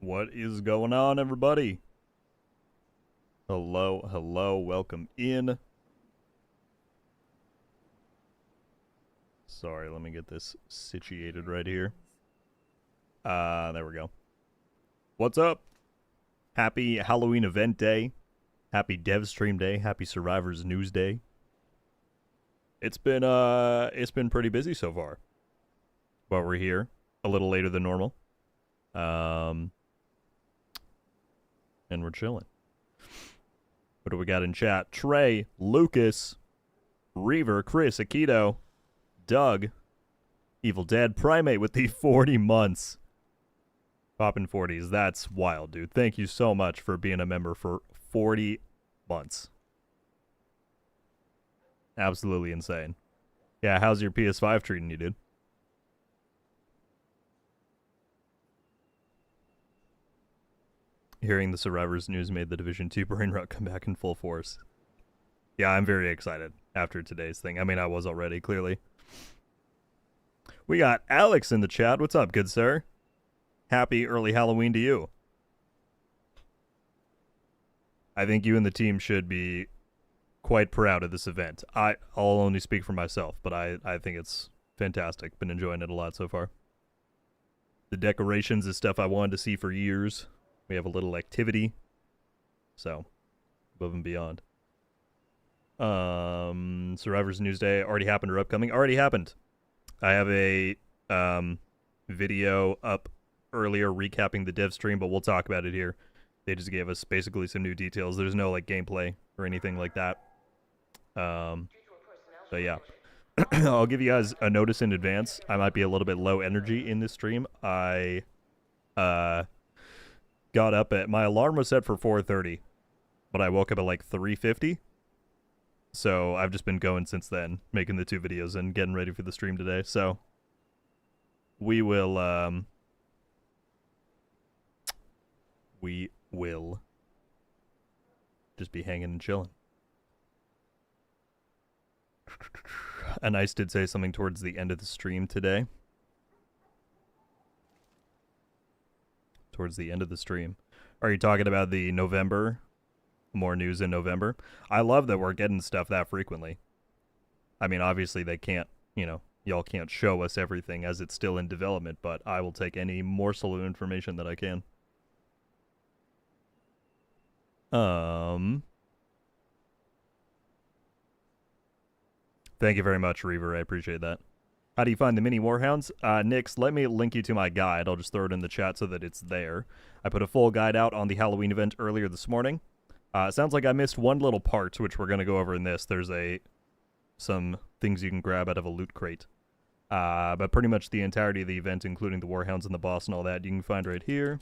What is going on, everybody? Hello, welcome in. Sorry, let me get this situated right here. There we go. What's up? Happy Halloween event day. Happy Dev Stream day. Happy Survivors News Day. It's been pretty busy so far. But we're here a little later than normal. And we're chilling. What do we got in chat? Trey, Lucas, Reaver, Chris, Akito, Doug, Evil Dead, Primate with the 40 months. Poppin' 40s. That's wild, dude. Thank you so much for being a member for 40 months. Absolutely insane. Yeah, how's your PS5 treating you, dude? Hearing the Survivors news made the Division 2 brain rot come back in full force. Yeah, I'm very excited after today's thing. I mean, I was already, clearly. We got Alex in the chat. What's up, good sir? Happy early Halloween to you. I think you and the team should be quite proud of this event. I'll only speak for myself, but I think it's fantastic. Been enjoying it a lot so far. The decorations is stuff I wanted to see for years. We have a little activity. So, above and beyond. Survivors News Day already happened or upcoming? Already happened. I have a video up earlier recapping the dev stream, but we'll talk about it here. They just gave us basically some new details. There's no like gameplay or anything like that. So yeah. I'll give you guys a notice in advance. I might be a little bit low energy in this stream. I got up at, my alarm was set for 4:30, but I woke up at like 3:50. So I've just been going since then, making the two videos and getting ready for the stream today. So we will just be hanging and chilling. And Ice did say something towards the end of the stream today. Towards the end of the stream. Are you talking about the November? More news in November? I love that we're getting stuff that frequently. I mean, obviously they can't, y'all can't show us everything as it's still in development, but I will take any morsel of information that I can. Thank you very much, Reaver. I appreciate that. How do you find the mini Warhounds? Nix, let me link you to my guide. I'll just throw it in the chat so that it's there. I put a full guide out on the Halloween event earlier this morning. It sounds like I missed one little part, which we're going to go over in this. There's some things you can grab out of a loot crate. But pretty much the entirety of the event, including the Warhounds and the boss and all that, you can find right here.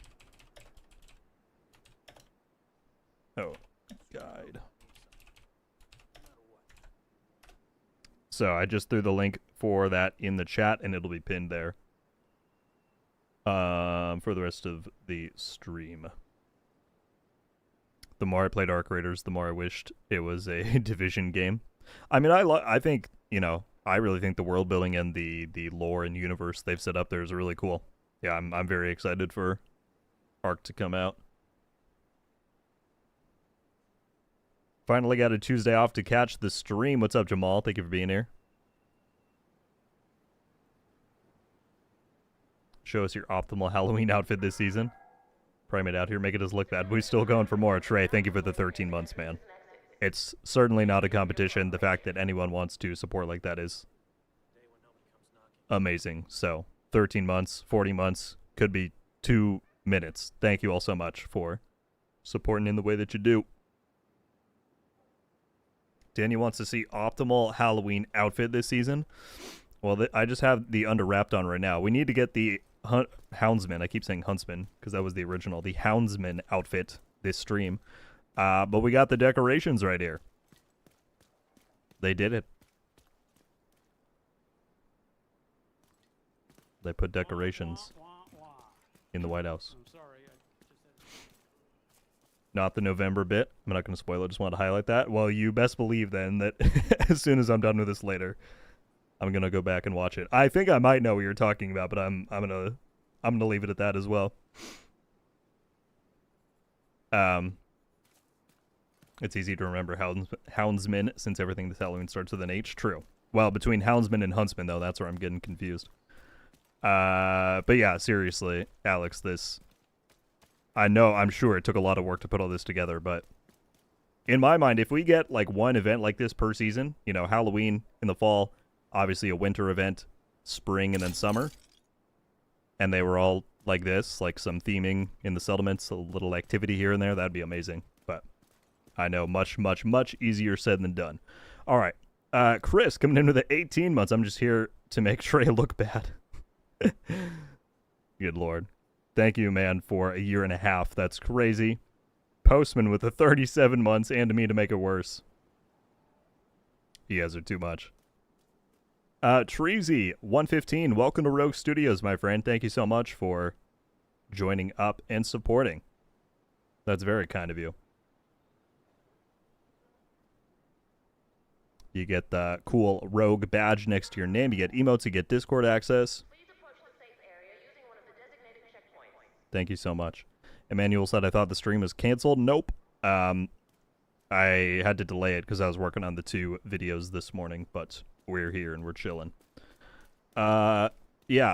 Oh, guide. So I just threw the link for that in the chat, and it'll be pinned there for the rest of the stream. The more I played Arc Raiders, the more I wished it was a Division game. I mean, I think, I really think the world building and the lore and universe they've set up there is really cool. Yeah, I'm very excited for Arc to come out. Finally got a Tuesday off to catch the stream. What's up, Jamal? Thank you for being here. Show us your optimal Halloween outfit this season. Primate out here making us look bad. We're still going for more. Trey, thank you for the 13 months, man. It's certainly not a competition. The fact that anyone wants to support like that is amazing. So, 13 months, 40 months, could be 2 minutes. Thank you all so much for supporting in the way that you do. Daniel wants to see optimal Halloween outfit this season. Well, I just have the under wrapped on right now. We need to get the Houndsman. I keep saying Huntsman because that was the original. The Houndsman outfit this stream. But we got the decorations right here. They did it. They put decorations in the White House. Not the November bit. I'm not going to spoil it. Just wanted to highlight that. Well, you best believe then that as soon as I'm done with this later, I'm going to go back and watch it. I think I might know what you're talking about, but I'm going to leave it at that as well. It's easy to remember Houndsman since everything this Halloween starts with an H. True. Well, between Houndsman and Huntsman, though, that's where I'm getting confused. But yeah, seriously, Alex, this... I'm sure it took a lot of work to put all this together, but in my mind, if we get like one event like this per season, you know, Halloween in the fall, obviously a winter event, spring, and then summer, and they were all like this, like some theming in the settlements, a little activity here and there, that'd be amazing. But I know much, much, much easier said than done. All right. Chris, coming in with the 18 months. I'm just here to make Trey look bad. Good Lord. Thank you, man, for a year and a half. That's crazy. Postman with the 37 months and to me to make it worse. You guys are too much. Treasy, 115. Welcome to Rogue Studios, my friend. Thank you so much for joining up and supporting. That's very kind of you. You get the cool Rogue badge next to your name. You get emotes. You get Discord access. Thank you so much. Emmanuel said, I thought the stream was canceled. Nope. I had to delay it because I was working on the 2 videos this morning, but we're here and we're chilling. Yeah,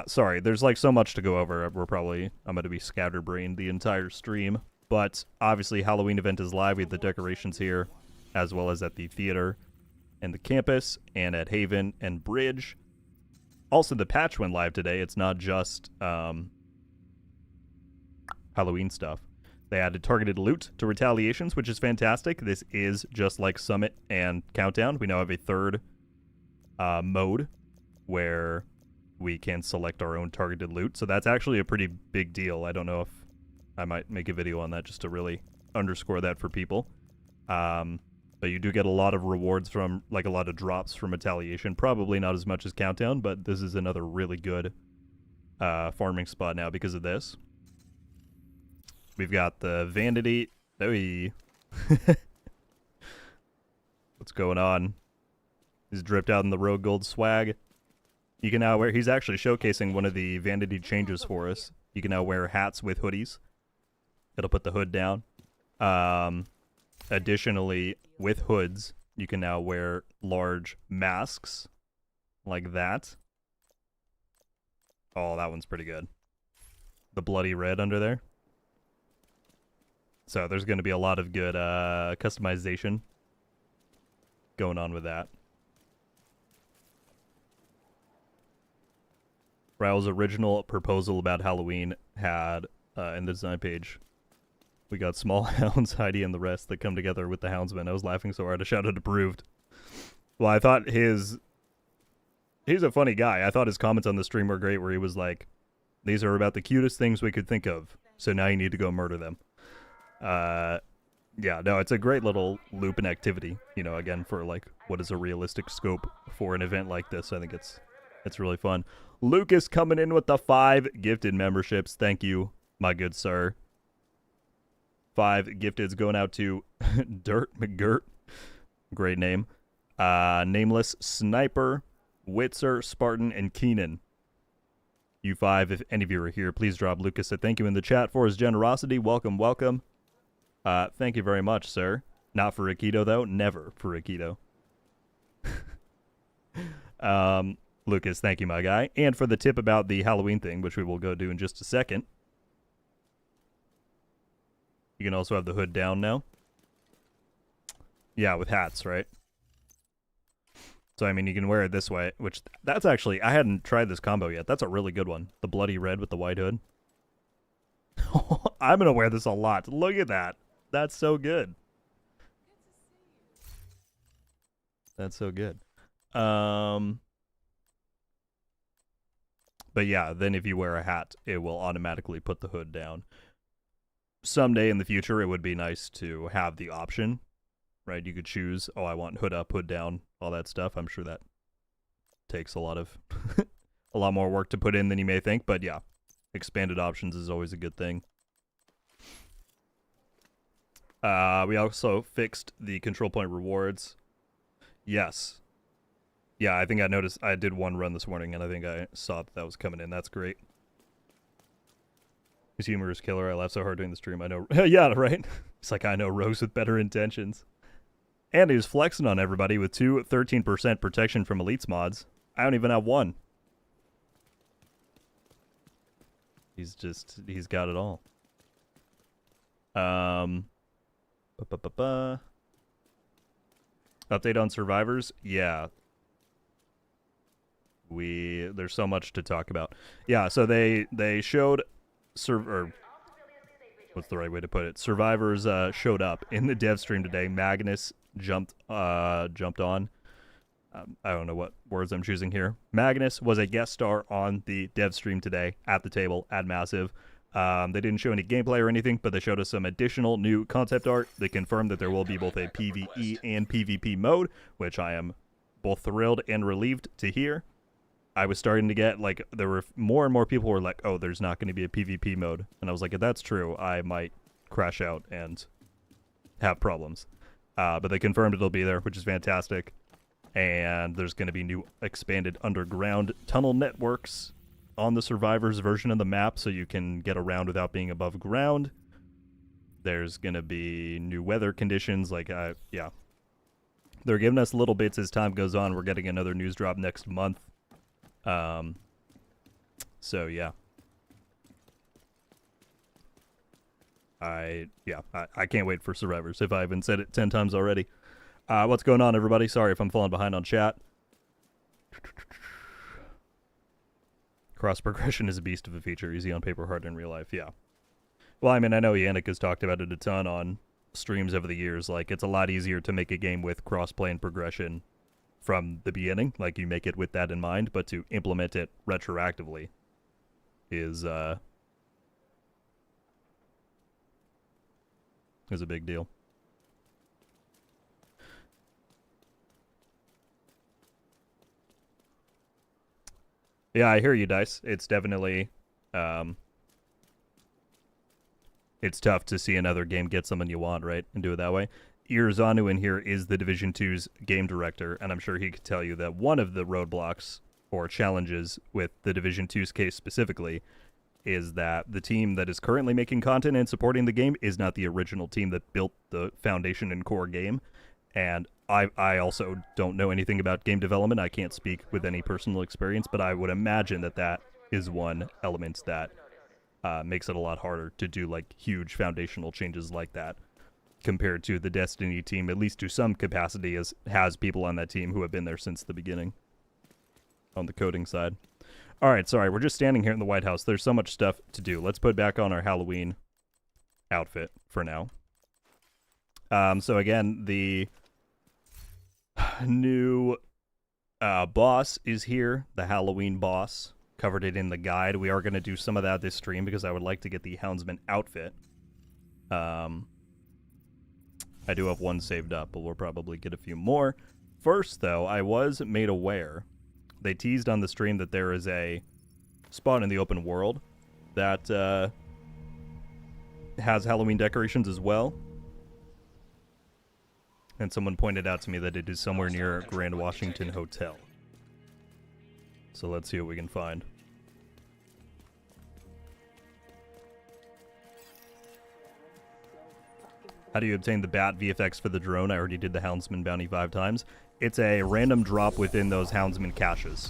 sorry. There's like so much to go over. I'm going to be scatterbrained the entire stream. But obviously, Halloween event is live. We have the decorations here, as well as at the theater and the campus, and at Haven and Bridge. Also, the patch went live today. It's not just Halloween stuff. They added targeted loot to retaliations, which is fantastic. This is just like Summit and Countdown. We now have a third mode where we can select our own targeted loot. So that's actually a pretty big deal. I don't know if I might make a video on that just to really underscore that for people. But you do get a lot of rewards from, like a lot of drops from retaliation. Probably not as much as Countdown, but this is another really good farming spot now because of this. We've got the Vanity. Hey. What's going on? He's dripped out in the RogueGold swag. You can now wear... He's actually showcasing one of the Vanity changes for us. You can now wear hats with hoodies. It'll put the hood down. Additionally, with hoods, you can now wear large masks. Like that. Oh, that one's pretty good. The bloody red under there. So there's going to be a lot of good customization going on with that. Raul's original proposal about Halloween had, in the design page, we got small hounds, Heidi, and the rest that come together with the houndsman. I was laughing so hard I shouted approved. Well, I thought he's a funny guy. I thought his comments on the stream were great where he was like, these are about the cutest things we could think of, so now you need to go murder them. Yeah, no, it's a great little loop and activity, you know, again, for like what is a realistic scope for an event like this. I think it's really fun. Lucas coming in with the 5 gifted memberships. Thank you, my good sir. 5 gifteds going out to Dirt McGirt. Great name. Nameless, Sniper, Witzer, Spartan, and Keenan. You 5, if any of you are here, please drop Lucas a thank you in the chat for his generosity. Welcome, welcome. Thank you very much, sir. Not for Aikido, though. Never for Aikido. Lucas, thank you, my guy. And for the tip about the Halloween thing, which we will go do in just a second. You can also have the hood down now. Yeah, with hats, right? So, I mean, you can wear it this way, which that's actually, I hadn't tried this combo yet. That's a really good one. The bloody red with the white hood. I'm going to wear this a lot. Look at that. That's so good. That's so good. But yeah, then if you wear a hat, it will automatically put the hood down. Someday in the future, it would be nice to have the option, right? You could choose, oh, I want hood up, hood down, all that stuff. I'm sure that takes a lot of a lot more work to put in than you may think, but yeah, expanded options is always a good thing. We also fixed the control point rewards. Yes. Yeah, I think I noticed, I did one run this morning, and I think I saw that was coming in. That's great. His humor is killer. I laugh so hard during the stream. I know. Yeah, right? It's like, I know Rogues with better intentions. And he was flexing on everybody with 13% protection from elites mods. I don't even have one. He's got it all. Update on survivors? Yeah. There's so much to talk about. Yeah, so they showed what's the right way to put it? Survivors showed up in the dev stream today. Magnus jumped on. I don't know what words I'm choosing here. Magnus was a guest star on the dev stream today at the table at Massive. They didn't show any gameplay or anything, but they showed us some additional new concept art. They confirmed that there will be both a PvE and PvP mode, which I am both thrilled and relieved to hear. I was starting to get, like, there were more and more people who were like, oh, there's not going to be a PvP mode. And I was like, if that's true, I might crash out and have problems. But they confirmed it'll be there, which is fantastic. And there's going to be new expanded underground tunnel networks on the Survivors version of the map, so you can get around without being above ground. There's going to be new weather conditions, like, yeah. They're giving us little bits as time goes on. We're getting another news drop next month. So yeah. I can't wait for Survivors, if I haven't said it 10 times already. What's going on, everybody? Sorry if I'm falling behind on chat. Cross progression is a beast of a feature. Easy on paper, hard in real life. Yeah. Well, I mean, I know Yannick has talked about it a ton on streams over the years. Like, it's a lot easier to make a game with cross-play and progression from the beginning. Like, you make it with that in mind, but to implement it retroactively is a big deal. Yeah, I hear you, Dice. It's definitely, it's tough to see another game get someone you want, right, and do it that way. Irzanu in here is the Division 2's game director, and I'm sure he could tell you that one of the roadblocks or challenges with the Division 2's case specifically is that the team that is currently making content and supporting the game is not the original team that built the foundation and core game. And I also don't know anything about game development. I can't speak with any personal experience, but I would imagine that that is one element that makes it a lot harder to do, like, huge foundational changes like that compared to the Destiny team, at least to some capacity, has people on that team who have been there since the beginning on the coding side. All right, sorry, we're just standing here in the White House. There's so much stuff to do. Let's put back on our Halloween outfit for now. So again, the new boss is here, the Halloween boss. Covered it in the guide. We are going to do some of that this stream because I would like to get the HOUNDSMAN outfit. I do have one saved up, but we'll probably get a few more. First, though, I was made aware. They teased on the stream that there is a spot in the open world that has Halloween decorations as well. And someone pointed out to me that it is somewhere near Grand Washington Hotel. So let's see what we can find. How do you obtain the bat VFX for the drone? I already did the Houndsman bounty 5 times. It's a random drop within those Houndsman caches.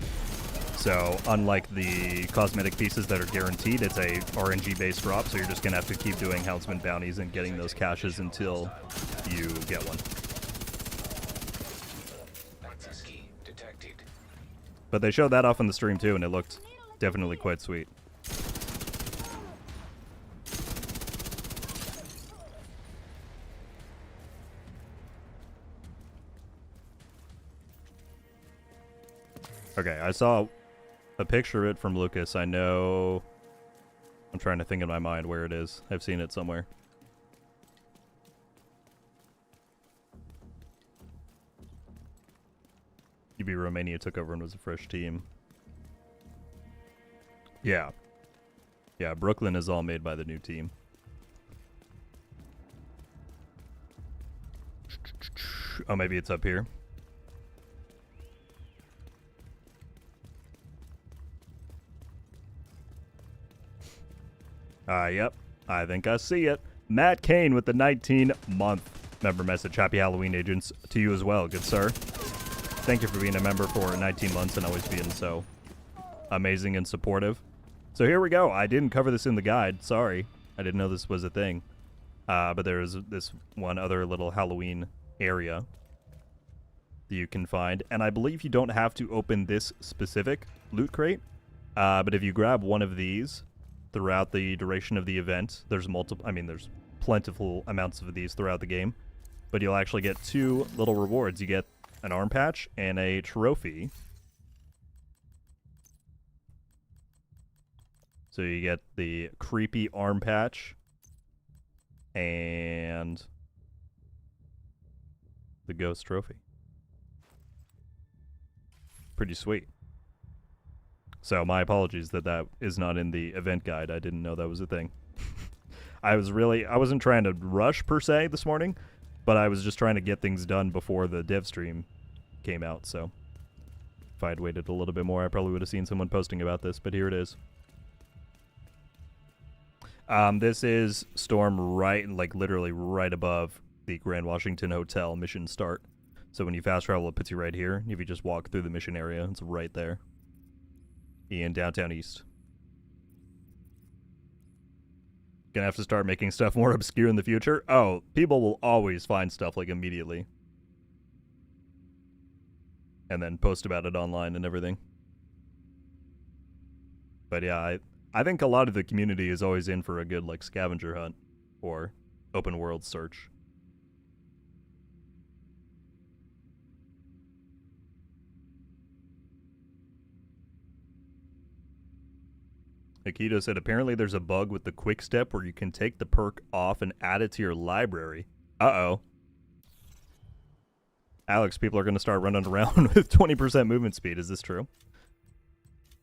So unlike the cosmetic pieces that are guaranteed, it's a RNG-based drop, so you're just going to have to keep doing Houndsman bounties and getting those caches until you get one. But they showed that off on the stream too, and it looked definitely quite sweet. Okay, I saw a picture of it from Lucas. I know... I'm trying to think in my mind where it is. I've seen it somewhere. UB Romania took over and was a fresh team. Yeah. Yeah, Brooklyn is all made by the new team. Oh, maybe it's up here. Yep. I think I see it. Matt Kane with the 19-month member message. Happy Halloween, agents, to you as well, good sir. Thank you for being a member for 19 months and always being so amazing and supportive. So here we go. I didn't cover this in the guide. Sorry. I didn't know this was a thing. But there's this one other little Halloween area that you can find. And I believe you don't have to open this specific loot crate. But if you grab one of these throughout the duration of the event, there's plentiful amounts of these throughout the game. But you'll actually get 2 little rewards. You get an arm patch and a trophy. So you get the creepy arm patch and the ghost trophy. Pretty sweet. So my apologies that is not in the event guide. I didn't know that was a thing. I wasn't trying to rush per se this morning, but I was just trying to get things done before the dev stream came out. So if I had waited a little bit more, I probably would have seen someone posting about this, but here it is. This is Storm literally right above the Grand Washington Hotel mission start. So when you fast travel, it puts you right here. If you just walk through the mission area, it's right there. In downtown East. Gonna have to start making stuff more obscure in the future. Oh, people will always find stuff like immediately. And then post about it online and everything. But yeah, I think a lot of the community is always in for a good like scavenger hunt or open world search. Akito said, apparently there's a bug with the quick step where you can take the perk off and add it to your library. Uh-oh. Alex, people are going to start running around with 20% movement speed. Is this true?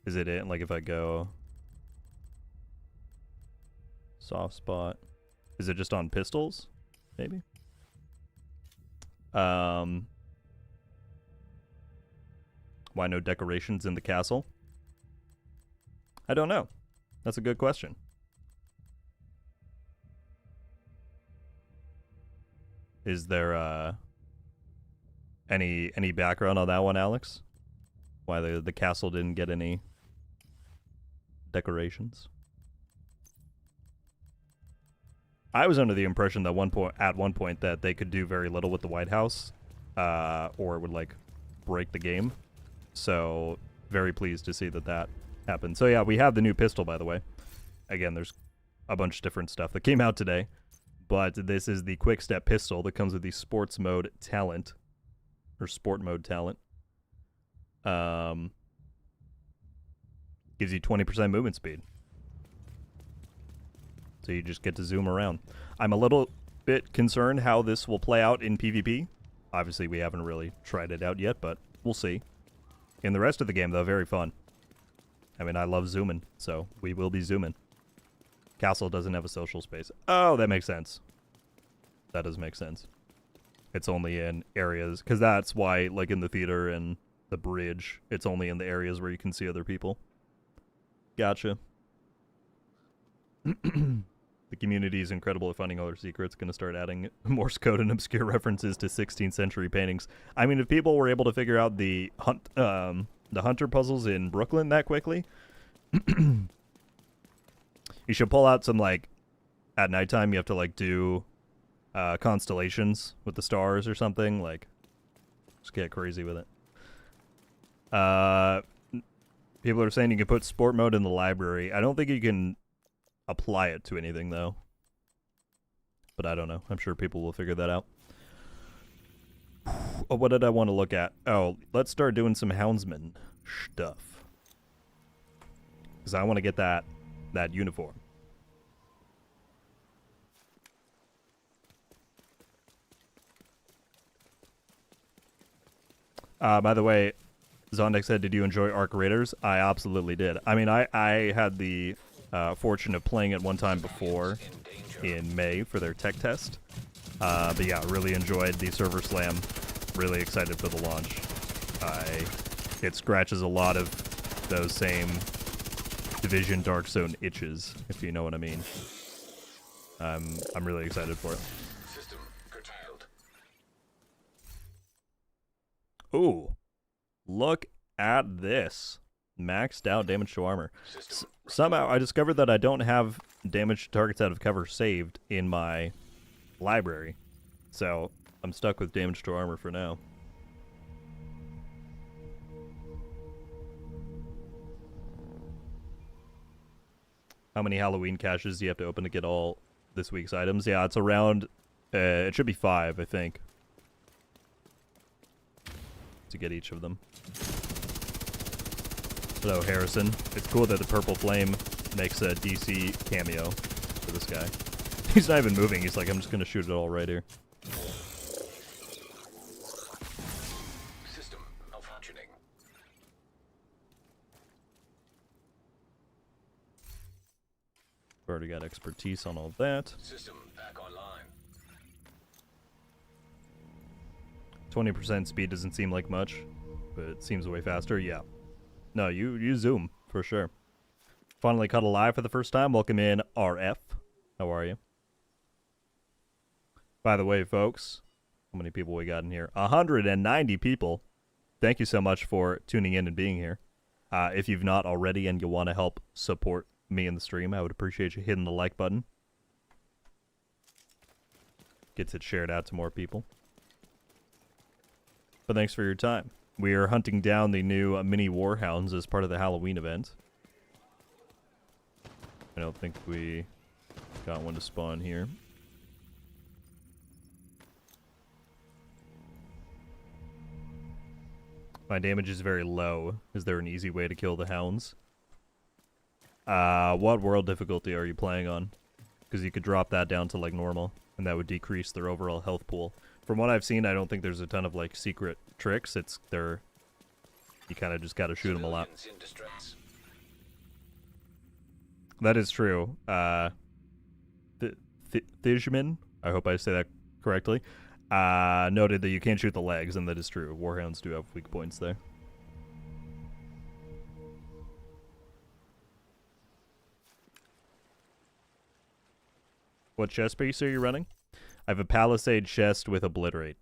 Is it in, like if I go... soft spot. Is it just on pistols? Maybe? Why no decorations in the castle? I don't know. That's a good question. Is there any background on that one, Alex? Why the castle didn't get any decorations? I was under the impression that at one point that they could do very little with the White House, or it would like break the game. So very pleased to see that happened. So yeah, we have the new pistol, by the way. Again, there's a bunch of different stuff that came out today, but this is the quick step pistol that comes with the sports mode talent, or sport mode talent. Gives you 20% movement speed. So you just get to zoom around. I'm a little bit concerned how this will play out in PvP. Obviously, we haven't really tried it out yet, but we'll see. In the rest of the game, though, very fun. I mean, I love zooming, so we will be zooming. Castle doesn't have a social space. Oh, that makes sense. That does make sense. It's only in areas, because that's why, like in the theater and the bridge, it's only in the areas where you can see other people. Gotcha. The community is incredible at finding all their secrets. Going to start adding Morse code and obscure references to 16th century paintings. I mean, if people were able to figure out the hunter puzzles in Brooklyn that quickly, you should pull out some, like, at nighttime you have to, like, do constellations with the stars or something. Like, just get crazy with it. People are saying you can put sport mode in the library. I don't think you can apply it to anything, though. But I don't know. I'm sure people will figure that out. Oh, what did I want to look at? Oh, let's start doing some Houndsman stuff. Because I want to get that uniform. By the way, Zondex said, did you enjoy Arc Raiders? I absolutely did. I mean, I had the fortune of playing it one time before in May for their tech test. But yeah, really enjoyed the server slam. Really excited for the launch. It scratches a lot of those same Division Dark Zone itches, if you know what I mean. I'm really excited for it. System curtailed. Ooh, look at this. Maxed out damage to armor. Somehow I discovered that I don't have damage to targets out of cover saved in my library. So I'm stuck with damage to armor for now. How many Halloween caches do you have to open to get all this week's items? Yeah, it's around, it should be 5, I think, to get each of them. Hello, Harrison. It's cool that the Purple Flame makes a DC cameo for this guy. He's not even moving. He's like, I'm just going to shoot it all right here. System malfunctioning. We've already got expertise on all that. System back online. 20% speed doesn't seem like much, but it seems way faster. Yeah. No, you zoom, for sure. Finally caught alive for the first time. Welcome in, RF. How are you? By the way, folks, how many people we got in here? 190 people. Thank you so much for tuning in and being here. If you've not already and you want to help support me in the stream, I would appreciate you hitting the like button. Gets it shared out to more people. But thanks for your time. We are hunting down the new mini warhounds as part of the Halloween event. I don't think we got one to spawn here. My damage is very low. Is there an easy way to kill the hounds? What world difficulty are you playing on? Because you could drop that down to like normal, and that would decrease their overall health pool. From what I've seen, I don't think there's a ton of like secret tricks. It's you kind of just got to shoot them a lot. That is true. Thishman, I hope I say that correctly, noted that you can't shoot the legs, and that is true. Warhounds do have weak points there. What chest piece are you running? I have a Palisade chest with Obliterate.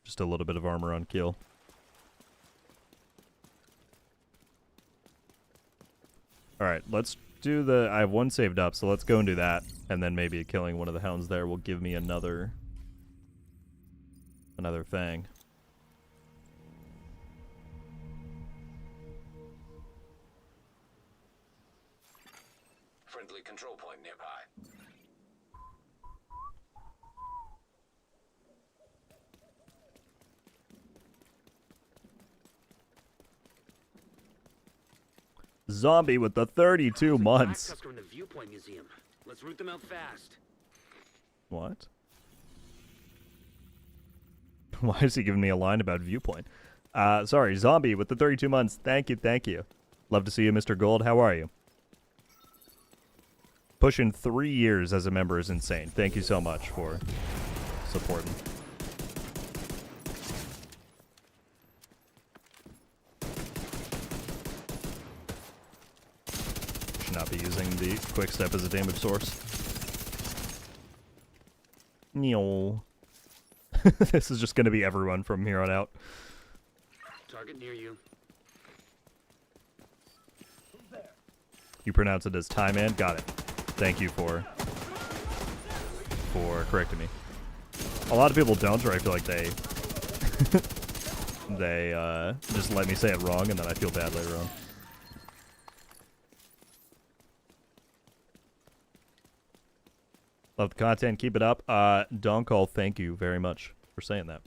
Just a little bit of armor on kill. Alright, let's do the... I have one saved up, so let's go and do that. And then maybe killing one of the hounds there will give me another thing. Friendly control point nearby. Zombie with the 32 months. From the Viewpoint Museum. Let's root them out fast. What? Why is he giving me a line about Viewpoint? Sorry, Zombie with the 32 months. Thank you, thank you. Love to see you, Mr. Gold. How are you? Pushing 3 years as a member is insane. Thank you so much for supporting. Should not be using the quick step as a damage source. No. This is just going to be everyone from here on out. Target near you. You pronounce it as Tie Man? Got it. Thank you for correcting me. A lot of people don't, or I feel like they just let me say it wrong, and then I feel bad later on. Love the content. Keep it up. Doncall, thank you very much for saying that.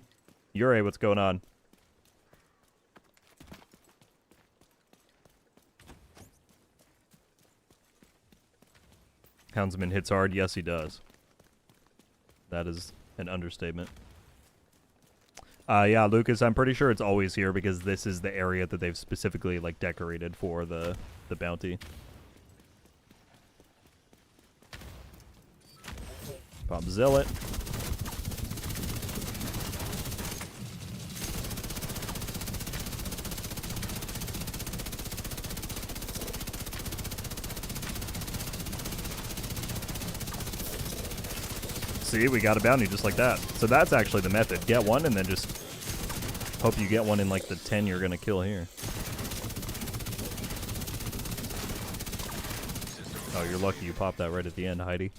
Yuri, what's going on? Houndsman hits hard. Yes, he does. That is an understatement. Yeah, Lucas, I'm pretty sure it's always here because this is the area that they've specifically like decorated for the bounty. Pop Zealot. See, we got a bounty just like that. So that's actually the method. Get one and then just hope you get one in like the 10 you're gonna kill here. Oh, you're lucky you popped that right at the end, Heidi.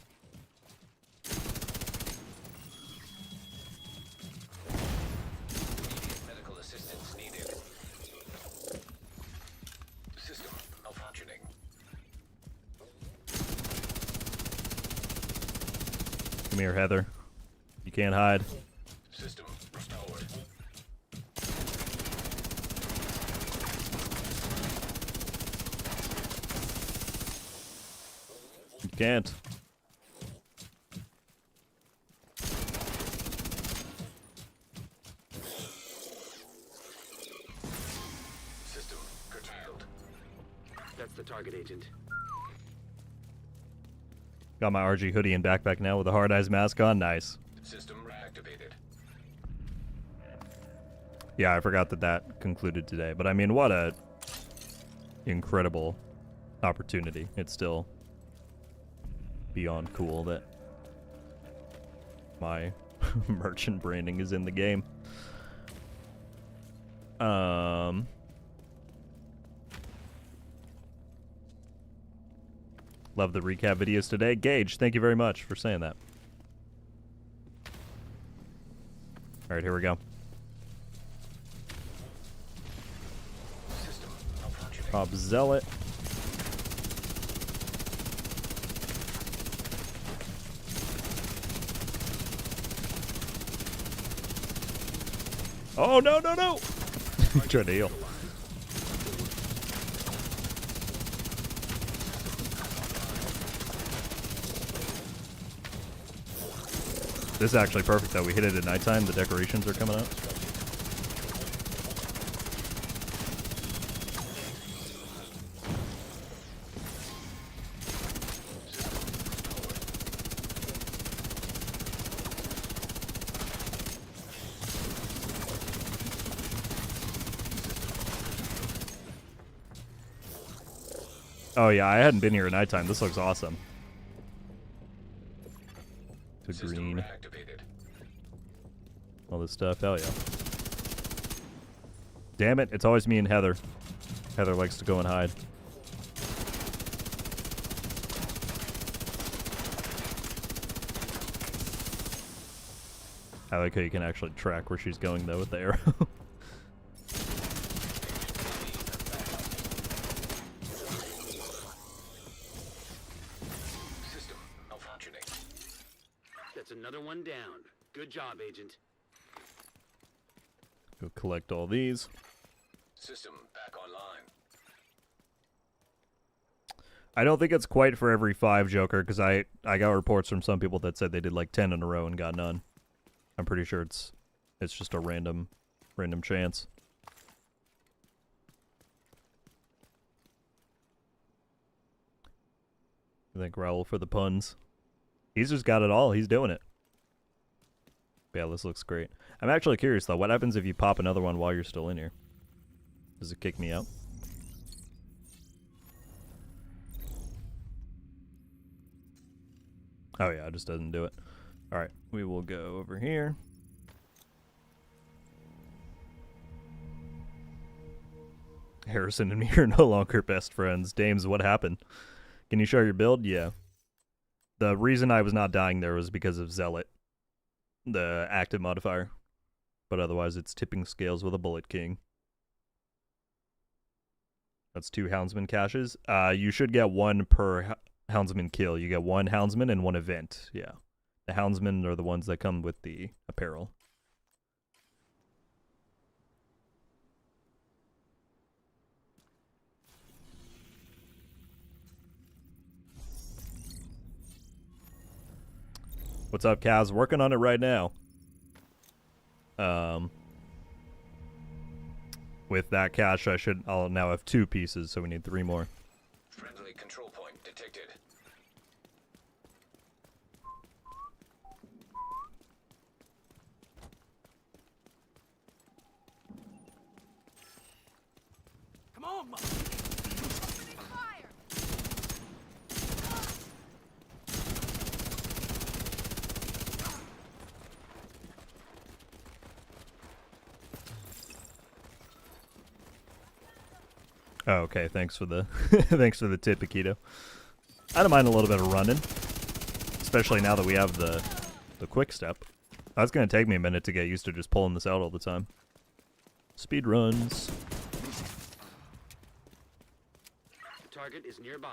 Medical assistance needed. System malfunctioning. Come here, Heather. You can't hide. System restored. You can't. System curtailed. That's the target, Agent. Got my RG hoodie and backpack now with a hard eyes mask on. Nice. System reactivated. Yeah, I forgot that that concluded today. But I mean, what a incredible opportunity. It's still beyond cool that my merchant branding is in the game. Love the recap videos today. Gage, thank you very much for saying that. All right, here we go. System malfunctioning. Pop Zealot. Oh, no, no, no! Trying to heal. This is actually perfect, though. We hit it at nighttime. The decorations are coming out. Oh yeah, I hadn't been here at nighttime. This looks awesome. To System green. reactivated. All this stuff. Hell yeah. Damn it, it's always me and Heather. Heather likes to go and hide. I like how you can actually track where she's going though with the arrow. System malfunctioning. That's another one down. Good job, Agent. Go collect all these. System back online. I don't think it's quite for every 5, Joker, because I got reports from some people that said they did like 10 in a row and got none. I'm pretty sure it's just a random chance. I think Raul for the puns. He's just got it all. He's doing it. Yeah, this looks great. I'm actually curious though. What happens if you pop another one while you're still in here? Does it kick me out? Oh yeah, it just doesn't do it. Alright, we will go over here. Harrison and me are no longer best friends. Dames, what happened? Can you show your build? Yeah. The reason I was not dying there was because of Zealot, the active modifier. But otherwise, it's tipping scales with a Bullet King. That's 2 Houndsman caches. You should get 1 per Houndsman kill. You get 1 Houndsman and 1 event. Yeah. The Houndsmen are the ones that come with the apparel. What's up, Kaz? Working on it right now. With that cache, I'll now have 2 pieces, so we need 3 more. Friendly control point detected. Come on, mother. Oh, okay. Thanks for the thanks for the tip, Akito. I don't mind a little bit of running, especially now that we have the quick step. That's gonna take me a minute to get used to just pulling this out all the time. Speed runs. Target is nearby.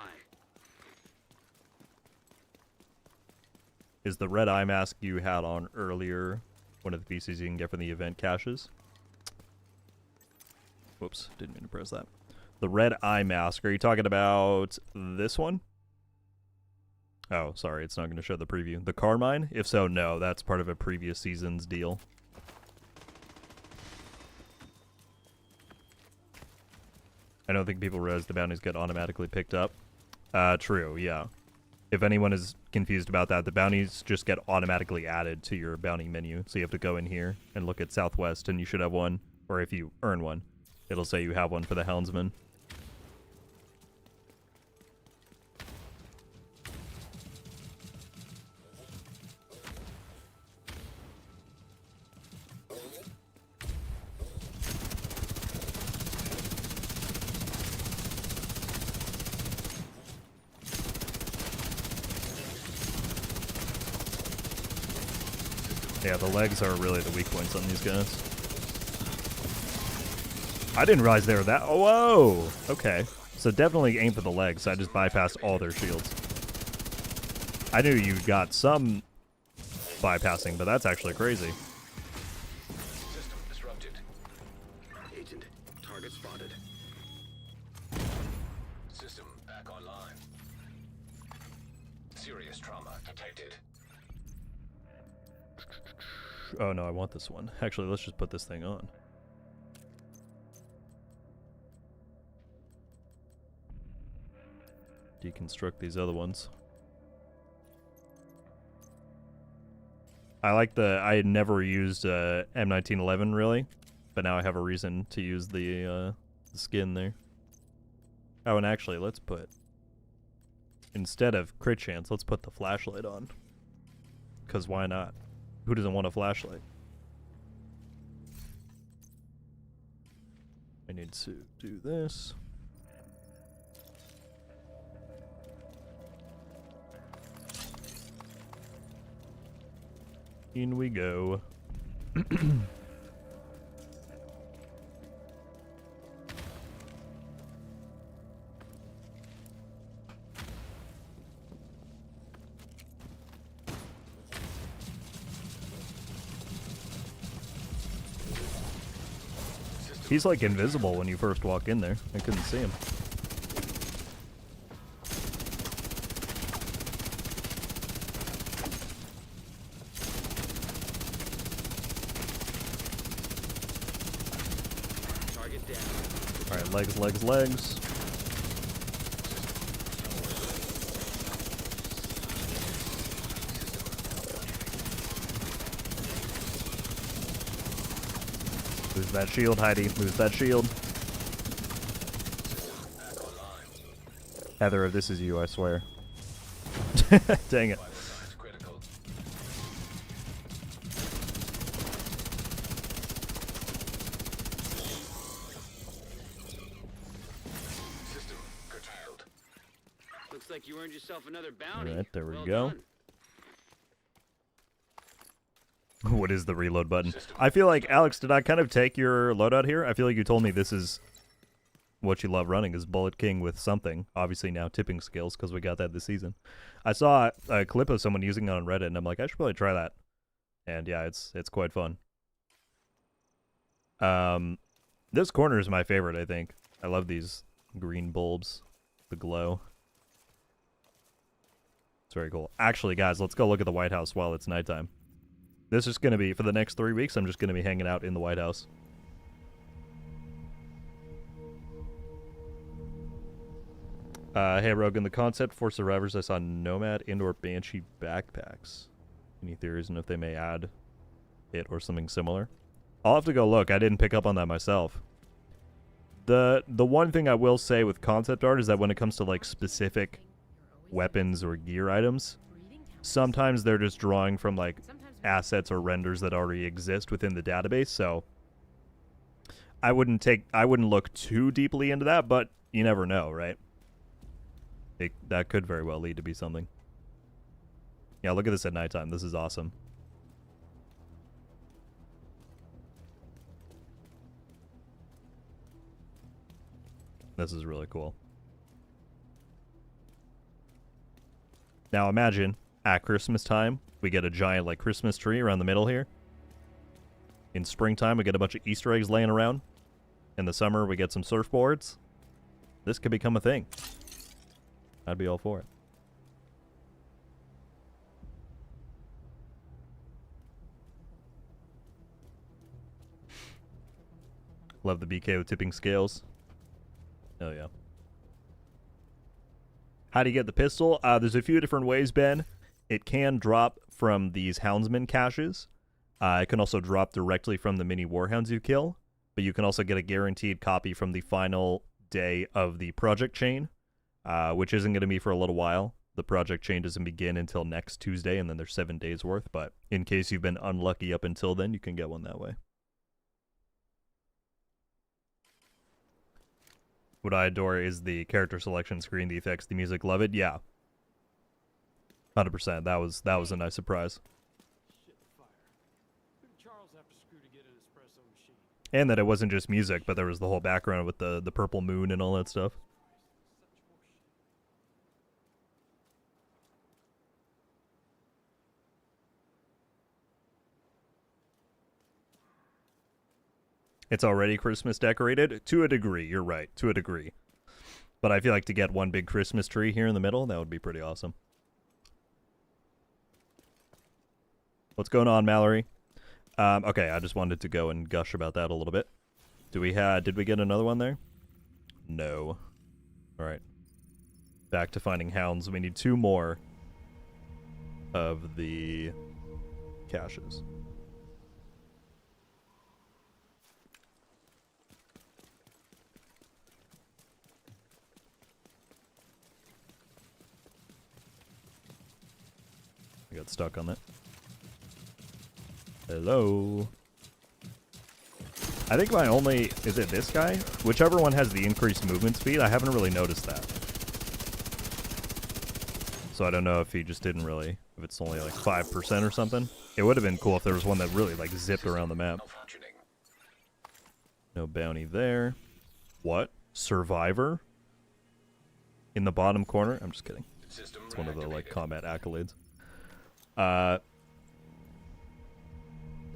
Is the red eye mask you had on earlier one of the pieces you can get from the event caches? Whoops, didn't mean to press that. The red eye mask, are you talking about this one? Oh, sorry, it's not going to show the preview. The Carmine? If so, no, that's part of a previous season's deal. I don't think people realize the bounties get automatically picked up. True, yeah. If anyone is confused about that, the bounties just get automatically added to your bounty menu. So you have to go in here and look at Southwest, and you should have one. Or if you earn one, it'll say you have one for the Houndsman. Yeah, the legs are really the weak points on these guys. I didn't realize they were that. Oh, whoa! Okay. So definitely aim for the legs. I just bypassed all their shields. I knew you got some bypassing, but that's actually crazy. System disrupted. Agent, target spotted. System back online. Serious trauma detected. Oh, no, I want this one. Actually, let's just put this thing on. Deconstruct these other ones. I like the... I had never used M1911, really. But now I have a reason to use the skin there. Oh, and actually, let's put... Instead of crit chance, let's put the flashlight on. Because why not? Who doesn't want a flashlight? I need to do this. In we go. He's like invisible when you first walk in there. I couldn't see him. Target down. Alright, legs, legs, legs. Lose that shield, Heidi. Lose that shield. Heather, if this is you, I swear. Dang it. Vital signs critical. System curtailed. Looks like you earned yourself another bounty. Alright, there we Well go. done. What is the reload button? I feel like, Alex, did I kind of take your loadout here? I feel like you told me this is what you love running, is Bullet King with something. Obviously now tipping skills, because we got that this season. I saw a clip of someone using it on Reddit, and I'm like, I should probably try that. And yeah, it's quite fun. This corner is my favorite, I think. I love these green bulbs. The glow. It's very cool. Actually, guys, let's go look at the White House while it's nighttime. This is going to be, for the next 3 weeks, I'm just going to be hanging out in the White House. Hey, Rogue, in the concept for survivors, I saw Nomad and/or Banshee backpacks. Any theories on if they may add it or something similar? I'll have to go look. I didn't pick up on that myself. The one thing I will say with concept art is that when it comes to like specific weapons or gear items, sometimes they're just drawing from like assets or renders that already exist within the database, so I wouldn't look too deeply into that, but you never know, right? That could very well lead to be something. Yeah, look at this at nighttime. This is awesome. This is really cool. Now imagine, at Christmas time, we get a giant, like, Christmas tree around the middle here. In springtime, we get a bunch of Easter eggs laying around. In the summer, we get some surfboards. This could become a thing. I'd be all for it. Love the BK with tipping scales. Oh, yeah. How do you get the pistol? There's a few different ways, Ben. It can drop from these Houndsman caches. It can also drop directly from the mini warhounds you kill. But you can also get a guaranteed copy from the final day of the project chain, which isn't going to be for a little while. The project chain doesn't begin until next Tuesday, and then there's 7 days worth. But in case you've been unlucky up until then, you can get one that way. What I adore is the character selection screen, the effects, the music. Love it. Yeah, 100%. That was a nice surprise. Shit, fire. Who did Charles have to screw to get an espresso machine? And that it wasn't just music, but there was the whole background with the purple moon and all that stuff. Such horseshit. It's already Christmas decorated to a degree. You're right, to a degree. But I feel like to get one big Christmas tree here in the middle, that would be pretty awesome. What's going on, Mallory? Okay, I just wanted to go and gush about that a little bit. Did we get another one there? No. All right. Back to finding hounds. We need 2 more of the caches. I got stuck on that. Hello. I think my only... Is it this guy? Whichever one has the increased movement speed, I haven't really noticed that. So I don't know if he just didn't really... If it's only like 5% or something. It would have been cool if there was one that really like zipped around the map. No bounty there. What? Survivor? In the bottom corner? I'm just kidding. It's one of the like combat accolades.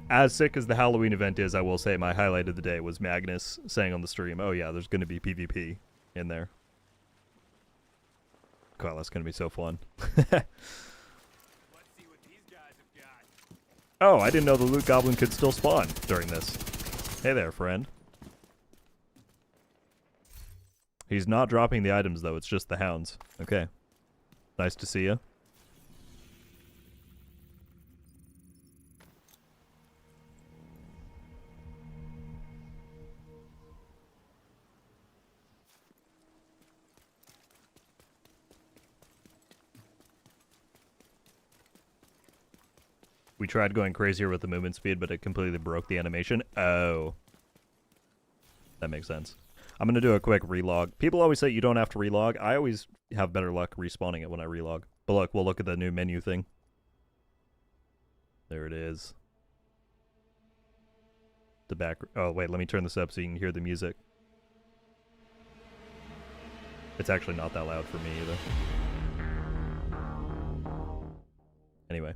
As sick as the Halloween event is, I will say my highlight of the day was Magnus saying on the stream, oh yeah, there's going to be PvP in there. God, that's going to be so fun. Let's see what these guys have got. Oh, I didn't know the loot goblin could still spawn during this. Hey there, friend. He's not dropping the items, though. It's just the hounds. Okay. Nice to see you. We tried going crazier with the movement speed, but it completely broke the animation. Oh. That makes sense. I'm going to do a quick relog. People always say you don't have to relog. I always have better luck respawning it when I relog. But look, we'll look at the new menu thing. There it is. The back... Oh, wait, let me turn this up so you can hear the music. It's actually not that loud for me either. Anyway.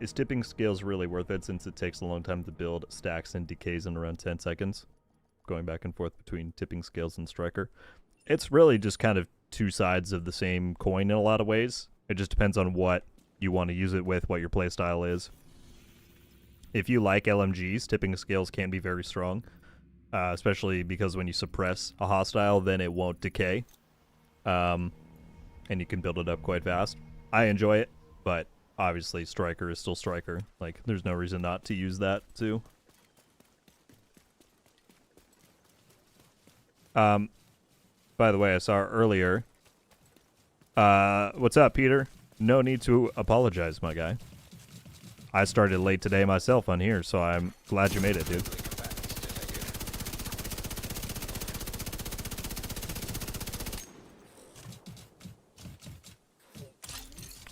Is tipping scales really worth it since it takes a long time to build, stacks, and decays in around 10 seconds? Going back and forth between tipping scales and striker. It's really just kind of 2 sides of the same coin in a lot of ways. It just depends on what you want to use it with, what your playstyle is. If you like LMGs, tipping scales can be very strong. Especially because when you suppress a hostile, then it won't decay. And you can build it up quite fast. I enjoy it, but obviously striker is still striker. Like, there's no reason not to use that too. By the way, I saw earlier. What's up, Peter? No need to apologize, my guy. I started late today myself on here, so I'm glad you made it, dude.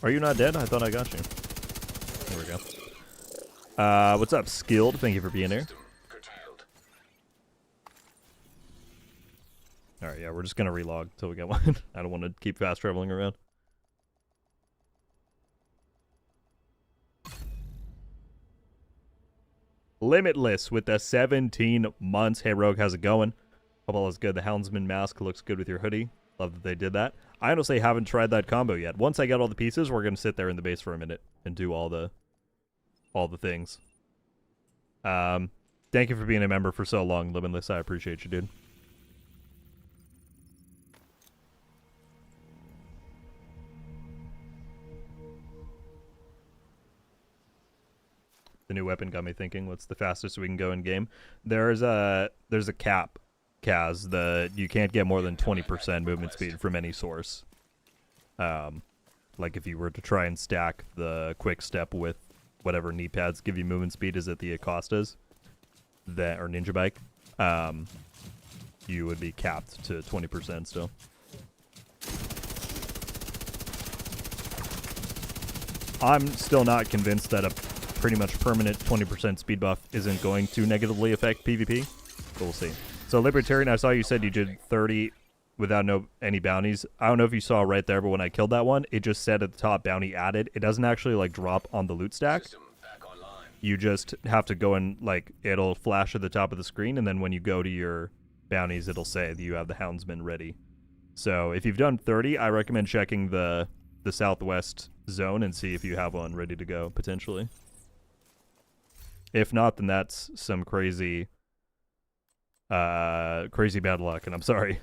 Are you not dead? I thought I got you. There we go. What's up, Skilled? Thank you for being here. Alright, yeah, we're just gonna relog till we get one. I don't want to keep fast traveling around. Limitless with the 17 months. Hey, Rogue, how's it going? Hope all is good. The Houndsman mask looks good with your hoodie. Love that they did that. I honestly haven't tried that combo yet. Once I get all the pieces, we're gonna sit there in the base for a minute and do all the things. Thank you for being a member for so long, Limitless. I appreciate you, dude. The new weapon got me thinking, what's the fastest we can go in game? There's a cap, Kaz. You can't get more than 20% movement speed from any source. Like if you were to try and stack the quick step with whatever knee pads give you movement speed, is it the Acostas that or Ninja Bike? You would be capped to 20% still. I'm still not convinced that a pretty much permanent 20% speed buff isn't going to negatively affect PvP, but we'll see. So Libertarian, I saw you said you did 30 without any bounties. I don't know if you saw right there, but when I killed that one, it just said at the top bounty added. It doesn't actually like drop on the loot stack. You just have to go and like it'll flash at the top of the screen, and then when you go to your bounties, it'll say that you have the Houndsman ready. So if you've done 30, I recommend checking the southwest zone and see if you have one ready to go potentially. If not, then that's some crazy bad luck, and I'm sorry.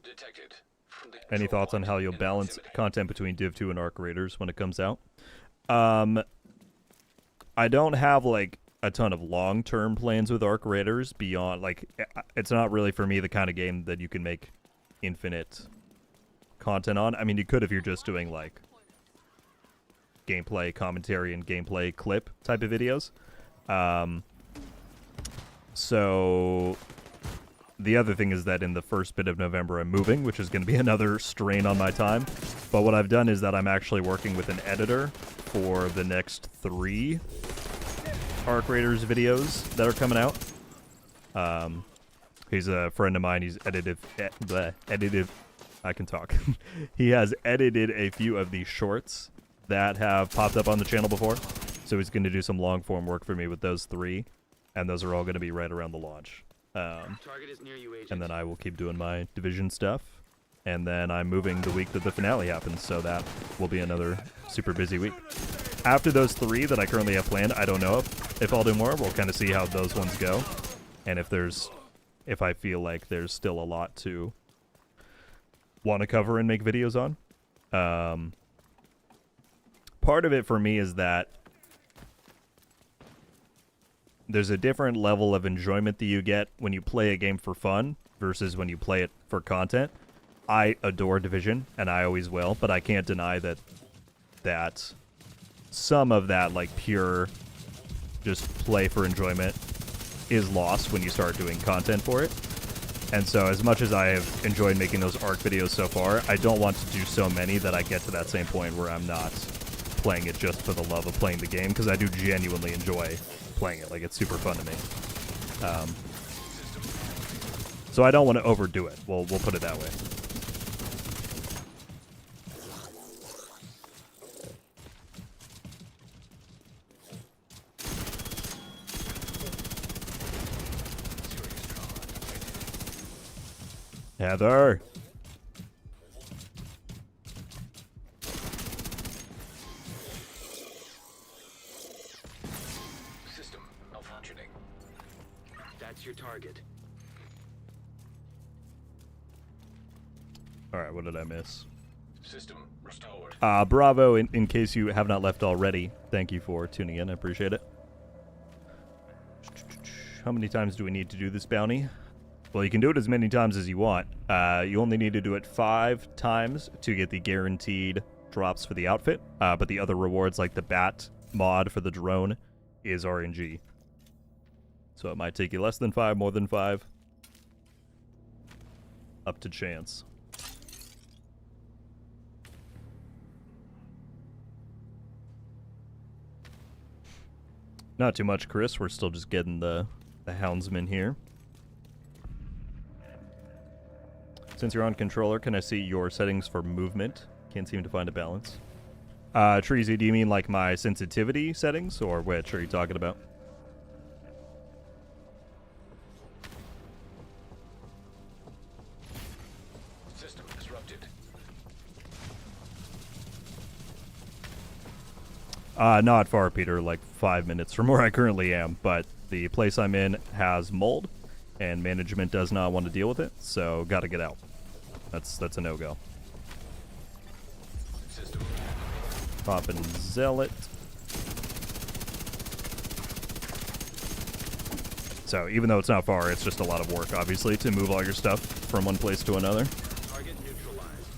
Detected. Any thoughts on how you'll balance content between Div 2 and Arc Raiders when it comes out? I don't have like a ton of long-term plans with Arc Raiders beyond like it's not really for me the kind of game that you can make infinite content on. I mean, you could if you're just doing like gameplay commentary and gameplay clip type of videos. So the other thing is that in the first bit of November I'm moving, which is going to be another strain on my time. But what I've done is that I'm actually working with an editor for the next 3 Arc Raiders videos that are coming out. He's a friend of mine. He's edited. I can talk. He has edited a few of these shorts that have popped up on the channel before. So he's going to do some long form work for me with those 3, and those are all going to be right around the launch. Target is near you, agent. And then I will keep doing my Division stuff. And then I'm moving the week that the finale happens, so that will be another super busy week. After those 3 that I currently have planned, I don't know if I'll do more. We'll kind of see how those ones go. And if I feel like there's still a lot to want to cover and make videos on. Part of it for me is that there's a different level of enjoyment that you get when you play a game for fun versus when you play it for content. I adore Division, and I always will, but I can't deny that some of that, like, pure just play for enjoyment is lost when you start doing content for it. And so as much as I have enjoyed making those ARC videos so far, I don't want to do so many that I get to that same point where I'm not playing it just for the love of playing the game, because I do genuinely enjoy playing it. Like, it's super fun to me. So I don't want to overdo it. We'll put it that way. Heather! System malfunctioning. That's your target. Alright, what did I miss? System restored. Bravo, in case you have not left already, thank you for tuning in. I appreciate it. How many times do we need to do this bounty? Well, you can do it as many times as you want. You only need to do it 5 times to get the guaranteed drops for the outfit. But the other rewards, like the bat mod for the drone, is RNG. So it might take you less than 5, more than 5. Up to chance. Not too much, Chris. We're still just getting the Houndsman here. Since you're on controller, can I see your settings for movement? Can't seem to find a balance. Treasy, do you mean like my sensitivity settings, or which are you talking about? System disrupted. Not far, Peter, like 5 minutes from where I currently am, but the place I'm in has mold, and management does not want to deal with it, so gotta get out. That's a no-go. System. Poppin' Zealot. So even though it's not far, it's just a lot of work, obviously, to move all your stuff from one place to another. Target neutralized.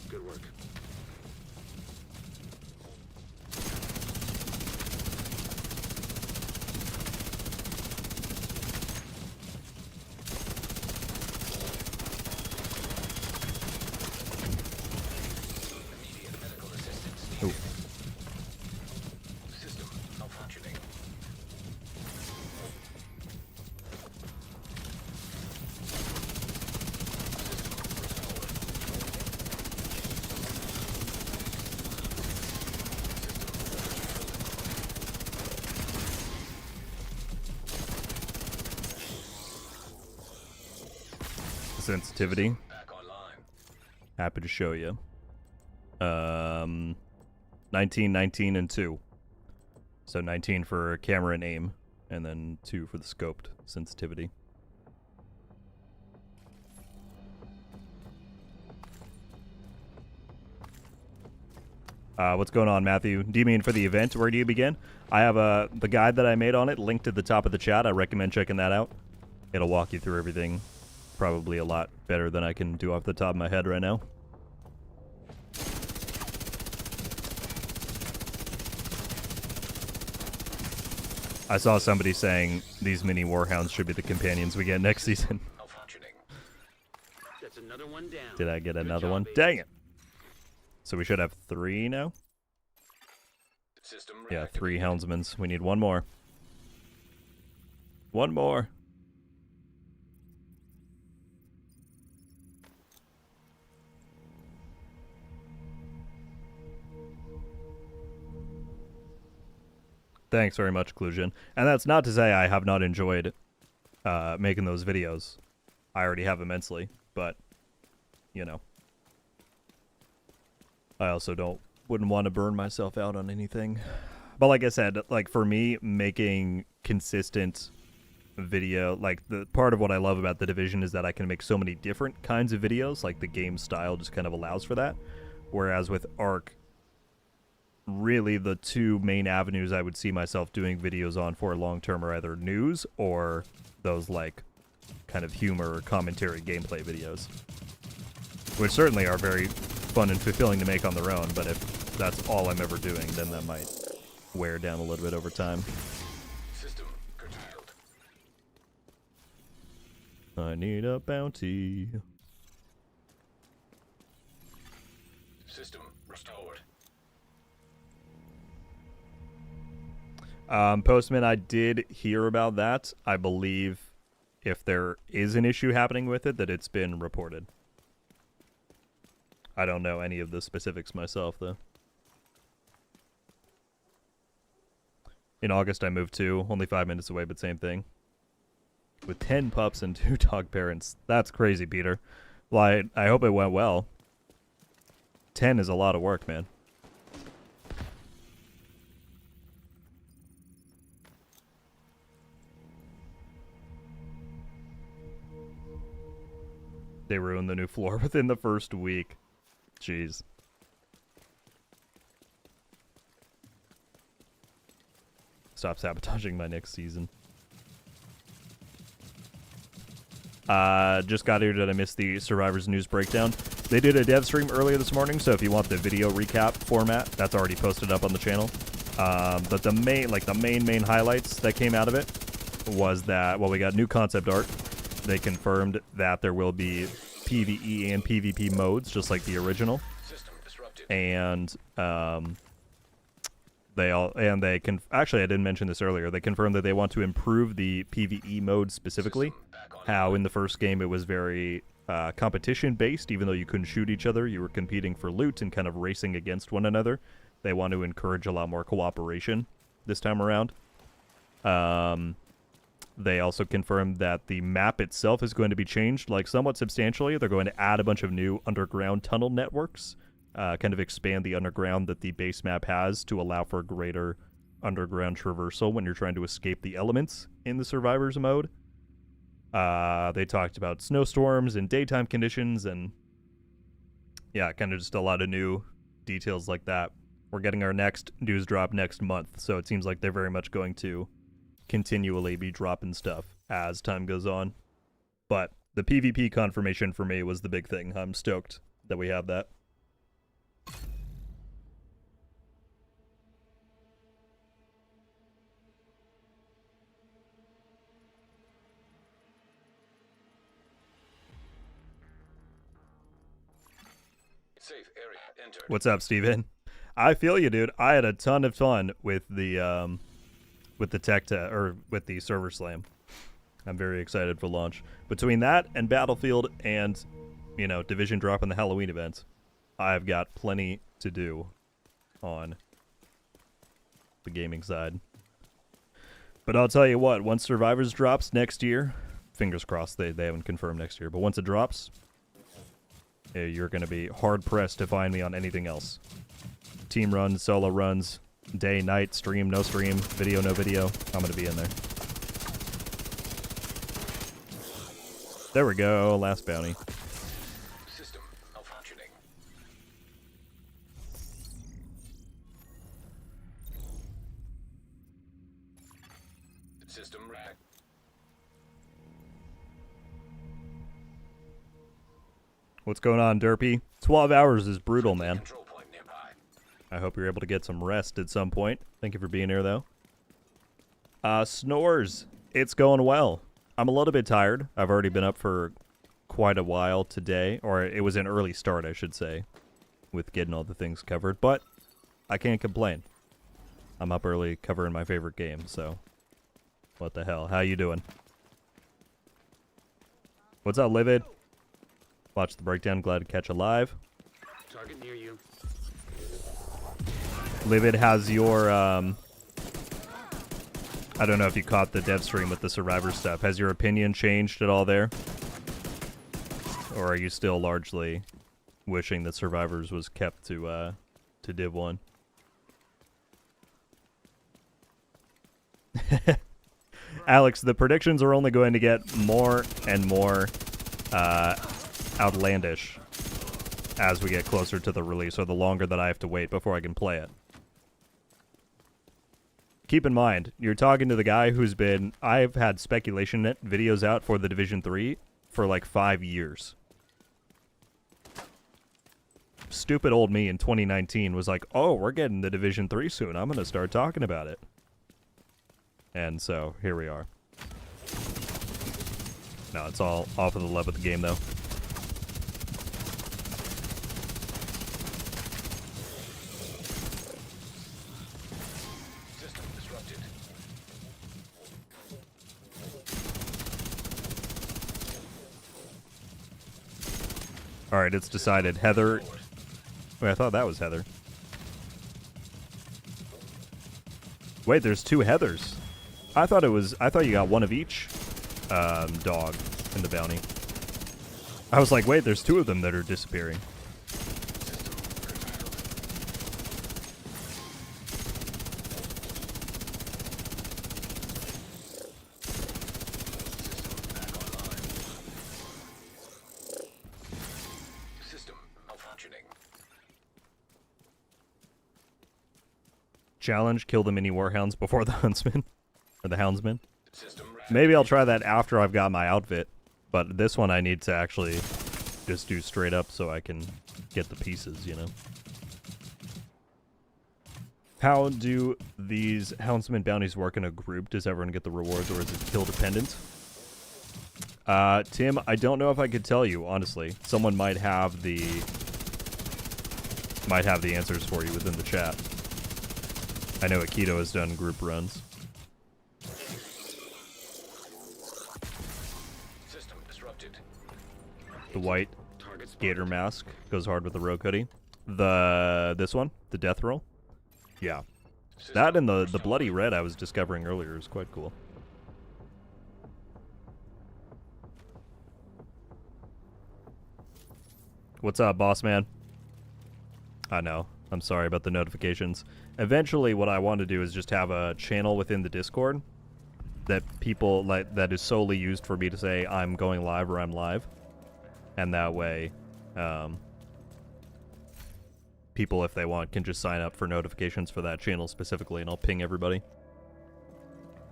Good work. Immediate medical assistance Ooh. needed. System malfunctioning. Sensitivity. Back online. Happy to show you. 19, 19, and 2. So 19 for camera and aim, and then 2 for the scoped sensitivity. What's going on, Matthew? Do you mean for the event? Where do you begin? I have the guide that I made on it linked at the top of the chat. I recommend checking that out. It'll walk you through everything probably a lot better than I can do off the top of my head right now. I saw somebody saying these mini warhounds should be the companions we get next season. Malfunctioning. That's another one down. Did I get Good another job, one? baby. Dang it. So we should have 3 now? System Yeah, 3 reactivated. houndsmans. We need 1 more. 1 more. Thanks very much, Clusion. And that's not to say I have not enjoyed making those videos. I already have immensely, but, you know. I also wouldn't want to burn myself out on anything. But like I said, like for me, making consistent video, like the part of what I love about The Division is that I can make so many different kinds of videos, like the game style just kind of allows for that. Whereas with Ark, really the 2 main avenues I would see myself doing videos on for long term are either news or those like kind of humor or commentary gameplay videos, which certainly are very fun and fulfilling to make on their own, but if that's all I'm ever doing, then that might wear down a little bit over time. System curtailed. I need a bounty. System restored. Postman, I did hear about that. I believe if there is an issue happening with it, that it's been reported. I don't know any of the specifics myself, though. In August, I moved to, only 5 minutes away, but same thing. With 10 pups and 2 dog parents. That's crazy, Peter. Well, I hope it went well. 10 is a lot of work, man. They ruined the new floor within the first week. Jeez. stop sabotaging my next season. Just got here. Did I miss the Survivors news breakdown? They did a dev stream earlier this morning, so if you want the video recap format, that's already posted up on the channel. But the main highlights that came out of it was that, well, we got new concept art. They confirmed that there will be PvE and PvP modes, just like the original. System disrupted. And actually, I didn't mention this earlier. They confirmed that they want to improve the PvE mode specifically. System back on. How in the first game it was very competition based, even though you couldn't shoot each other, you were competing for loot and kind of racing against one another. They want to encourage a lot more cooperation this time around. They also confirmed that the map itself is going to be changed, like somewhat substantially. They're going to add a bunch of new underground tunnel networks, kind of expand the underground that the base map has to allow for greater underground traversal when you're trying to escape the elements in the Survivors mode. They talked about snowstorms and daytime conditions, and yeah, kind of just a lot of new details like that. We're getting our next news drop next month, so it seems like they're very much going to continually be dropping stuff as time goes on. But the PvP confirmation for me was the big thing. I'm stoked that we have that. Safe area entered. What's up, Steven? I feel you, dude. I had a ton of fun with the with the server slam. I'm very excited for launch. Between that and Battlefield and, you know, Division drop in the Halloween event, I've got plenty to do on the gaming side. But I'll tell you what, once Survivors drops next year, fingers crossed they haven't confirmed next year, but once it drops, you're going to be hard-pressed to find me on anything else. Team runs, solo runs, day, night, stream, no stream, video, no video. I'm going to be in there. There we go, last bounty. System malfunctioning. System rack. What's going on, Derpy? 12 hours is brutal, man. Control point nearby. I hope you're able to get some rest at some point. Thank you for being here, though. Snores. It's going well. I'm a little bit tired. I've already been up for quite a while today, or it was an early start, I should say, with getting all the things covered, but I can't complain. I'm up early covering my favorite game, so what the hell? How you doing? What's up, Livid? Watch the breakdown. Glad to catch a live. Target near you. Livid has your, I don't know if you caught the dev stream with the Survivor stuff. Has your opinion changed at all there? Or are you still largely wishing that Survivors was kept to Div 1? Alex, the predictions are only going to get more and more outlandish as we get closer to the release, or the longer that I have to wait before I can play it. Keep in mind, you're talking to the guy who's been... I've had speculation videos out for the Division 3 for like 5 years. Stupid old me in 2019 was like, oh, we're getting the Division 3 soon. I'm going to start talking about it. And so, here we are. No, it's all off of the love of the game, though. System disrupted. Alright, it's decided. Heather... Wait, I thought that was Heather. Wait, there's two Heathers. I thought you got one of each dog in the bounty. I was like, wait, there's two of them that are disappearing. Challenge, kill the mini warhounds before the huntsman. Or the houndsman. System ready. Maybe I'll try that after I've got my outfit. But this one I need to actually just do straight up so I can get the pieces, you know. How do these houndsman bounties work in a group? Does everyone get the rewards, or is it kill dependent? Tim, I don't know if I could tell you, honestly. Someone might have the answers for you within the chat. I know Akito has done group runs. System disrupted. The white Target spotted. gator mask goes hard with the rogue hoodie. This one, the death roll. Yeah. System That and the restored. bloody red I was discovering earlier is quite cool. What's up, boss man? I know. I'm sorry about the notifications. Eventually, what I want to do is just have a channel within the Discord that people like that is solely used for me to say I'm going live or I'm live, and that way, people, if they want, can just sign up for notifications for that channel specifically, and I'll ping everybody.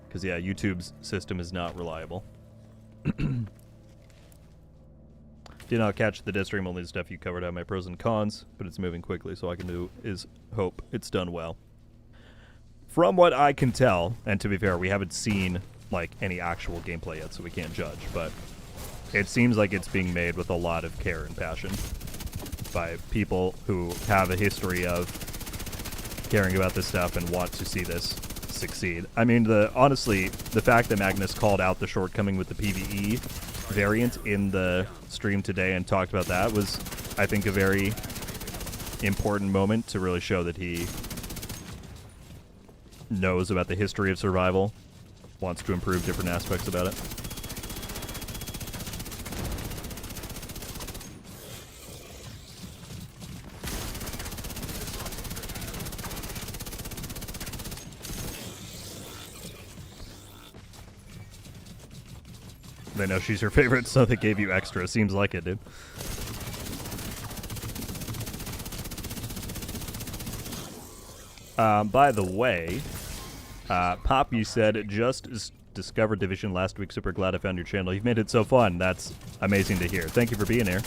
Because yeah, YouTube's system is not reliable. Did not catch the dead stream, only the stuff you covered out my pros and cons, but it's moving quickly, so all I can do is hope it's done well. From what I can tell, and to be fair, we haven't seen like any actual gameplay yet, so we can't judge, but it seems like it's being made with a lot of care and passion by people who have a history of caring about this stuff and want to see this succeed. I mean, honestly, the fact that Magnus called out the shortcoming with the PvE variant in the stream today and talked about that was, I think, a very important moment to really show that he knows about the history of survival, wants to improve different aspects about it. They know she's your favorite, so they gave you extra. Seems like it, dude. By the way, Pop, you said just discovered Division last week. Super glad I found your channel. You've made it so fun. That's amazing to hear. Thank you for being here.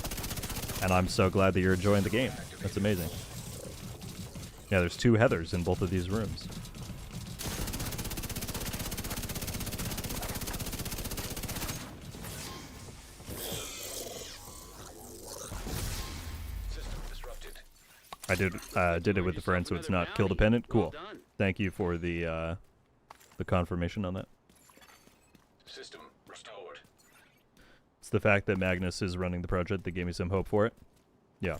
And I'm so glad that you're enjoying the game. That's amazing. Yeah, there's 2 Heathers in both of these rooms. System disrupted. I did it with the friend, so it's not kill dependent. Cool. Well done. Thank you for the confirmation on that. System restored. It's the fact that Magnus is running the project that gave me some hope for it. Yeah.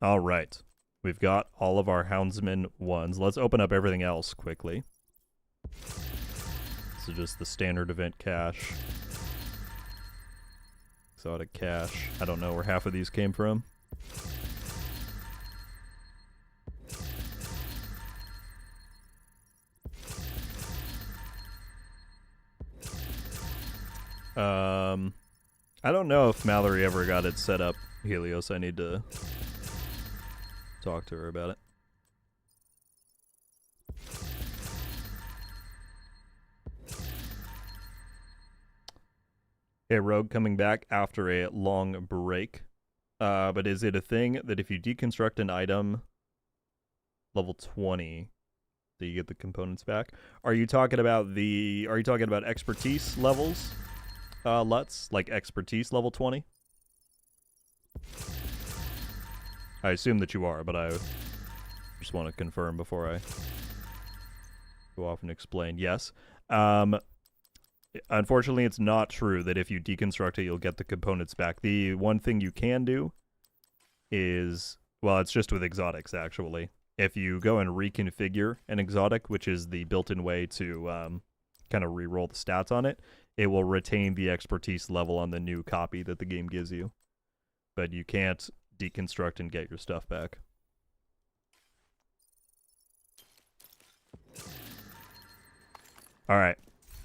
All right. We've got all of our Houndsman ones. Let's open up everything else quickly. So just the standard event cache. Exotic cache. I don't know where half of these came from. I don't know if Mallory ever got it set up, Helios. I need to talk to her about it. Hey, Rogue coming back after a long break. But is it a thing that if you deconstruct an item level 20, that you get the components back? Are you talking about expertise levels? Lutz, like expertise level 20? I assume that you are, but I just want to confirm before I go off and explain. Yes. Unfortunately, it's not true that if you deconstruct it, you'll get the components back. The one thing you can do is, well, it's just with exotics, actually. If you go and reconfigure an exotic, which is the built-in way to kind of re-roll the stats on it, it will retain the expertise level on the new copy that the game gives you. But you can't deconstruct and get your stuff back. Alright,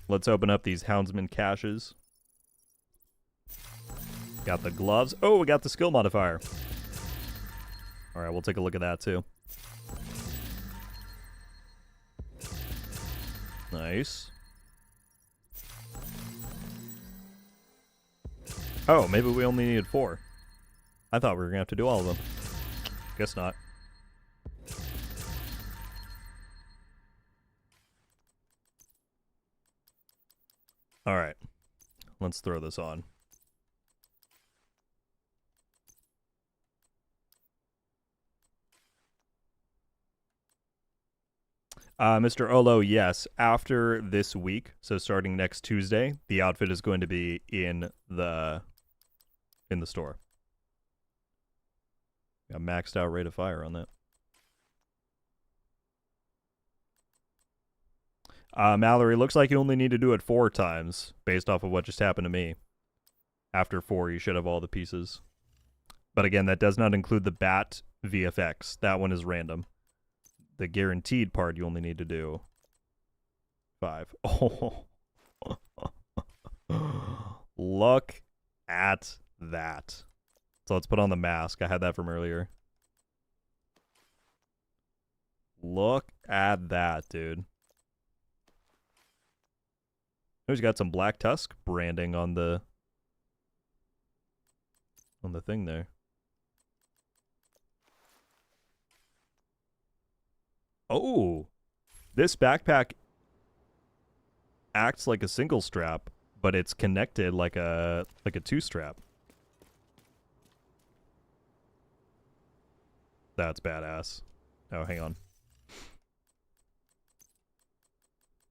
let's open up these Houndsman caches. Got the gloves. Oh, we got the skill modifier. All right, we'll take a look at that too. Nice. Oh, maybe we only needed 4. I thought we were gonna have to do all of them. Guess not. All right, let's throw this on. Mr. Olo, yes. After this week, so starting next Tuesday, the outfit is going to be in the store. Got maxed out rate of fire on that. Mallory, looks like you only need to do it 4 times based off of what just happened to me. After 4, you should have all the pieces. But again, that does not include the bat VFX. That one is random. The guaranteed part, you only need to do 5. Oh. Look at that. So let's put on the mask. I had that from earlier. Look at that, dude. He's got some Black Tusk branding on the thing there. Oh, this backpack acts like a single strap, but it's connected like a 2-strap. That's badass. Oh, hang on.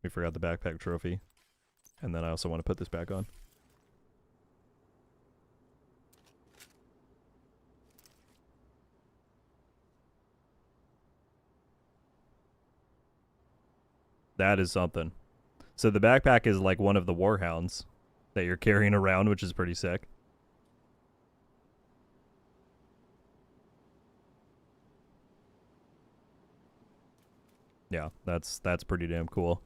We forgot the backpack trophy. And then I also want to put this back on. That is something. So the backpack is like one of the warhounds that you're carrying around, which is pretty sick. Yeah, that's pretty damn cool.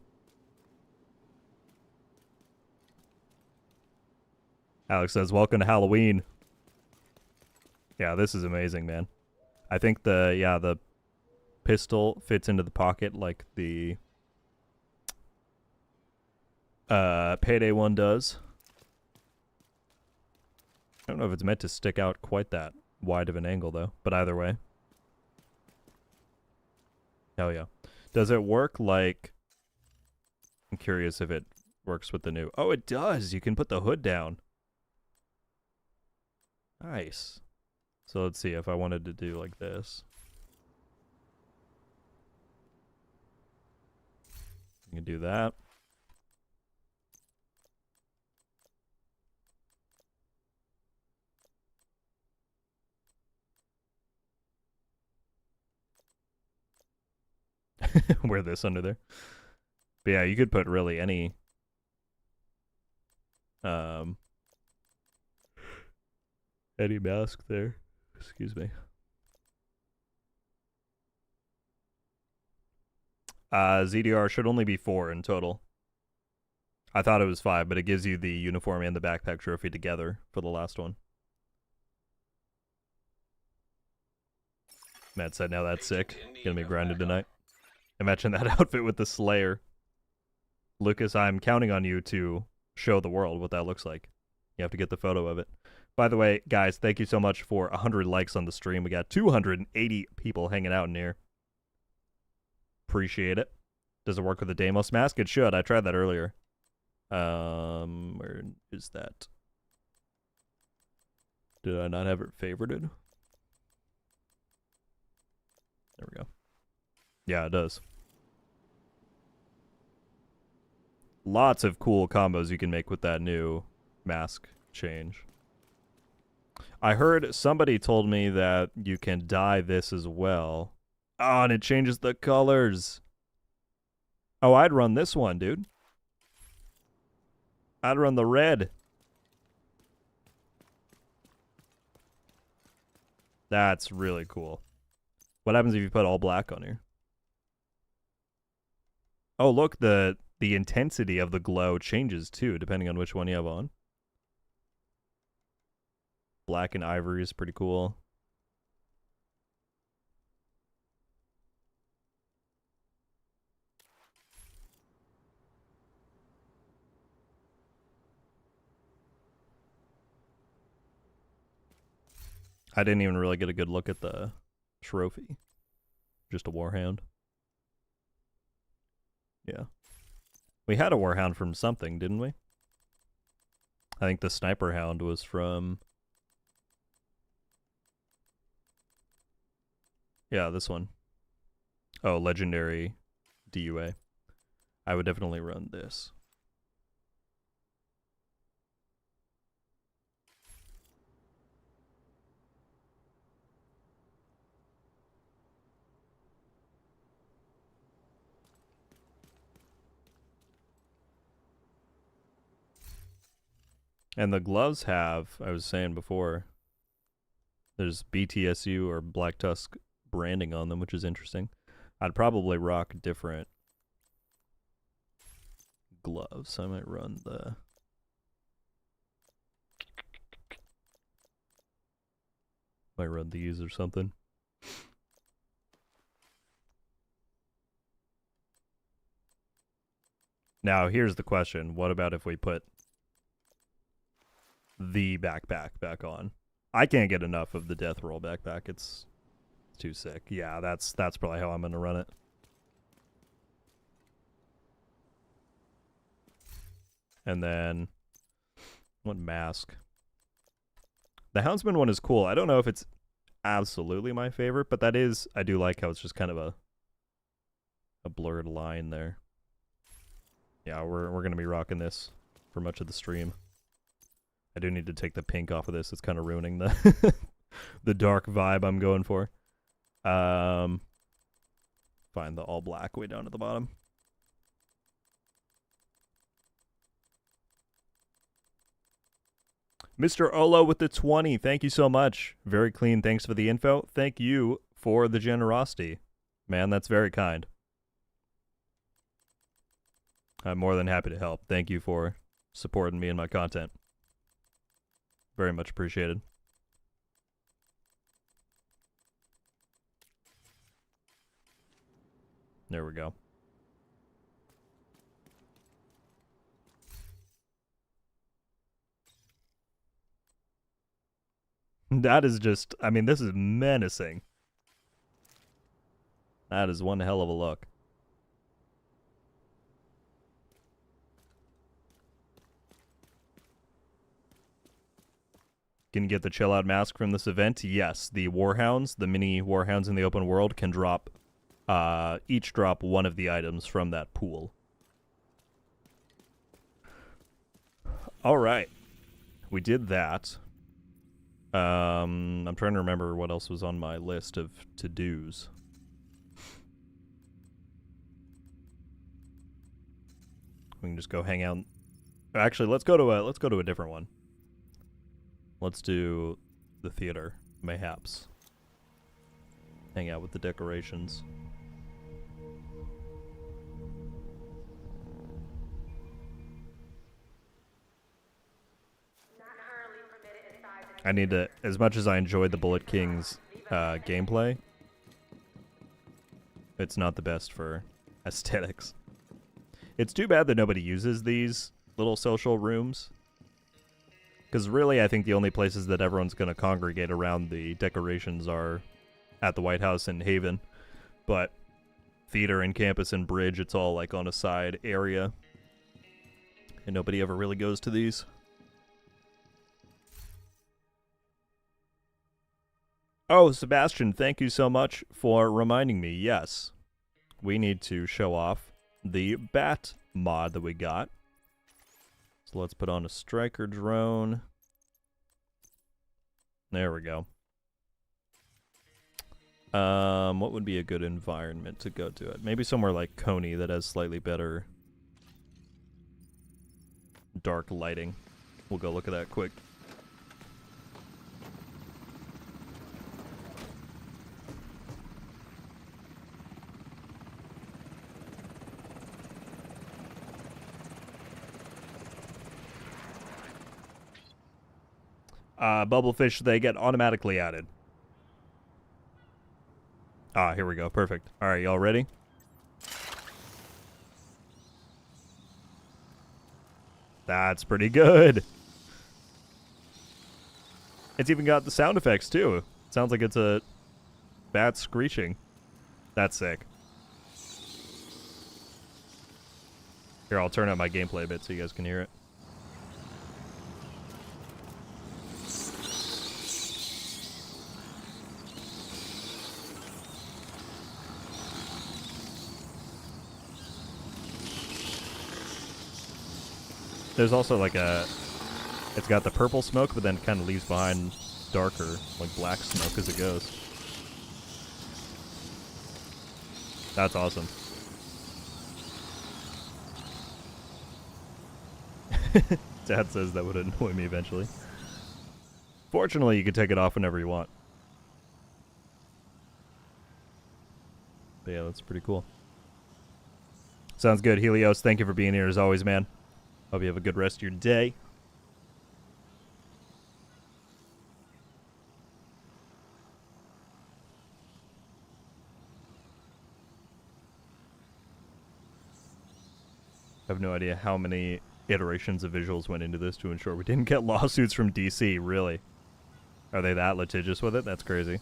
Alex says, welcome to Halloween. Yeah, this is amazing, man. I think the pistol fits into the pocket like the Payday one does. I don't know if it's meant to stick out quite that wide of an angle, though. But either way. Hell yeah. Does it work like... I'm curious if it works with the new... Oh, it does! You can put the hood down. Nice. So let's see if I wanted to do like this. You can do that. Wear this under there. But yeah, you could put really any mask there. Excuse me. ZDR should only be 4 in total. I thought it was 5, but it gives you the uniform and the backpack trophy together for the last one. Matt said, now that's sick. Gonna be grinded tonight. Imagine that outfit with the Slayer. Lucas, I'm counting on you to show the world what that looks like. You have to get the photo of it. By the way, guys, thank you so much for 100 likes on the stream. We got 280 people hanging out in here. Appreciate it. Does it work with the Deimos mask? It should. I tried that earlier. Where is that? Did I not have it favorited? There we go. Yeah, it does. Lots of cool combos you can make with that new mask change. I heard somebody told me that you can dye this as well. Oh, and it changes the colors. Oh, I'd run this one, dude. I'd run the red. That's really cool. What happens if you put all black on here? Oh, look, the intensity of the glow changes too, depending on which one you have on. Black and ivory is pretty cool. I didn't even really get a good look at the trophy. Just a warhound. Yeah. We had a warhound from something, didn't we? I think the sniper hound was from... Yeah, this one. Oh, legendary DUA. I would definitely run this. And the gloves have, I was saying before, there's BTSU or Black Tusk branding on them, which is interesting. I'd probably rock different gloves. I might run the... Might run these or something. Now, here's the question. What about if we put the backpack back on? I can't get enough of the Death Roll backpack. It's too sick. Yeah, that's probably how I'm going to run it. And then, what mask? The Houndsman one is cool. I don't know if it's absolutely my favorite, but that is, I do like how it's just kind of a blurred line there. Yeah, we're going to be rocking this for much of the stream. I do need to take the pink off of this. It's kind of ruining the the dark vibe I'm going for. Find the all black way down at the bottom. Mr. Olo with the 20. Thank you so much. Very clean. Thanks for the info. Thank you for the generosity. Man, that's very kind. I'm more than happy to help. Thank you for supporting me and my content. Very much appreciated. There we go. That is just, I mean, this is menacing. That is one hell of a look. Can you get the chill out mask from this event? Yes, the warhounds, the mini warhounds in the open world can drop, each drop one of the items from that pool. All right, we did that. I'm trying to remember what else was on my list of to-dos. We can just go hang out. Actually, let's go to a different one. Let's do the theater, mayhaps. Hang out with the decorations. I need to, as much as I enjoyed the Bullet King's gameplay, it's not the best for aesthetics. It's too bad that nobody uses these little social rooms. Because really, I think the only places that everyone's going to congregate around the decorations are at the White House and Haven. But theater and campus and bridge, it's all like on a side area. And nobody ever really goes to these. Oh, Sebastian, thank you so much for reminding me. Yes, we need to show off the bat mod that we got. So let's put on a striker drone. There we go. What would be a good environment to go to it? Maybe somewhere like Coney that has slightly better dark lighting. We'll go look at that quick. Bubblefish, they get automatically added. Ah, here we go. Perfect. All right, y'all ready? That's pretty good. It's even got the sound effects too. Sounds like it's a bat screeching. That's sick. Here, I'll turn up my gameplay a bit so you guys can hear it. There's also like a... It's got the purple smoke, but then it kind of leaves behind darker, like black smoke as it goes. That's awesome. Dad says that would annoy me eventually. Fortunately, you can take it off whenever you want. But yeah, that's pretty cool. Sounds good. Helios, thank you for being here as always, man. Hope you have a good rest of your day. I have no idea how many iterations of visuals went into this to ensure we didn't get lawsuits from DC, really. Are they that litigious with it? That's crazy.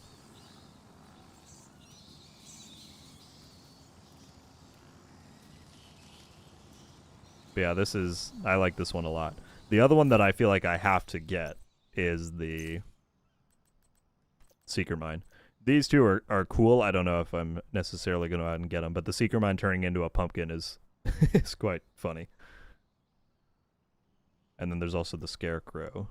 But yeah, this is... I like this one a lot. The other one that I feel like I have to get is the Seeker Mine. These two are cool. I don't know if I'm necessarily going to go out and get them, but the Seeker Mine turning into a pumpkin is is quite funny. And then there's also the Scarecrow,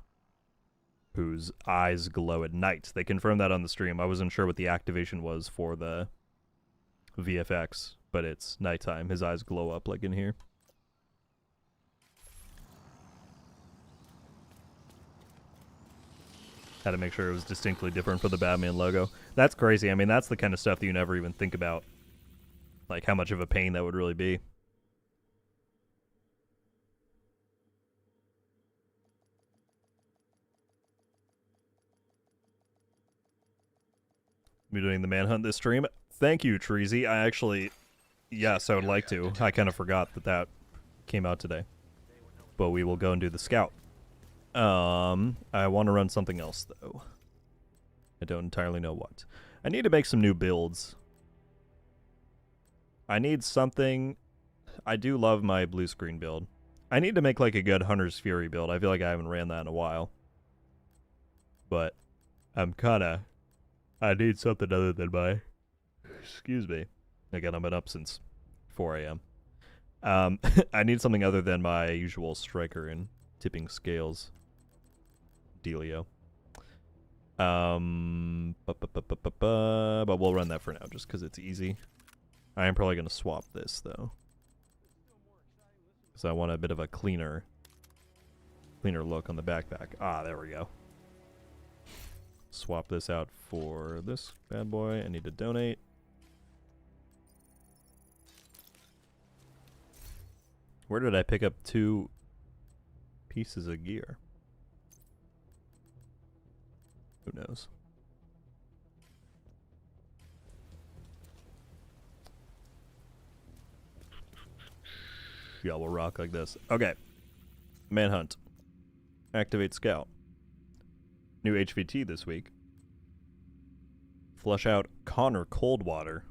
whose eyes glow at night. They confirmed that on the stream. I wasn't sure what the activation was for the VFX, but it's nighttime. His eyes glow up like in here. Had to make sure it was distinctly different for the Batman logo. That's crazy. I mean, that's the kind of stuff that you never even think about. Like, how much of a pain that would really be. Be doing the manhunt this stream. Thank you, Treasy. I actually... Yes, I would like to. I kind of forgot that that came out today. But we will go and do the scout. I want to run something else, though. I don't entirely know what. I need to make some new builds. I need something... I do love my blue screen build. I need to make, like, a good Hunter's Fury build. I feel like I haven't ran that in a while. But I'm kinda... I need something other than my... Excuse me. Again, I've been up since 4 a.m. I need something other than my usual striker and tipping scales dealio. But we'll run that for now just because it's easy. I am probably going to swap this, though. Because I want a bit of a cleaner look on the backpack. Ah, there we go. Swap this out for this bad boy. I need to donate. Where did I pick up 2 pieces of gear? Who knows? Yeah, we'll rock like this. Okay. Manhunt. Activate Scout. New HVT this week. Flush out Connor Coldwater.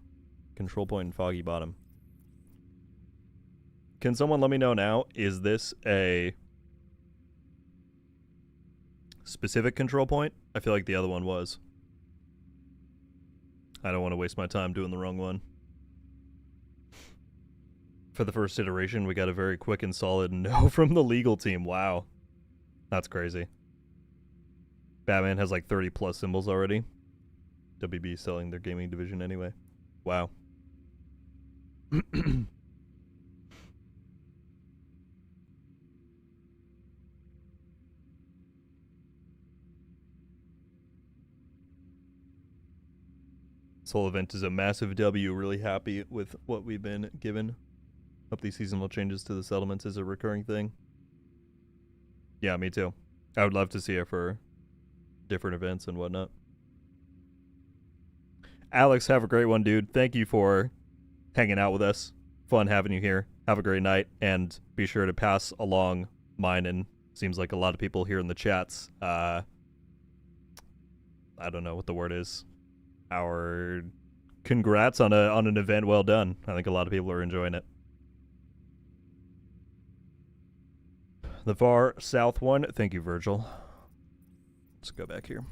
Control point in Foggy Bottom. Can someone let me know now, is this a specific control point? I feel like the other one was. I don't want to waste my time doing the wrong one. For the first iteration, we got a very quick and solid no from the legal team. Wow. That's crazy. Batman has like 30 plus symbols already. WB selling their gaming division anyway. Wow. This whole event is a massive W. Really happy with what we've been given. Hope these seasonal changes to the settlements is a recurring thing. Yeah, me too. I would love to see it for different events and whatnot. Alex, have a great one, dude. Thank you for hanging out with us. Fun having you here. Have a great night, and be sure to pass along mine and seems like a lot of people here in the chats I don't know what the word is. Our congrats on an event well done. I think a lot of people are enjoying it. The far south one. Thank you, Virgil. Let's go back here.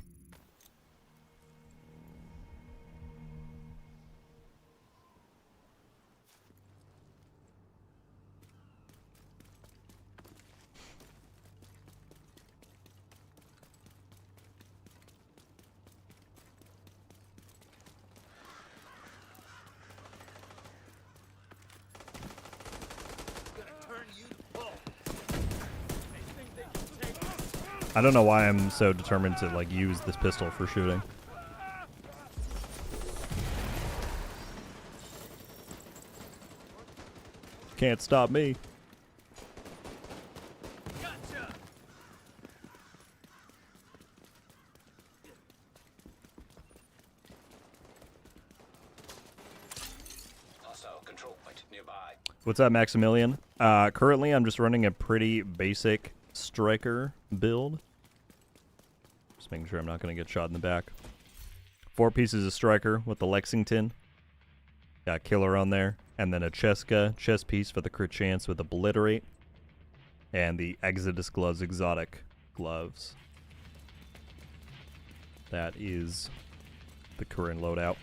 I don't know why I'm so determined to like use this pistol for shooting. Can't stop me. Hostile control point nearby. What's up, Maximilian? Currently, I'm just running a pretty basic striker build. Just making sure I'm not going to get shot in the back. 4 pieces of striker with the Lexington. Got killer on there. And then a Cheska chest piece for the crit chance with obliterate. And the Exodus gloves, exotic gloves. That is the current loadout.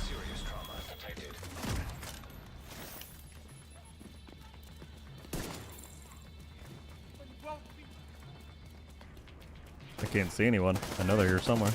Serious trauma detected. I can't see anyone. I know they're here somewhere.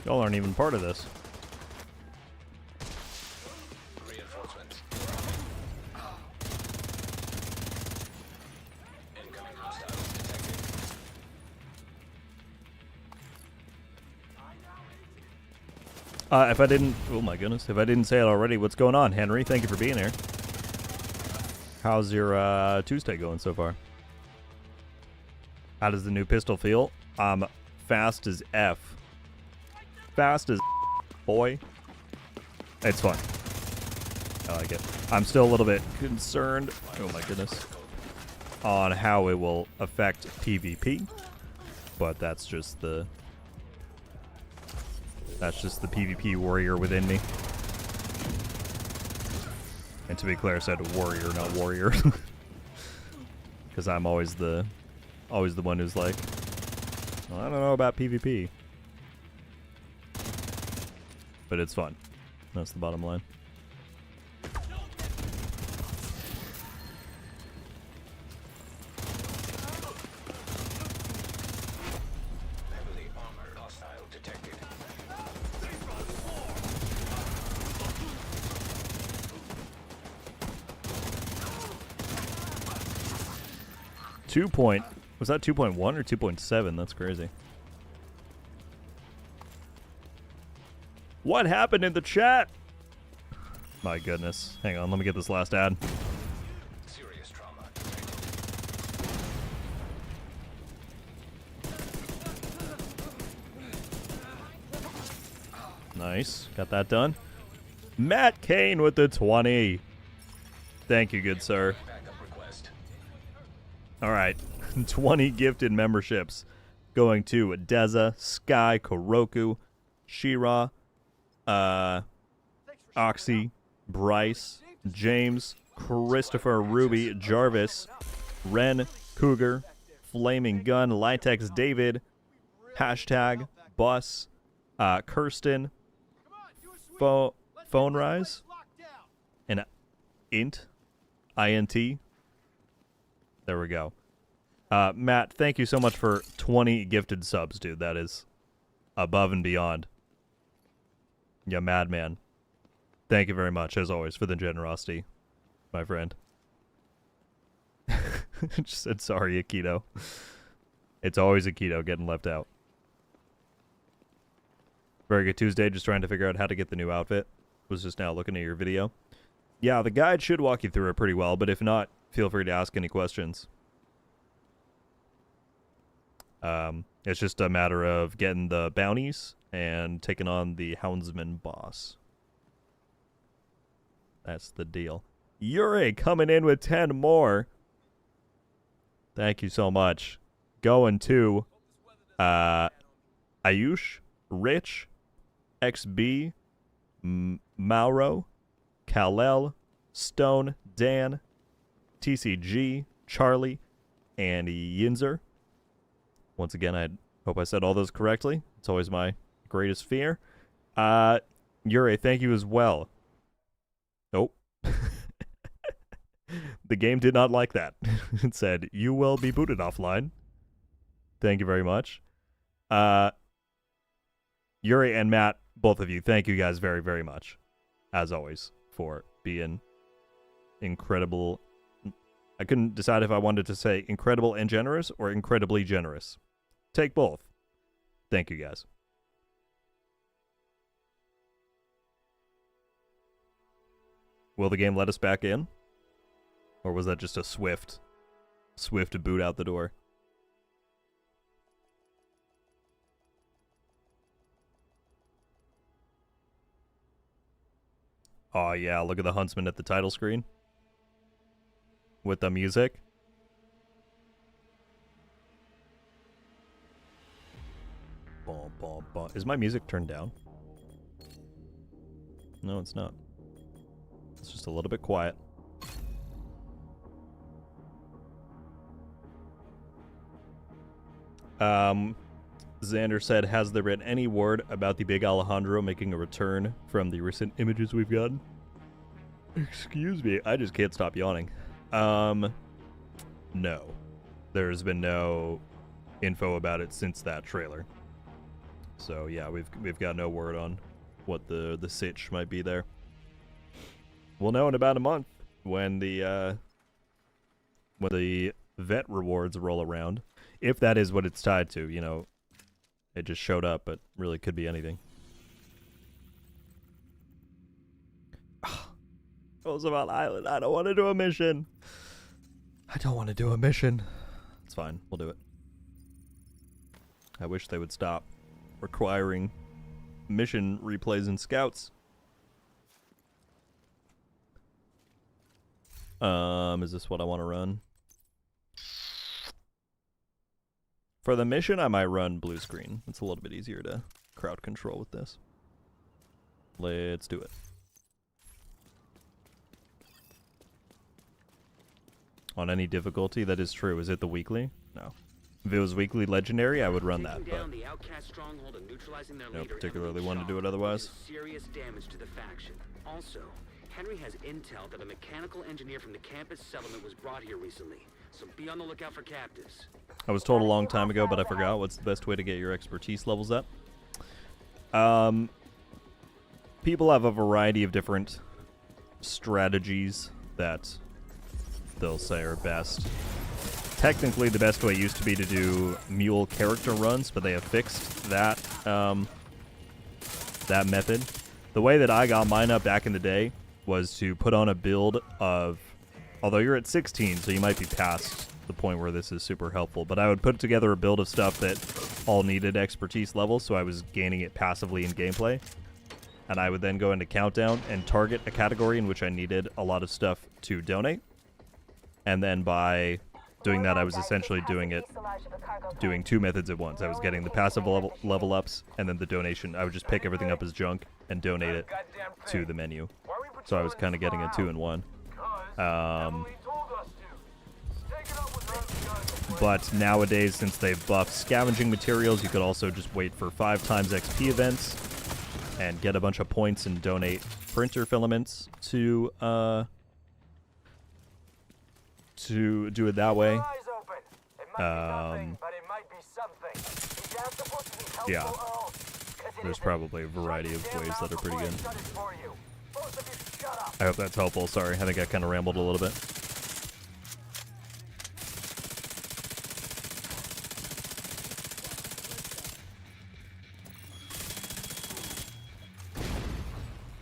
Y'all aren't even part of this. Reinforcements. Incoming hostiles detected. If I didn't, oh my goodness, if I didn't say it already, what's going on, Henry? Thank you for being here. How's your Tuesday going so far? How does the new pistol feel? Fast as F. Fast as boy. It's fun. I like it. I'm still a little bit concerned, oh my goodness, on how it will affect PvP, but that's just the PvP warrior within me. And to be clear, I said warrior, not warrior, because I'm always the one who's like, well, I don't know about PvP, but it's fun. That's the bottom line. Heavily armored hostile detected. 2 point, was that 2.1 or 2.7? That's crazy. What happened in the chat? My goodness. Hang on, let me get this last ad. Nice. Got that done. Matt Kane with the 20. Thank you, good sir. Backup request. All right. 20 gifted memberships going to Deza, Sky, Koroku, Shira, Oxy, Bryce, James, Christopher, Ruby, Jarvis, Ren, Cougar, Flaming Gun, Litex, David, hashtag, Bus, Kirsten, Phone Rise, and Int, INT. There we go. Matt, thank you so much for 20 gifted subs, dude. That is above and beyond. Yeah, madman. Thank you very much, as always, for the generosity, my friend. Just said sorry, Akito. It's always Akito getting left out. Very good Tuesday, just trying to figure out how to get the new outfit. Was just now looking at your video. Yeah, the guide should walk you through it pretty well, but if not, feel free to ask any questions. It's just a matter of getting the bounties and taking on the Houndsman boss. That's the deal. Yuri coming in with 10 more. Thank you so much. Going to Ayush, Rich, XB, Mauro, Kal-El, Stone, Dan, TCG, Charlie, and Yinzer. Once again, I hope I said all those correctly. It's always my greatest fear. Yuri, thank you as well. Nope. The game did not like that. It said, you will be booted offline. Thank you very much. Yuri and Matt, both of you, thank you guys very, very much, as always, for being incredible. I couldn't decide if I wanted to say incredible and generous or incredibly generous. Take both. Thank you, guys. Will the game let us back in? Or was that just a swift boot out the door? Oh yeah, look at the Huntsman at the title screen. With the music. Bum, bum, bum. Is my music turned down? No, it's not. It's just a little bit quiet. Xander said, has there been any word about the big Alejandro making a return from the recent images we've gotten? Excuse me, I just can't stop yawning. No. There's been no info about it since that trailer. So yeah, we've got no word on what the sitch might be there. We'll know in about a month when the vet rewards roll around. If that is what it's tied to, you know, it just showed up, but really could be anything. Roosevelt Island, I don't want to do a mission. I don't want to do a mission. It's fine, we'll do it. I wish they would stop requiring mission replays and scouts. Is this what I want to run? For the mission, I might run blue screen. It's a little bit easier to crowd control with this. Let's do it. On any difficulty, that is true. Is it the weekly? No. If it was weekly legendary, I would run that, but no particularly want to do it otherwise. Serious damage to the faction. Also, Henry has intel that a mechanical engineer from the campus settlement was brought here recently, so be on the lookout for captives. I was told a long time ago, but I forgot. What's the best way to get your expertise levels up? People have a variety of different strategies that they'll say are best. Technically, the best way used to be to do mule character runs, but they have fixed that that method. The way that I got mine up back in the day was to put on a build of, although you're at 16, so you might be past the point where this is super helpful, but I would put together a build of stuff that all needed expertise levels, so I was gaining it passively in gameplay. and I would then go into Countdown and target a category in which I needed a lot of stuff to donate. And then by doing that, I was essentially doing two methods at once. I was getting the passive level ups, and then the donation. I would just pick everything up as junk and donate it to the menu. So I was kind of getting a 2-in-1. But nowadays, since they've buffed scavenging materials, you could also just wait for 5 times XP events and get a bunch of points and donate printer filaments to do it that way. Yeah, there's probably a variety of ways that are pretty good. I hope that's helpful. Sorry, I think I kind of rambled a little bit.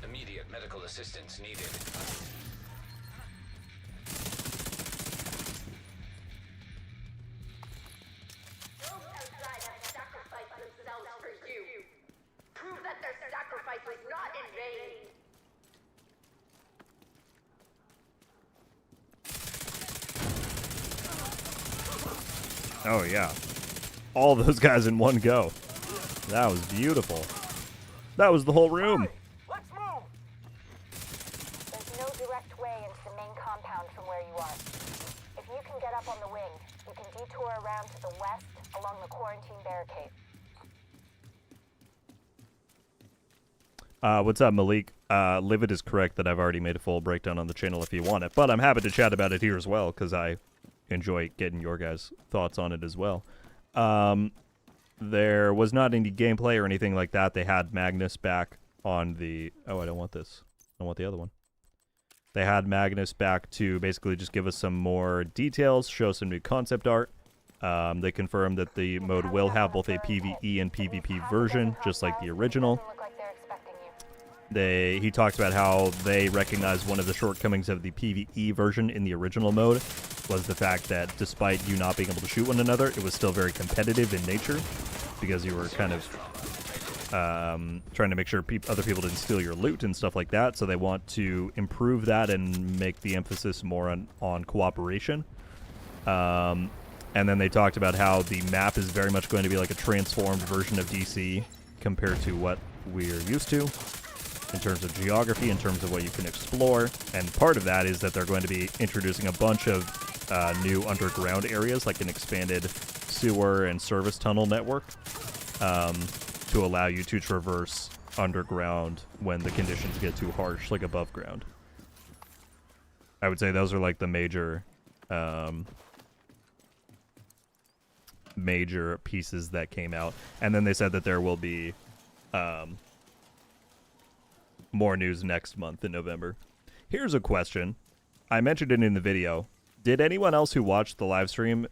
Immediate medical assistance needed. Oh yeah, all those guys in one go. That was beautiful. That was the whole room. Let's move! There's no direct way into the main compound from where you are. If you can get up on the wing, you can detour around to the west along the quarantine barricade. What's up, Malik? Livid is correct that I've already made a full breakdown on the channel if you want it, but I'm happy to chat about it here as well, because I enjoy getting your guys' thoughts on it as well. There was not any gameplay or anything like that. They had Magnus back on the... Oh, I don't want this. I want the other one. They had Magnus back to basically just give us some more details, show some new concept art. They confirmed that the mode will have both a PvE and PvP version, just like the original. He talked about how they recognized one of the shortcomings of the PvE version in the original mode was the fact that despite you not being able to shoot one another, it was still very competitive in nature because you were kind of trying to make sure other people didn't steal your loot and stuff like that. So they want to improve that and make the emphasis more on cooperation. And then they talked about how the map is very much going to be like a transformed version of DC compared to what we're used to, in terms of geography, in terms of what you can explore. And part of that is that they're going to be introducing a bunch of new underground areas, like an expanded sewer and service tunnel network, to allow you to traverse underground when the conditions get too harsh, like above ground. I would say those are like the major pieces that came out. And then they said that there will be more news next month in November. Here's a question. I mentioned it in the video. Did anyone else who watched the live stream,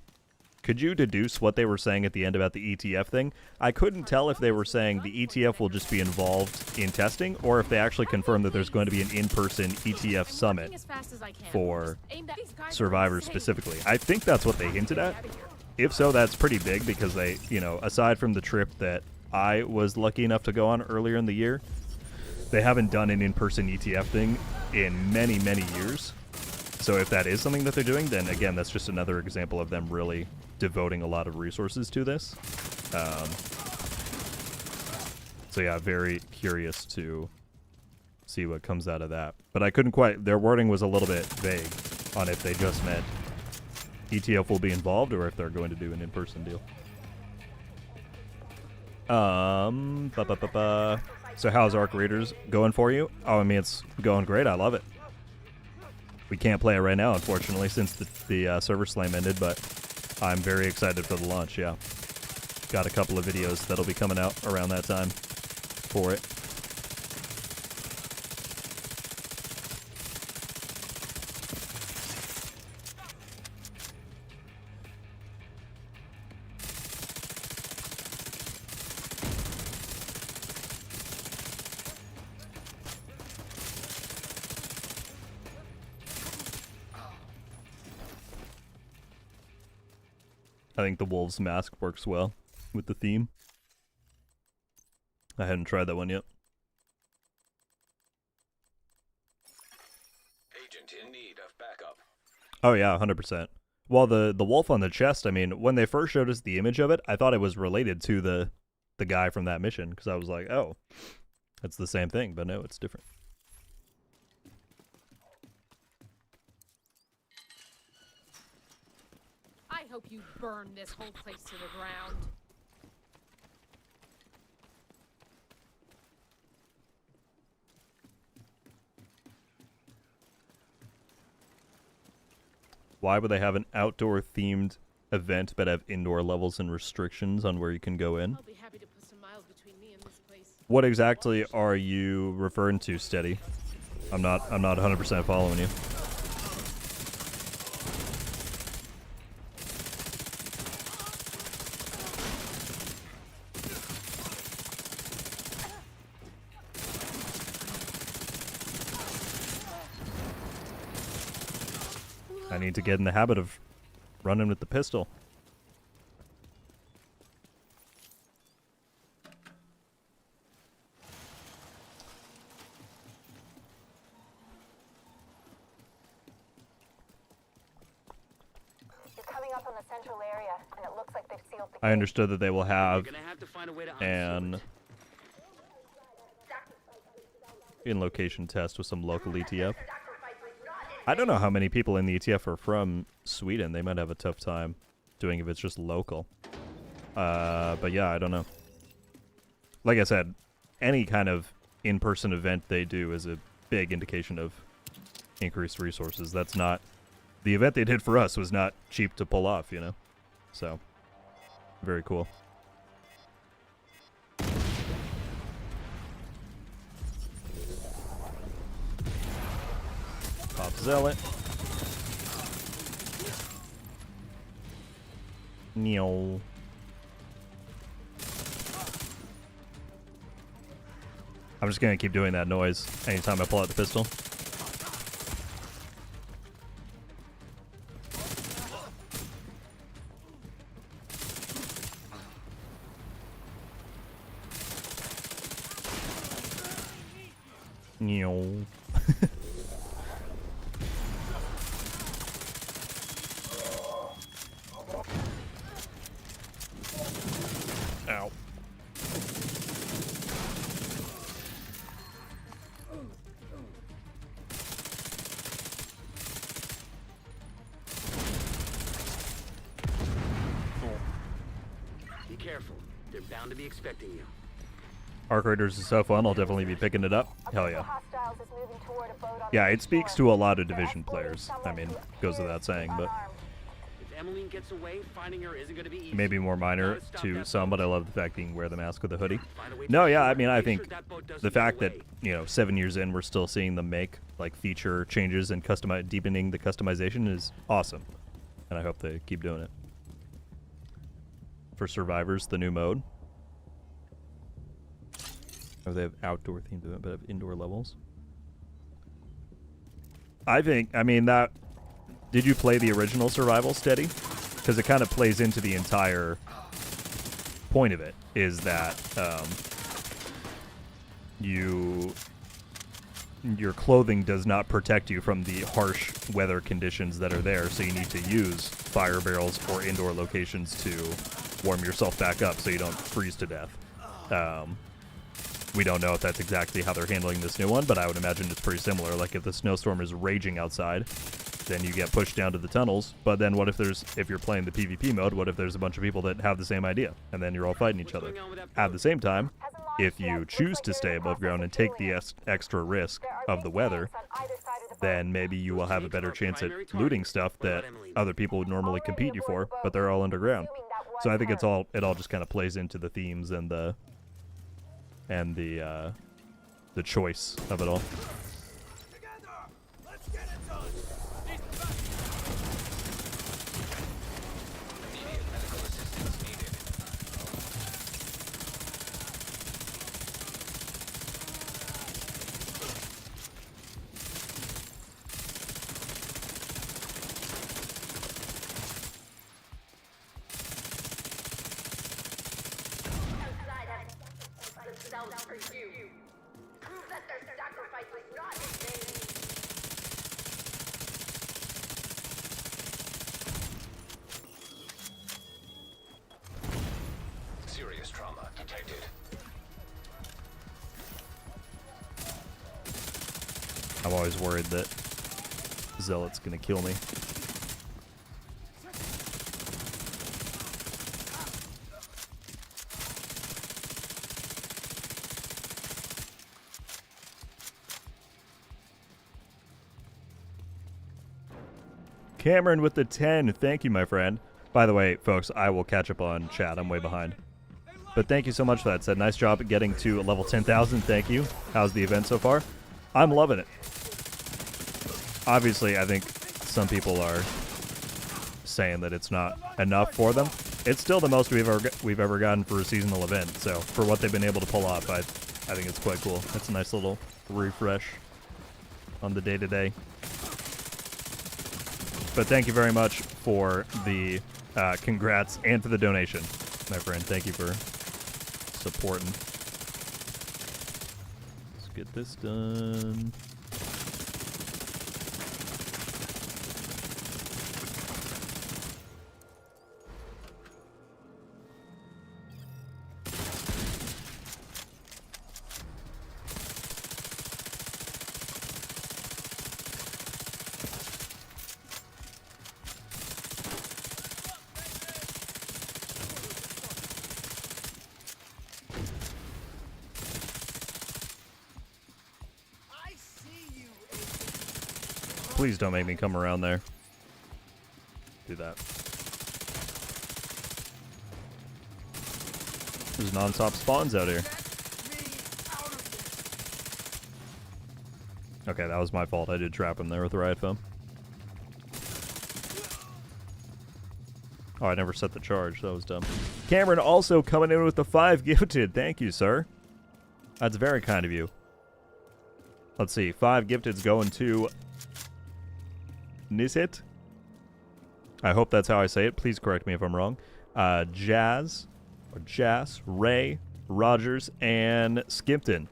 could you deduce what they were saying at the end about the ETF thing? I couldn't tell if they were saying the ETF will just be involved in testing, or if they actually confirmed that there's going to be an in-person ETF summit for survivors specifically. I think that's what they hinted at. If so, that's pretty big because they, aside from the trip that I was lucky enough to go on earlier in the year, they haven't done an in-person ETF thing in many, many years. So if that is something that they're doing, then again, that's just another example of them really devoting a lot of resources to this. So yeah, very curious to see what comes out of that. But I couldn't quite, their wording was a little bit vague on if they just meant ETF will be involved or if they're going to do an in-person deal. So how's Arc Raiders going for you? Oh, I mean, it's going great. I love it. We can't play it right now, unfortunately, since the server slam ended, but I'm very excited for the launch, yeah. Got a couple of videos that'll be coming out around that time for it. I think the wolf's mask works well with the theme. I hadn't tried that one yet. Oh yeah, 100%. Well, the wolf on the chest, I mean, when they first showed us the image of it, I thought it was related to the guy from that mission, because I was like, oh, it's the same thing, but no, it's different. I hope you burn this whole place to the ground. Why would they have an outdoor themed event but have indoor levels and restrictions on where you can go in? I'll be happy to put some miles between me and this place. What exactly are you referring to, Steady? I'm not 100% following you. I need to get in the habit of running with the pistol. You're coming up on the central area, and it looks like they've sealed the I gate. understood that they will have You're gonna have to find a way to an unseal it. in location test with some local ETF. I don't know how many people in the ETF are from Sweden. They might have a tough time doing if it's just local. But yeah, I don't know. Like I said, any kind of in-person event they do is a big indication of increased resources. That's not... The event they did for us was not cheap to pull off, you know? So, very cool. Pop Zealot. Neil. I'm just gonna keep doing that noise anytime I pull out the pistol. Neil. Ow. Be careful. They're bound to be expecting you. Arc Raiders is so fun, I'll definitely be picking it up. Hell yeah. Hostiles is moving toward a boat on Yeah, the it speaks shore. to a lot of They're Division escorting players. I someone mean, who goes appears without saying, but unarmed. If Emmeline gets away, finding her isn't gonna be easy. maybe more minor Gotta stop to that some, boat. but I love the fact that you can wear the mask with the hoodie. Find a way to No, yeah, I ensure- mean, I make think sure that boat doesn't the get fact that, away. you know, 7 years in, we're still seeing them make, like, feature changes and deepening the customization is awesome. And I hope they keep doing it. For Survivors, the new mode. Or they have outdoor themed event, but have indoor levels. I think, I mean, that... Did you play the original Survival Steady? Because it kind of plays into the entire point of it, is that your clothing does not protect you from the harsh weather conditions that are there, so you need to use fire barrels or indoor locations to warm yourself back up so you don't freeze to death. We don't know if that's exactly how they're handling this new one, but I would imagine it's pretty similar. Like, if the snowstorm is raging outside, then you get pushed down to the tunnels. But then what if you're playing the PvP mode, what if there's a bunch of people that have the same idea? And then you're all fighting each other. At the same time, if you choose to stay above ground and take the extra risk of the weather, then maybe you will have a better chance at looting stuff that other people would normally compete you for, but they're all underground. So I think it all just kind of plays into the themes and the choice of it all. Immediate medical assistance needed. For you. Prove that their sacrifice was not in vain. Serious trauma detected. I'm always worried that Zealot's gonna kill me. Cameron with the 10. Thank you, my friend. By the way, folks, I will catch up on chat. I'm way behind. But thank you so much for that. Said nice job at getting to level 10,000. Thank you. How's the event so far? I'm loving it. Obviously, I think some people are saying that it's not enough for them. It's still the most we've ever gotten for a seasonal event. So for what they've been able to pull off, I think it's quite cool. It's a nice little refresh on the day-to-day. But thank you very much for the congrats and for the donation, my friend. Thank you for supporting. Let's get this done. Please don't make me come around there. Do that. There's non-stop spawns out here. Okay, that was my fault. I did trap him there with the riot foam. Oh, I never set the charge. That was dumb. Cameron also coming in with the 5 gifted. Thank you, sir. That's very kind of you. Let's see. 5 gifteds going to Nisit. I hope that's how I say it. Please correct me if I'm wrong. Jazz, Ray, Rogers, and Skimpton.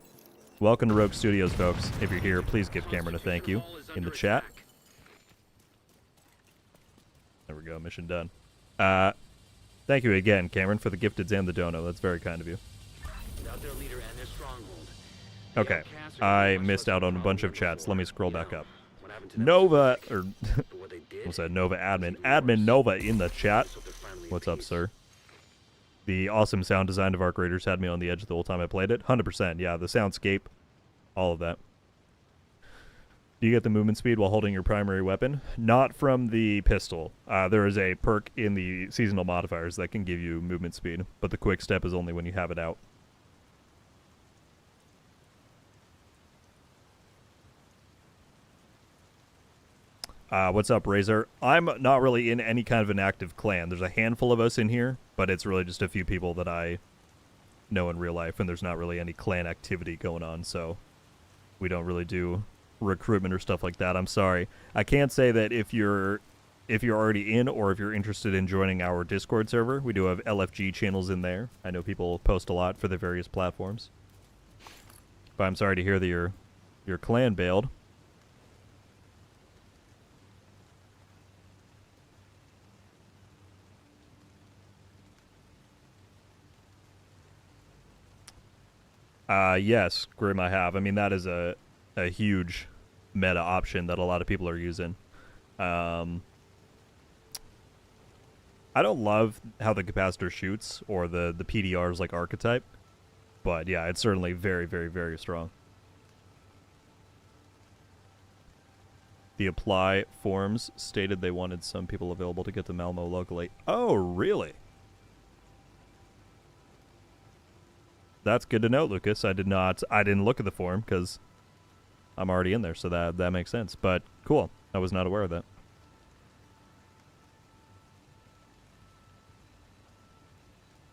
Welcome to Rogue Studios, folks. If you're here, please give Cameron a thank you in the chat. There we go. Mission done. Thank you again, Cameron, for the gifteds and the dono. That's very kind of you. Okay. I missed out on a bunch of chats. Let me scroll back up. Nova, or what's that? Nova admin. Admin Nova in the chat. What's up, sir? The awesome sound design of Arc Raiders had me on the edge the whole time I played it. 100%. Yeah, the soundscape. All of that. Do you get the movement speed while holding your primary weapon? Not from the pistol. There is a perk in the seasonal modifiers that can give you movement speed, but the quick step is only when you have it out. What's up, Razor? I'm not really in any kind of an active clan. There's a handful of us in here, but it's really just a few people that I know in real life, and there's not really any clan activity going on, so we don't really do recruitment or stuff like that. I'm sorry. I can't say that if you're already in or if you're interested in joining our Discord server. We do have LFG channels in there. I know people post a lot for the various platforms. But I'm sorry to hear that your clan bailed. Yes, Grim, I have. I mean, that is a huge meta option that a lot of people are using. I don't love how the capacitor shoots or the PDRs like archetype, but yeah, it's certainly very, very, very strong. The apply forums stated they wanted some people available to get the Malmo locally. Oh, really? That's good to know, Lucas. I didn't look at the forum because I'm already in there, so that makes sense. But cool. I was not aware of that.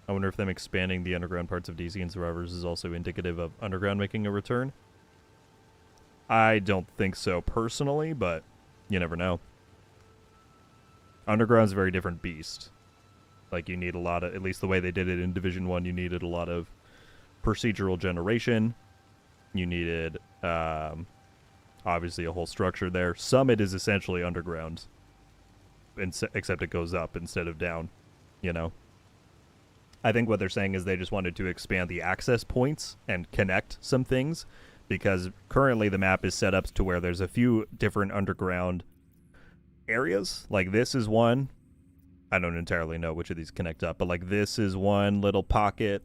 I wonder if them expanding the underground parts of DC and Survivors is also indicative of underground making a return. I don't think so personally, but you never know. Underground's a very different beast. Like, you need a lot of, at least the way they did it in Division 1, you needed a lot of procedural generation. You needed, obviously, a whole structure there. Summit is essentially underground, except it goes up instead of down, you know? I think what they're saying is they just wanted to expand the access points and connect some things, because currently the map is set up to where there's a few different underground areas. Like this is one. I don't entirely know which of these connect up, but like this is one little pocket.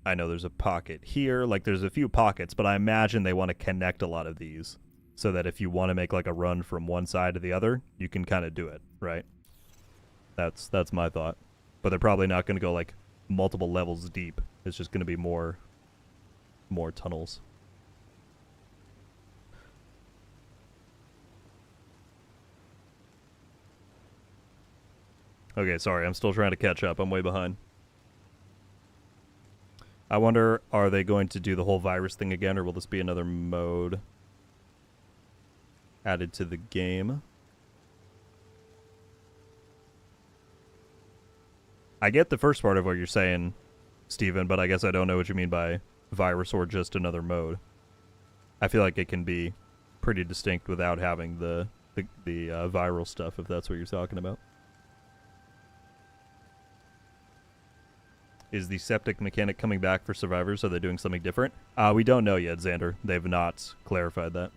I know there's a pocket here. Like there's a few pockets, but I imagine they want to connect a lot of these so that if you want to make like a run from one side to the other, you can kind of do it, right? That's my thought. But they're probably not going to go like multiple levels deep. It's just going to be more tunnels. Okay, sorry, I'm still trying to catch up. I'm way behind. I wonder, are they going to do the whole virus thing again, or will this be another mode added to the game? I get the first part of what you're saying, Steven, but I guess I don't know what you mean by virus or just another mode. I feel like it can be pretty distinct without having the viral stuff, if that's what you're talking about. Is the septic mechanic coming back for survivors? Are they doing something different? We don't know yet, Xander. They've not clarified that.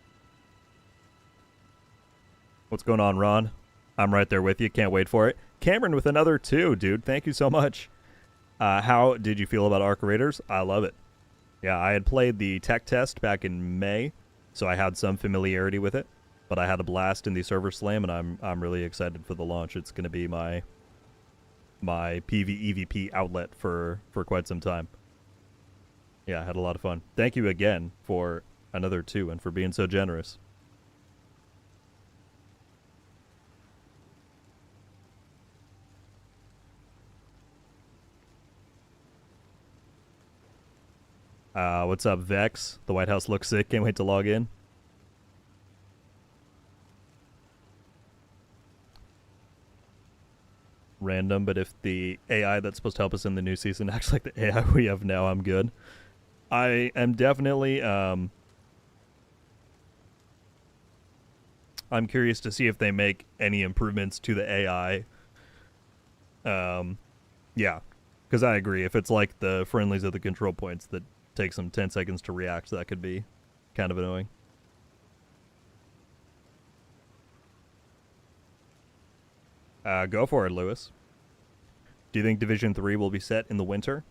What's going on, Ron? I'm right there with you. Can't wait for it. Cameron with another 2, dude. Thank you so much. How did you feel about Arc Raiders? I love it. Yeah, I had played the tech test back in May, so I had some familiarity with it. But I had a blast in the server slam, and I'm really excited for the launch. It's going to be my PvEVP outlet for quite some time. Yeah, I had a lot of fun. Thank you again for another 2 and for being so generous. What's up, Vex? The White House looks sick. Can't wait to log in. Random, but if the AI that's supposed to help us in the new season acts like the AI we have now, I'm good. I am definitely I'm curious to see if they make any improvements to the AI. Yeah, because I agree. If it's like the friendlies at the control points that takes them 10 seconds to react, that could be kind of annoying. Go for it, Lewis. Do you think Division 3 will be set in the winter?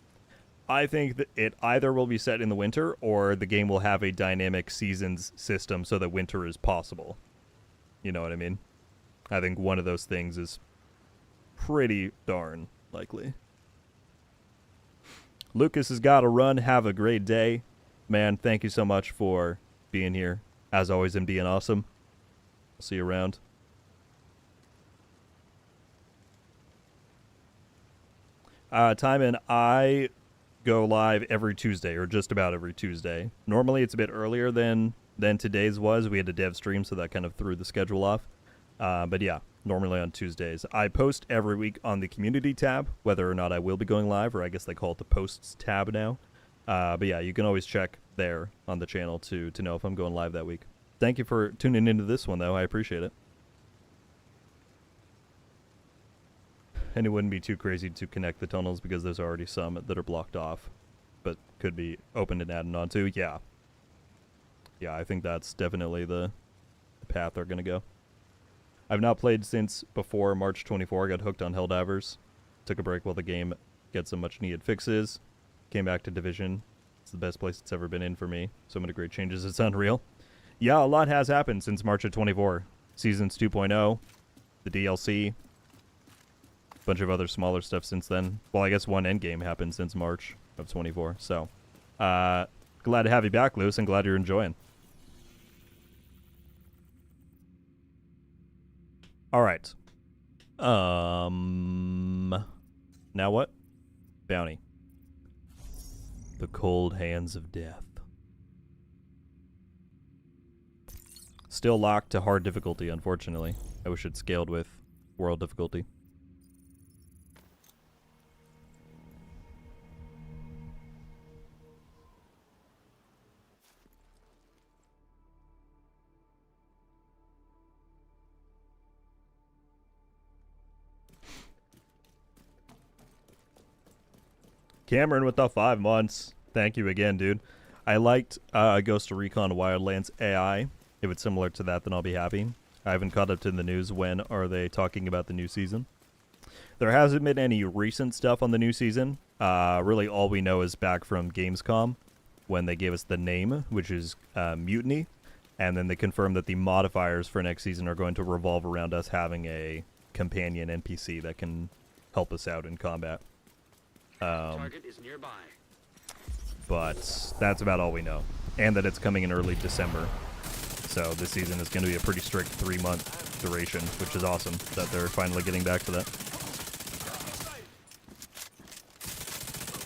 I think that it either will be set in the winter or the game will have a dynamic seasons system so that winter is possible. You know what I mean? I think one of those things is pretty darn likely. Lucas has got to run. Have a great day. Man, thank you so much for being here, as always, and being awesome. I'll see you around. Timon, I go live every Tuesday, or just about every Tuesday. Normally it's a bit earlier than today's was. We had a dev stream, so that kind of threw the schedule off. But yeah, normally on Tuesdays. I post every week on the community tab, whether or not I will be going live, or I guess they call it the posts tab now. But yeah, you can always check there on the channel to know if I'm going live that week. Thank you for tuning into this one, though. I appreciate it. And it wouldn't be too crazy to connect the tunnels because there's already some that are blocked off, but could be opened and added on to. Yeah. Yeah, I think that's definitely the path they're going to go. I've not played since before March 24. I got hooked on Helldivers. Took a break while the game gets some much needed fixes. Came back to Division. It's the best place it's ever been in for me. So many great changes, it's unreal. Yeah, a lot has happened since March of 24. Seasons 2.0, the DLC, bunch of other smaller stuff since then. Well, I guess one endgame happened since March of 24. So, glad to have you back, Lewis, and glad you're enjoying. All right. Now what? Bounty. The cold hands of death. Still locked to hard difficulty, unfortunately. I wish it scaled with world difficulty. Cameron with the 5 months. Thank you again, dude. I liked Ghost of Recon Wildlands AI. If it's similar to that, then I'll be happy. I haven't caught up to the news. When are they talking about the new season? There hasn't been any recent stuff on the new season. Really, all we know is back from Gamescom when they gave us the name, which is Mutiny. And then they confirmed that the modifiers for next season are going to revolve around us having a companion NPC that can help us out in combat. Target is nearby. But that's about all we know. And that it's coming in early December. So this season is going to be a pretty strict 3-month duration, which is awesome that they're finally getting back to that.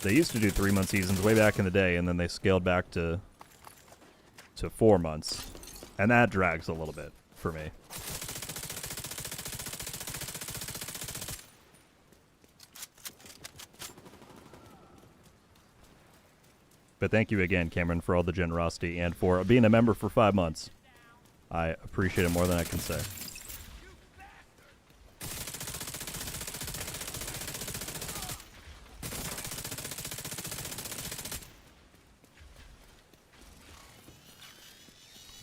They used to do 3-month seasons way back in the day, and then they scaled back to 4 months. And that drags a little bit for me. But thank you again, Cameron, for all the generosity and for being a member for 5 months. I appreciate it more than I can say.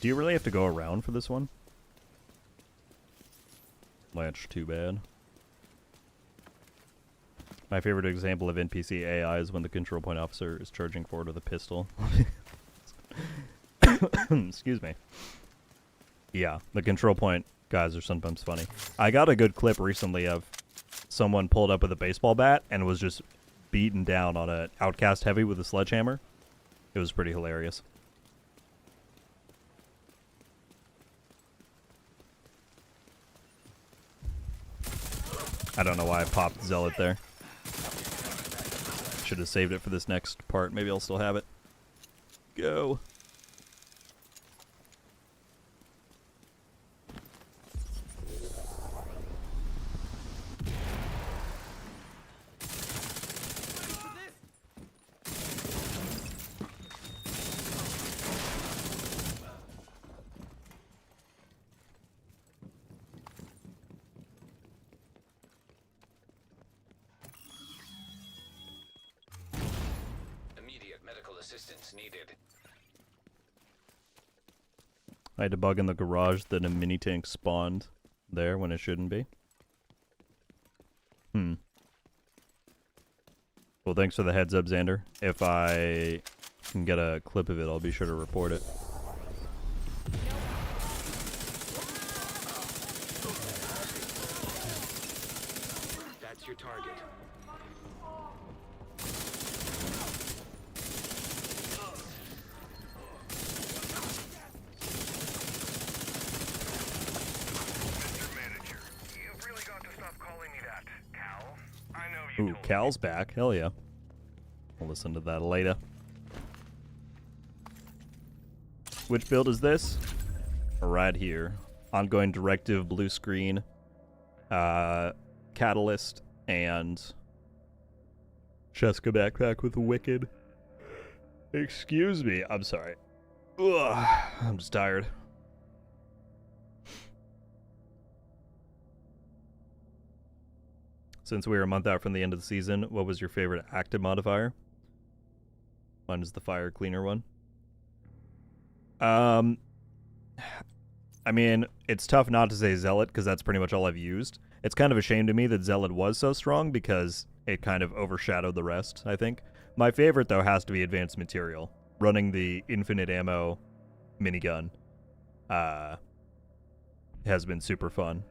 Do you really have to go around for this one? Blanche, too bad. My favorite example of NPC AI is when the control point officer is charging forward with a pistol. Excuse me. Yeah, the control point guys are sometimes funny. I got a good clip recently of someone pulled up with a baseball bat and was just beaten down on an outcast heavy with a sledgehammer. It was pretty hilarious. I don't know why I popped Zealot there. Should have saved it for this next part. Maybe I'll still have it. Go. Immediate medical assistance needed. I had to bug in the garage that a mini tank spawned there when it shouldn't be. Well, thanks for the heads up, Xander. If I can get a clip of it, I'll be sure to report it. That's your target. You've really got to stop calling me that, Cal. I know you Ooh, Cal's back. Hell yeah. We'll listen to that later. Which build is this? Right here. Ongoing directive, blue screen, catalyst, and Cheska backpack with Wicked. Excuse me. I'm sorry. Ugh, I'm just tired. Since we are a month out from the end of the season, what was your favorite active modifier? Mine is the fire cleaner one. I mean, it's tough not to say Zealot because that's pretty much all I've used. It's kind of a shame to me that Zealot was so strong because it kind of overshadowed the rest, I think. My favorite, though, has to be Advanced Material. Running the infinite ammo minigun has been super fun.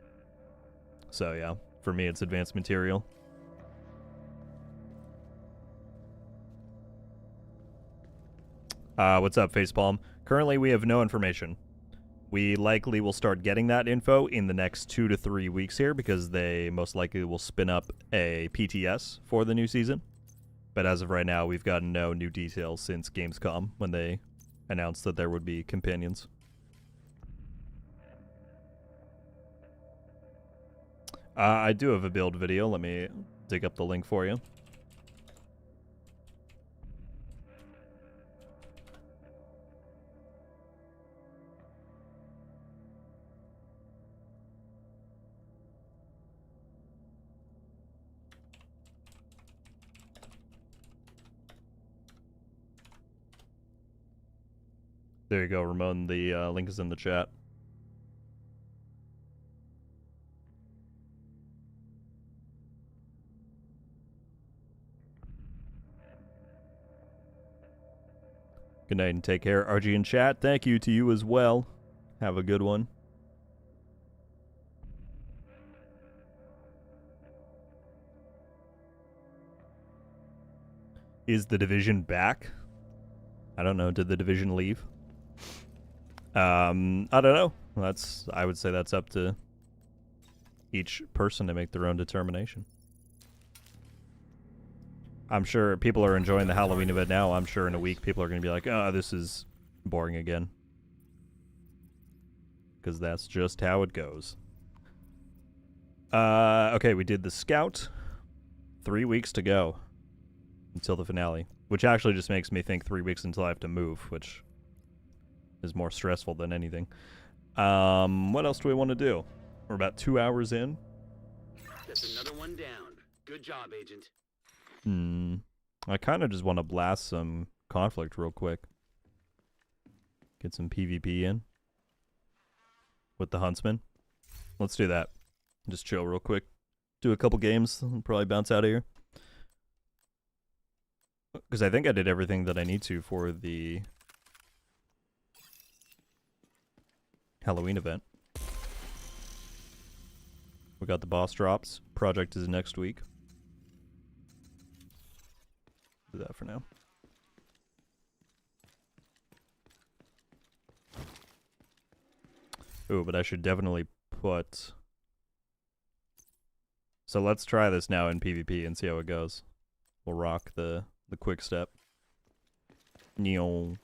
So, yeah, for me, it's Advanced Material. What's up, Facepalm? Currently, we have no information. We likely will start getting that info in the next 2 to 3 weeks here because they most likely will spin up a PTS for the new season. But as of right now, we've gotten no new details since Gamescom when they announced that there would be companions. I do have a build video. Let me dig up the link for you. There you go, Ramon. The link is in the chat. Good night and take care. RG in chat, thank you to you as well. Have a good one. Is the Division back? I don't know. Did the Division leave? I don't know. I would say that's up to each person to make their own determination. I'm sure people are enjoying the Halloween event now. I'm sure in a week people are going to be like, oh, this is boring again. Because that's just how it goes. Okay, we did the Scout. 3 weeks to go until the finale. Which actually just makes me think 3 weeks until I have to move, which is more stressful than anything. What else do we want to do? We're about 2 hours in. That's another one down. Good job, Agent. I kind of just want to blast some conflict real quick. Get some PvP in. With the Huntsman. Let's do that. Just chill real quick. Do a couple games and probably bounce out of here. Because I think I did everything that I need to for the Halloween event. We got the boss drops. Project is next week. Do that for now. Ooh, but I should definitely put... So let's try this now in PvP and see how it goes. We'll rock the quick step. Neo.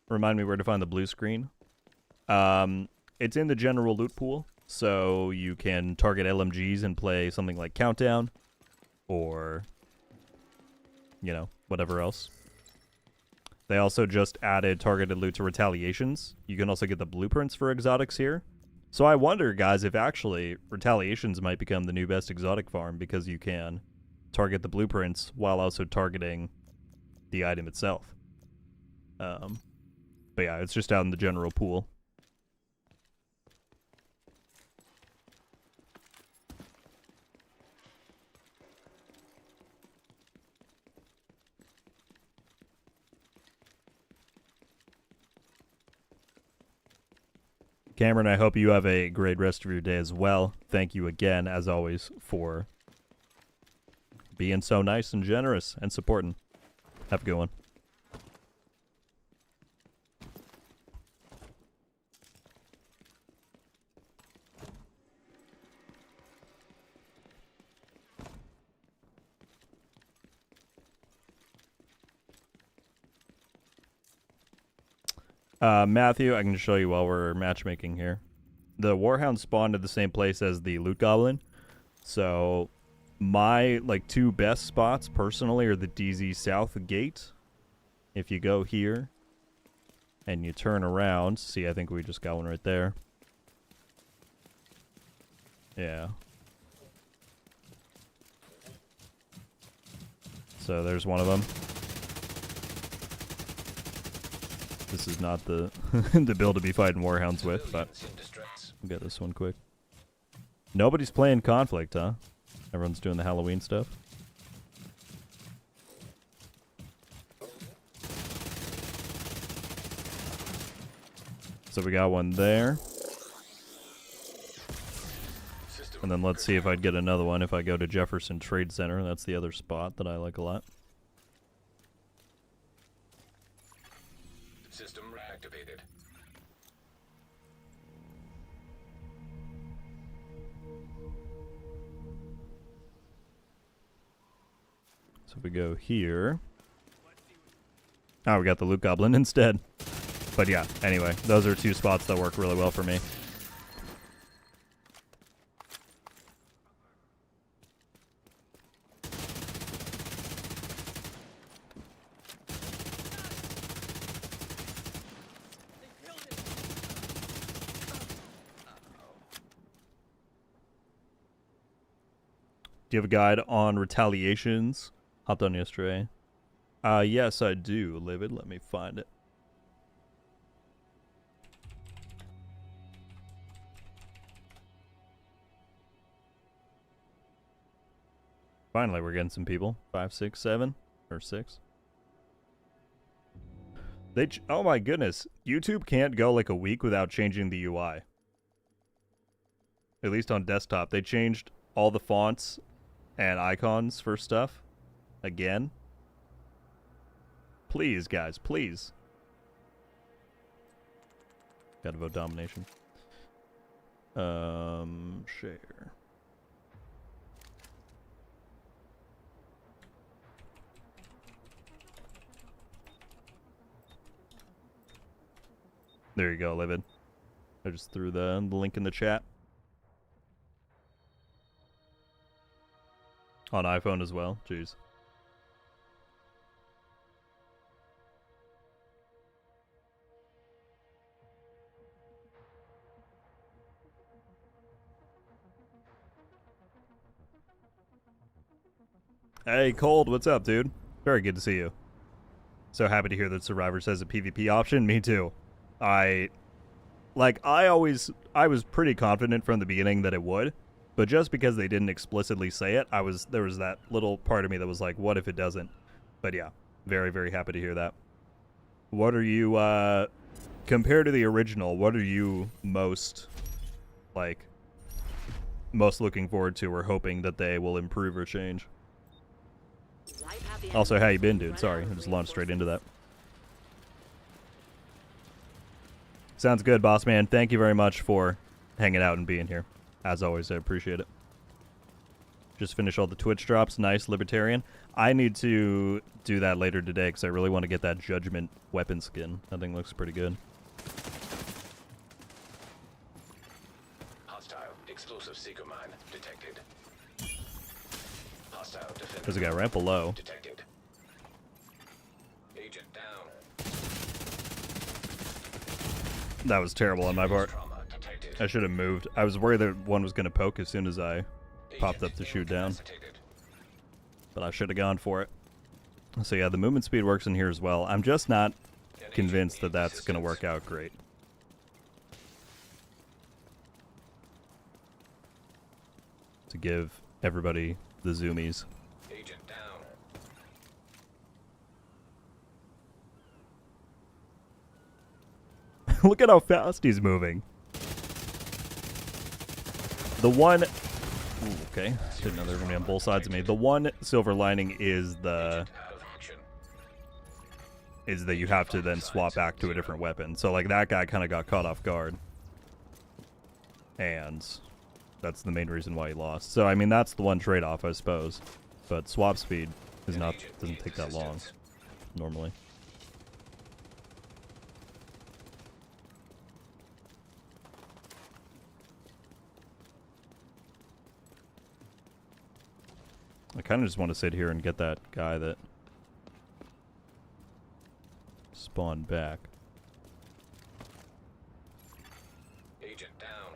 Remind me where to find the blue screen. It's in the general loot pool, so you can target LMGs and play something like Countdown, or, you know, whatever else. They also just added targeted loot to Retaliations. You can also get the blueprints for exotics here. So I wonder, guys, if actually Retaliations might become the new best exotic farm, because you can target the blueprints while also targeting the item itself. But yeah, it's just out in the general pool. Cameron, I hope you have a great rest of your day as well. Thank you again, as always, for being so nice and generous and supporting. Have a good one. Matthew, I can show you while we're matchmaking here. The Warhound spawned at the same place as the Loot Goblin. So my two best spots personally are the DZ South Gate. If you go here and you turn around, see, I think we just got one right there. Yeah. So there's one of them. This is not the the build to be fighting Warhounds with, but we'll get this one quick. Nobody's playing Conflict, huh? Everyone's doing the Halloween stuff. So we got one there. And then let's see if I'd get another one if I go to Jefferson Trade Center. That's the other spot that I like a lot. System reactivated. So we go here. Oh, we got the Loot Goblin instead. But yeah, anyway, those are two spots that work really well for me. Do you have a guide on retaliations? Hopped on yesterday. Yes, I do, Livid. Let me find it. Finally, we're getting some people. 5, 6, 7, or 6. Oh my goodness. YouTube can't go like a week without changing the UI. At least on desktop. They changed all the fonts and icons for stuff. Again. Please, guys, please. Gotta vote domination. Share. There you go, Livid. I just threw the link in the chat. On iPhone as well. Jeez. Hey, Cold, what's up, dude? Very good to see you. So happy to hear that Survivors has a PvP option. Me too. I was pretty confident from the beginning that it would, but just because they didn't explicitly say it, there was that little part of me that was like, what if it doesn't? But yeah, very, very happy to hear that. What are you, compared to the original, what are you most looking forward to or hoping that they will improve or change? Also, how you been, dude? Sorry, I just launched straight into that. Sounds good, boss man. Thank you very much for hanging out and being here. As always, I appreciate it. Just finished all the Twitch drops. Nice, Libertarian. I need to do that later today because I really want to get that Judgment weapon skin. That thing looks pretty good. Hostile explosive seeker mine detected. Hostile defender. There's a guy right below. Detected. Agent down. That was terrible on my part. Trauma detected. I should have moved. I was worried that one was going to poke as soon as I popped up Agent to shoot down. incapacitated. But I should have gone for it. So yeah, the movement speed works in here as well. I'm just not convinced that that's going to work out great. To give everybody the zoomies. Agent down. Look at how fast he's moving. The one... Ooh, okay, didn't know they were going to be on both sides of me. The one silver lining is Out of action. that you have to then swap back to a different weapon. So like that guy kind of got caught off guard. And that's the main reason why he lost. So I mean that's the one trade-off, I suppose. But swap speed is not doesn't take that long normally. I kind of just want to sit here and get that guy that spawned back. Agent down.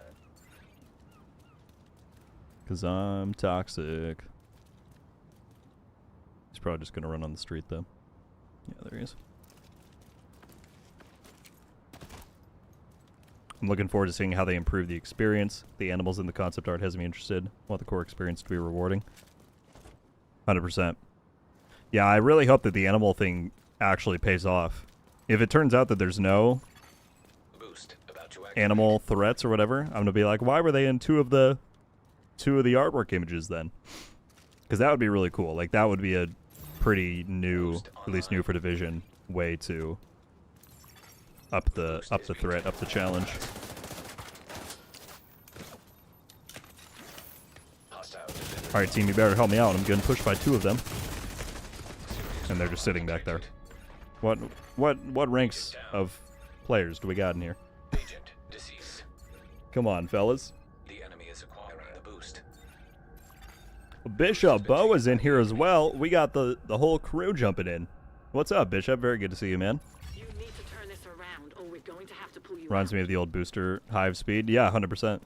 Because I'm toxic. He's probably just going to run on the street, though. Yeah, there he is. I'm looking forward to seeing how they improve the experience. The animals in the concept art has me interested. I want the core experience to be rewarding. 100%. Yeah, I really hope that the animal thing actually pays off. If it turns out that there's no Boost about to activate. animal threats or whatever, I'm gonna be like, why were they in two of the artwork images then? Because that would be really cool. Like that would be a pretty new, at least new for Division, way to up the threat, up the challenge. Hostile defender. All right, team, you better help me out. I'm getting pushed by two of them, and they're just sitting back there. What ranks of players do we got in here? Agent deceased. Come on, fellas. The enemy is acquiring the boost. Bishop Bo is in here as well. We got the whole crew jumping in. What's up, Bishop? Very good to see you, man. You need to turn this around, or we're going to have to pull you Reminds out. me of the old booster hive speed. Yeah, 100%.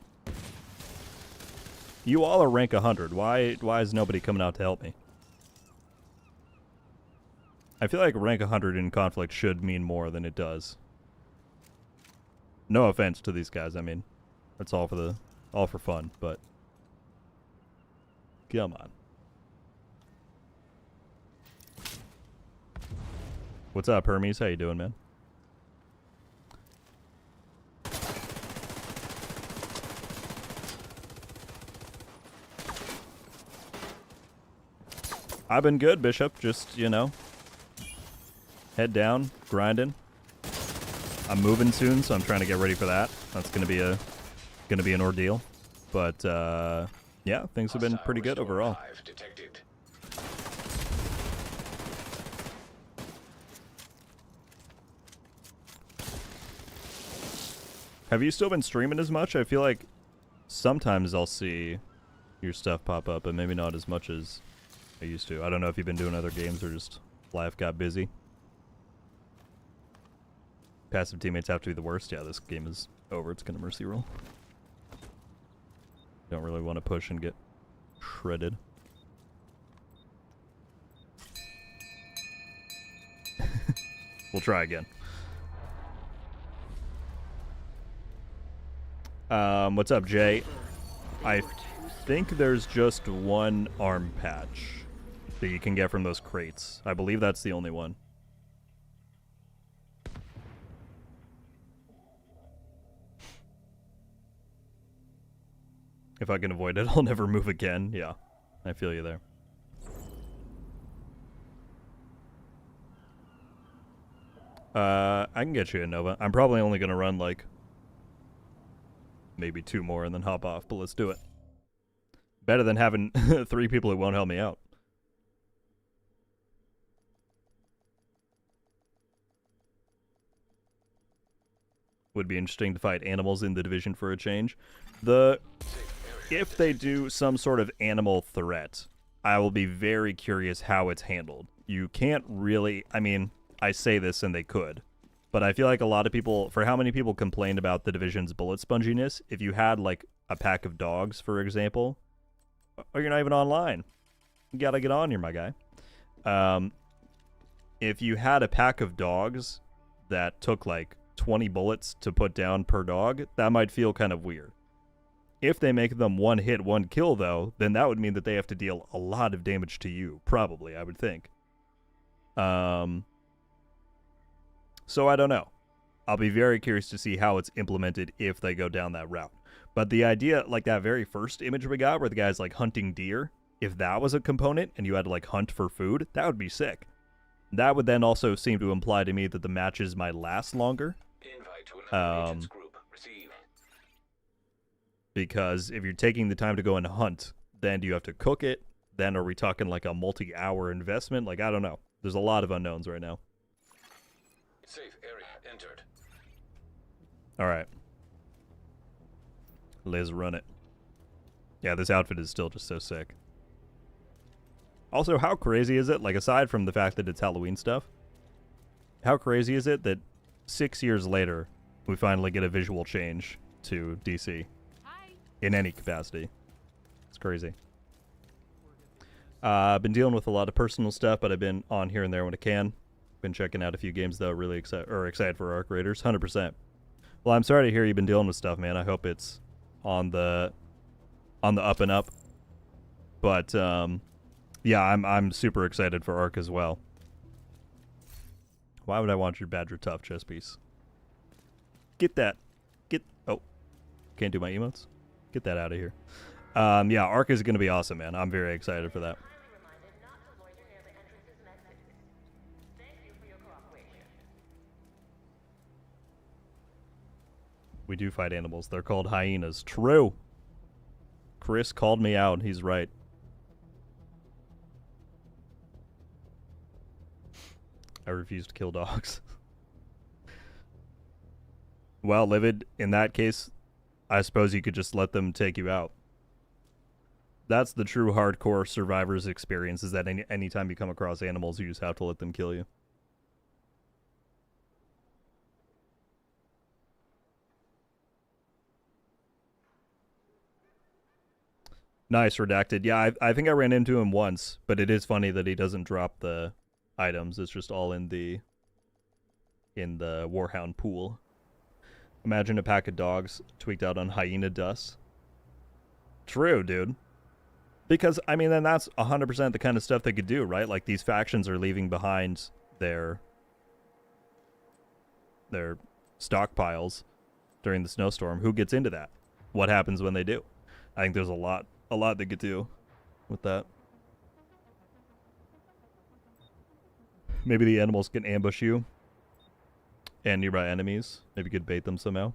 You all are rank 100. Why is nobody coming out to help me? I feel like rank 100 in conflict should mean more than it does. No offense to these guys. I mean, that's all for fun, but come on. What's up, Hermes? How you doing, man? I've been good, Bishop. Just, you know, head down, grinding. I'm moving soon, so I'm trying to get ready for that. That's gonna be an ordeal. But yeah, things have been pretty good overall. Detected. Have you still been streaming as much? I feel like sometimes I'll see your stuff pop up, but maybe not as much as I used to. I don't know if you've been doing other games or just life got busy. Passive teammates have to be the worst. Yeah, this game is over. It's gonna mercy roll. Don't really want to push and get shredded. We'll try again. What's up, Jay? I think there's just one arm patch that you can get from those crates. I believe that's the only one. If I can avoid it, I'll never move again. Yeah, I feel you there. I can get you a Nova. I'm probably only going to run, like, maybe 2 more and then hop off, but let's do it. Better than having 3 people who won't help me out. Would be interesting to fight animals in the division for a change. If they do some sort of animal threat, I will be very curious how it's handled. You can't really, I mean, I say this and they could, but I feel like a lot of people, for how many people complained about the division's bullet sponginess, if you had like a pack of dogs, for example, or you're not even online, you gotta get on here, my guy. If you had a pack of dogs that took like 20 bullets to put down per dog, that might feel kind of weird. If they make them 1 hit, 1 kill, though, then that would mean that they have to deal a lot of damage to you, probably, I would think. So I don't know. I'll be very curious to see how it's implemented if they go down that route. But the idea, like that very first image we got where the guy's like hunting deer, if that was a component and you had to like hunt for food, that would be sick. That would then also seem to imply to me that the matches might last longer. Invite to another agent's group. Receive. Because if you're taking the time to go and hunt, then do you have to cook it? Then are we talking like a multi-hour investment? Like, I don't know. There's a lot of unknowns right now. Safe area entered. All right. Let's run it. Yeah, this outfit is still just so sick. Also, how crazy is it, like aside from the fact that it's Halloween stuff, how crazy is it that 6 years later, we finally get a visual change to DC? In any capacity. It's crazy. I've been dealing with a lot of personal stuff, but I've been on here and there when I can. Been checking out a few games, though. Really excited for Arc Raiders. 100%. Well, I'm sorry to hear you've been dealing with stuff, man. I hope it's on the up and up. But, yeah, I'm super excited for Arc as well. Why would I want your Badger Tough chess piece? Get that. Oh. Can't do my emotes? Get that out of here. Yeah, Arc is going to be awesome, man. I'm very excited for that. We do fight animals. They're called hyenas. True. Chris called me out. He's right. I refuse to kill dogs. Well, Livid, in that case, I suppose you could just let them take you out. That's the true hardcore survivor's experience, is that anytime you come across animals, you just have to let them kill you. Nice, Redacted. Yeah, I think I ran into him once, but it is funny that he doesn't drop the items. It's just all in the Warhound pool. Imagine a pack of dogs tweaked out on hyena dust. True, dude. Because, I mean, then that's 100% the kind of stuff they could do, right? Like, these factions are leaving behind their stockpiles during the snowstorm. Who gets into that? What happens when they do? I think there's a lot they could do with that. Maybe the animals can ambush you and nearby enemies. Maybe you could bait them somehow.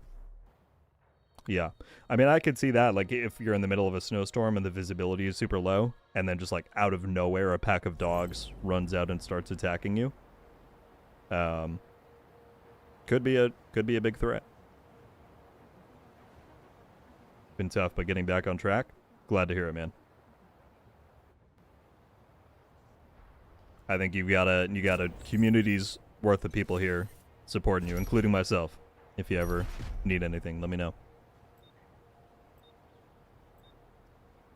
Yeah. I mean, I could see that. Like, if you're in the middle of a snowstorm and the visibility is super low, and then just, like, out of nowhere, a pack of dogs runs out and starts attacking you. Could be a big threat. Been tough, but getting back on track. Glad to hear it, man. I think you got a community's worth of people here supporting you, including myself. If you ever need anything, let me know.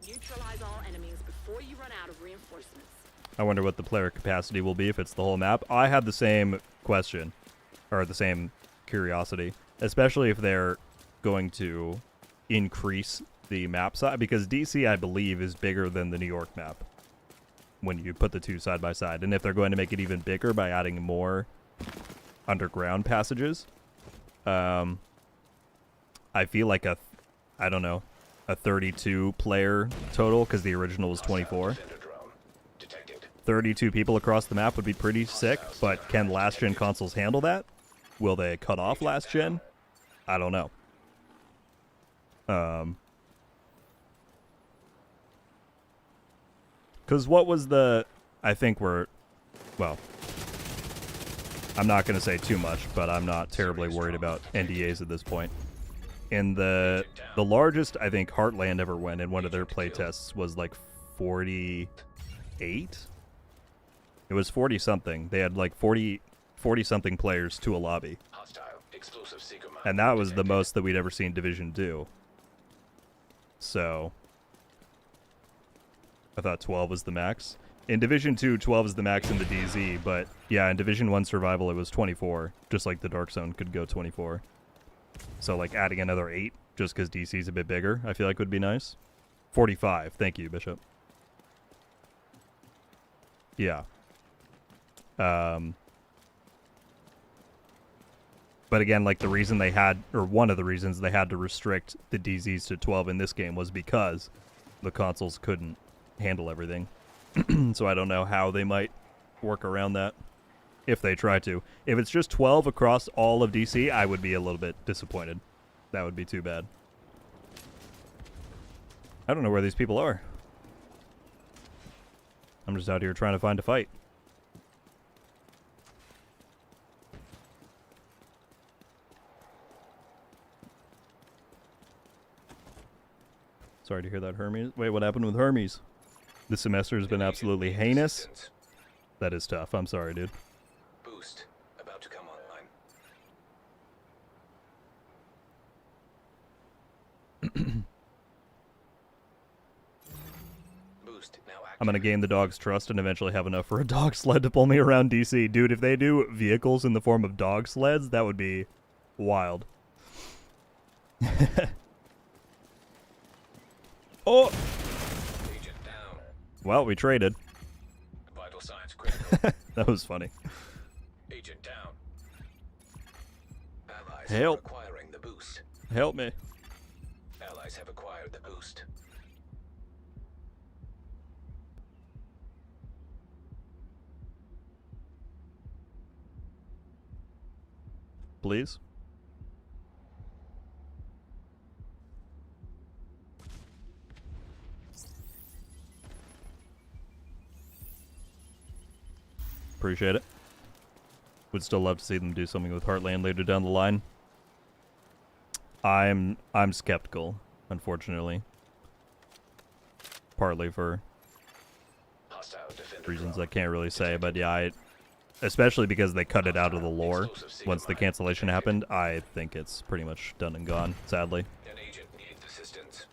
Neutralize all enemies before you run out of reinforcements. I wonder what the player capacity will be if it's the whole map. I had the same question, or the same curiosity, especially if they're going to increase the map size, because DC, I believe, is bigger than the New York map when you put the two side by side. And if they're going to make it even bigger by adding more underground passages, I feel like a 32 player total, because the original was 24. 32 people across the map would be pretty sick, but can last gen consoles handle that? Will they cut off last gen? I don't know. Because what was the... I think we're... Well, I'm not going to say too much, but I'm not terribly worried about NDAs at this point. In the largest, I think, Heartland ever went in one of their playtests was like 48? It was 40-something. They had like 40-something players to a lobby. And that was the most that we'd ever seen Division do. So I thought 12 was the max. In Division 2, 12 is the max in the DZ, but yeah, in Division 1 Survival, it was 24, just like the Dark Zone could go 24. So, like, adding another 8, just because DC's a bit bigger, I feel like would be nice. 45, thank you, Bishop. Yeah. But again, like, the reason they had, or one of the reasons they had to restrict the DZs to 12 in this game was because the consoles couldn't handle everything. So I don't know how they might work around that if they try to. If it's just 12 across all of DC, I would be a little bit disappointed. That would be too bad. I don't know where these people are. I'm just out here trying to find a fight. Sorry to hear that, Hermes. Wait, what happened with Hermes? This semester has been absolutely heinous. That is tough. I'm sorry, dude. Boost about to come online. Boost now active. I'm gonna gain the dog's trust and eventually have enough for a dog sled to pull me around DC. Dude, if they do vehicles in the form of dog sleds, that would be wild. Oh! Agent down. Well, we traded. Vital signs critical. That was funny. Agent down. Allies Help. acquiring the boost. Help me. Allies have acquired the boost. Please. Appreciate it. Would still love to see them do something with Heartland later down the line. I'm skeptical, unfortunately. Partly for reasons I can't really say, but yeah, especially because they cut it out of the lore once the cancellation happened, I think it's pretty much done and gone, sadly. An agent needs assistance.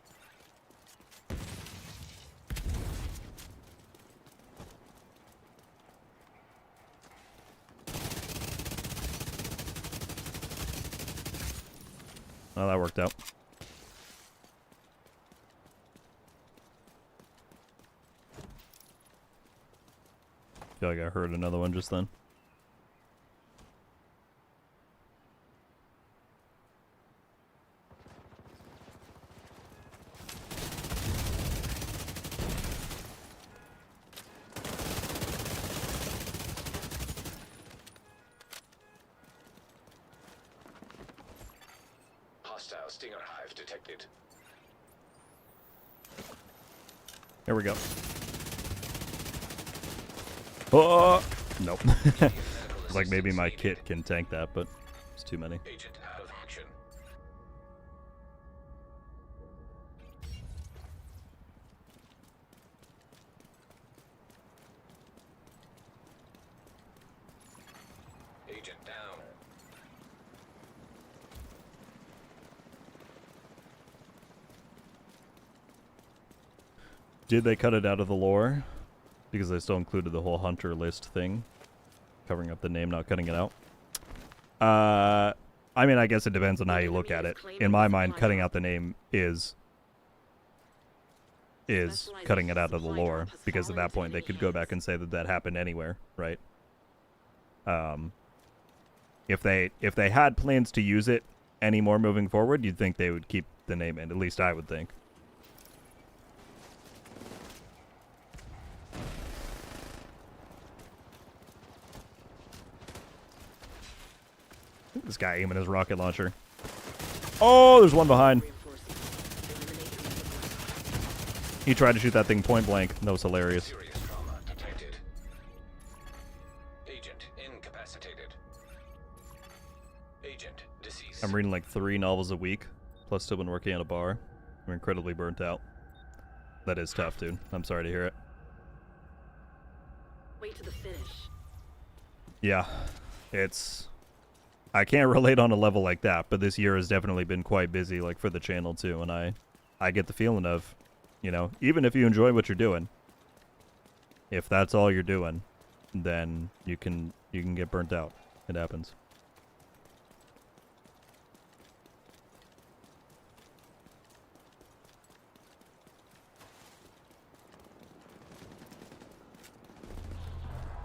Well, that worked out. Feel like I heard another one just then. Hostile Stinger Hive detected. Here we go. Oh! Nope. Like maybe my kit can tank that, but it's too many. Agent out of action. Agent down. Did they cut it out of the lore? Because they still included the whole hunter list thing. Covering up the name, not cutting it out. I mean, I guess it depends on how you look at it. In my mind, cutting out the name is cutting it out of the lore. Because at that point, they could go back and say that that happened anywhere, right? If they had plans to use it anymore moving forward, you'd think they would keep the name in. At least I would think. This guy aiming his rocket launcher. Oh, there's one behind. He tried to shoot that thing point blank. That was hilarious. Serious trauma detected. Agent incapacitated. Agent deceased. I'm reading like 3 novels a week, plus still been working at a bar. I'm incredibly burnt out. That is tough, dude. I'm sorry to hear it. Wait to the finish. Yeah, it's... I can't relate on a level like that, but this year has definitely been quite busy, like, for the channel, too, and I get the feeling of, you know, even if you enjoy what you're doing, if that's all you're doing, then you can get burnt out. It happens.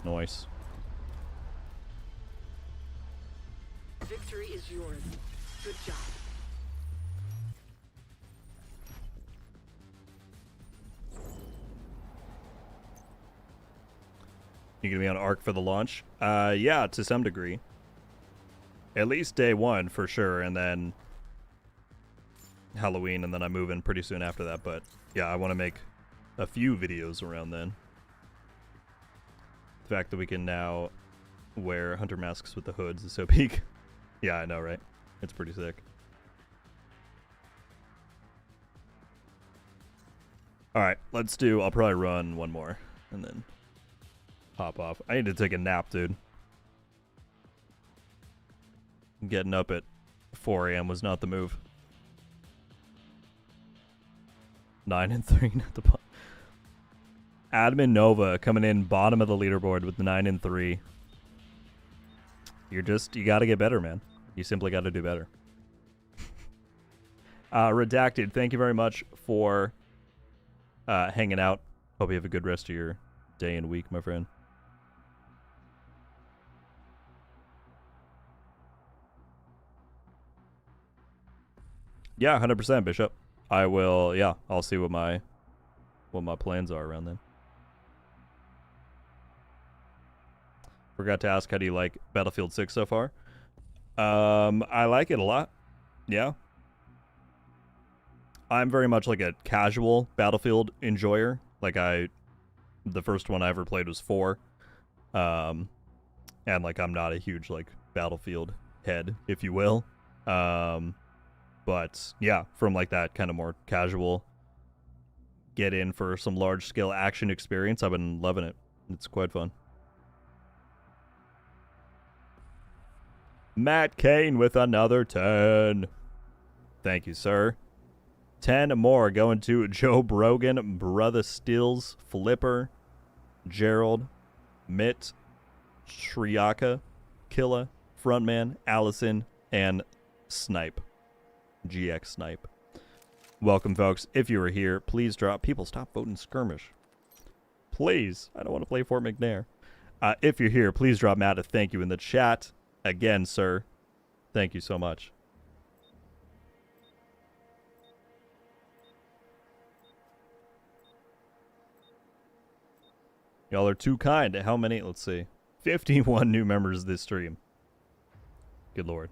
Nice. Victory is yours. Good job. You gonna be on Arc for the launch? Yeah, to some degree. At least day 1 for sure, and then Halloween, and then I move in pretty soon after that. But yeah, I want to make a few videos around then. The fact that we can now wear hunter masks with the hoods is so peak. Yeah, I know, right? It's pretty sick. Alright, let's do... I'll probably run one more, and then hop off. I need to take a nap, dude. Getting up at 4 a.m. was not the move. 9-3 at the bottom. Admin Nova coming in bottom of the leaderboard with 9-3. You gotta get better, man. You simply gotta do better. Redacted, thank you very much for hanging out. Hope you have a good rest of your day and week, my friend. Yeah, 100%, Bishop. I will, yeah, I'll see what my plans are around then. Forgot to ask, how do you like Battlefield 6 so far? I like it a lot. Yeah. I'm very much like a casual Battlefield enjoyer. Like the first one I ever played was 4. And like I'm not a huge like Battlefield head, if you will. But yeah, from like that kind of more casual get in for some large scale action experience, I've been loving it. It's quite fun. Matt Kane with another 10. Thank you, sir. 10 more going to Joe Brogan, Brother Stills, Flipper, Gerald, Mitt, Shriaka, Killa, Frontman, Allison, and Snipe. GX Snipe. Welcome, folks. If you are here, please drop... People, stop voting skirmish. Please. I don't want to play Fort McNair. If you're here, please drop Matt a thank you in the chat. Again, sir. Thank you so much. Y'all are too kind. How many? Let's see. 51 new members this stream. Good lord.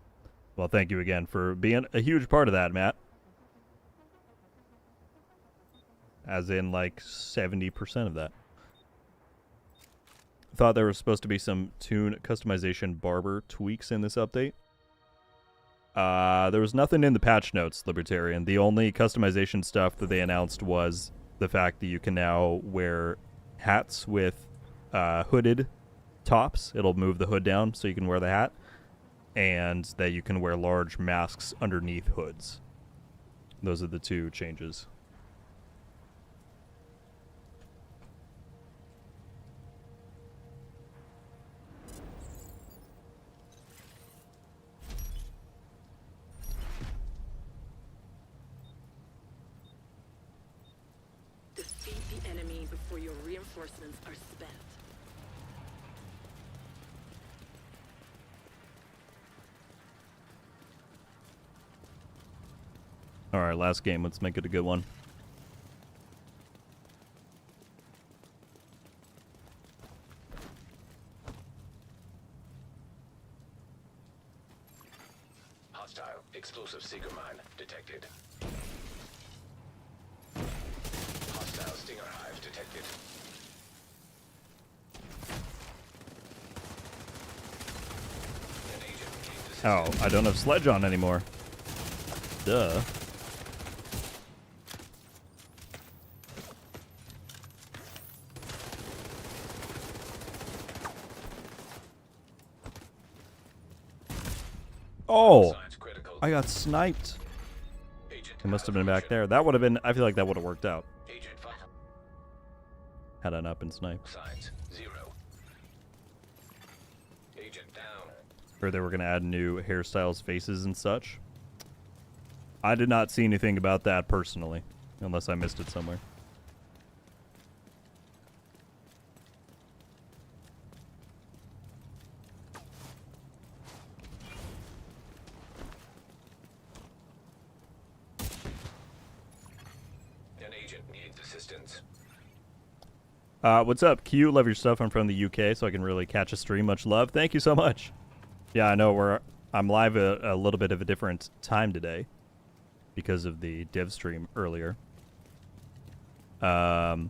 Well, thank you again for being a huge part of that, Matt. As in, like, 70% of that. Thought there was supposed to be some tune customization barber tweaks in this update. There was nothing in the patch notes, Libertarian. The only customization stuff that they announced was the fact that you can now wear hats with hooded tops. It'll move the hood down so you can wear the hat. And that you can wear large masks underneath hoods. Those are the two changes. Defeat the enemy before your reinforcements are spent. Alright, last game. Let's make it a good one. Hostile explosive seeker mine detected. Hostile stinger hive detected. An agent gained assistance. Oh, I don't have Sledge on anymore. Duh. Oh, Science critical. I got sniped. Agent It must have been back malfunction. there. That would have been, I feel like that would have worked out. Agent Had I not been sniped. Science 0. Agent down. Heard they were going to add new hairstyles, faces, and such. I did not see anything about that personally, unless I missed it somewhere. An agent needs assistance. What's up, Q? Love your stuff. I'm from the UK, so I can really catch a stream. Much love. Thank you so much. Yeah, I know I'm live a little bit of a different time today because of the dev stream earlier. So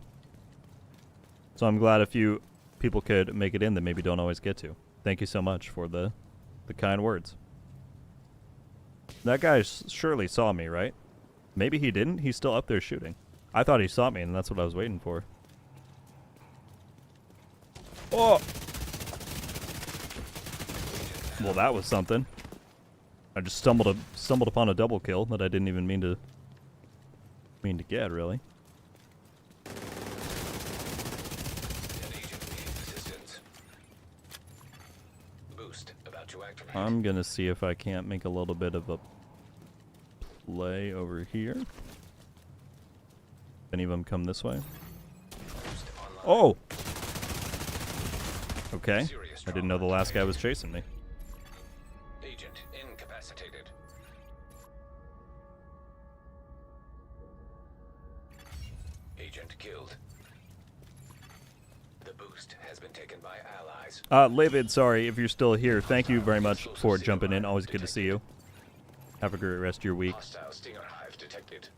I'm glad a few people could make it in that maybe don't always get to. Thank you so much for the kind words. That guy surely saw me, right? Maybe he didn't. He's still up there shooting. I thought he saw me, and that's what I was waiting for. Oh! Well, that was something. I just stumbled upon a double kill that I didn't even mean to get, really. An agent needs assistance. Boost about to activate. I'm gonna see if I can't make a little bit of a play over here. If any of them come this way. Boost online. Oh! Okay. Serious I didn't know the trauma last guy was chasing me. Agent incapacitated. Agent killed. The boost has been taken by allies. Livid, sorry if you're still here. Thank you very much for jumping in. Always good to see you. Have a great rest of your week. Hostile stinger hive detected.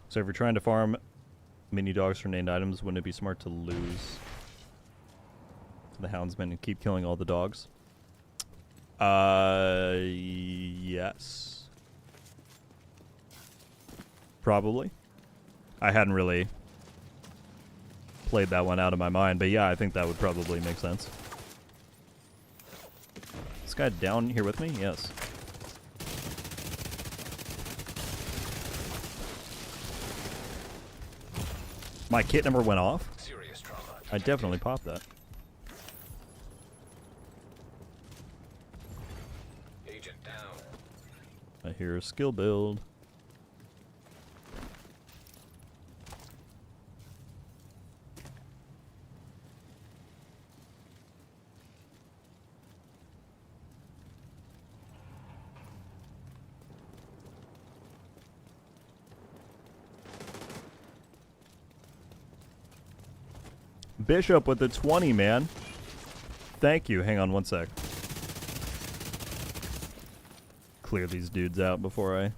So if you're trying to farm mini dogs for named items, wouldn't it be smart to lose the houndsman and keep killing all the dogs? Yes. Probably. I hadn't really played that one out of my mind, but yeah, I think that would probably make sense. This guy down here with me? Yes. My kit number went off? Serious I definitely popped that. Agent down. I hear a skill build. Bishop with the 20, man. Thank you. Hang on one sec. Clear these dudes out before I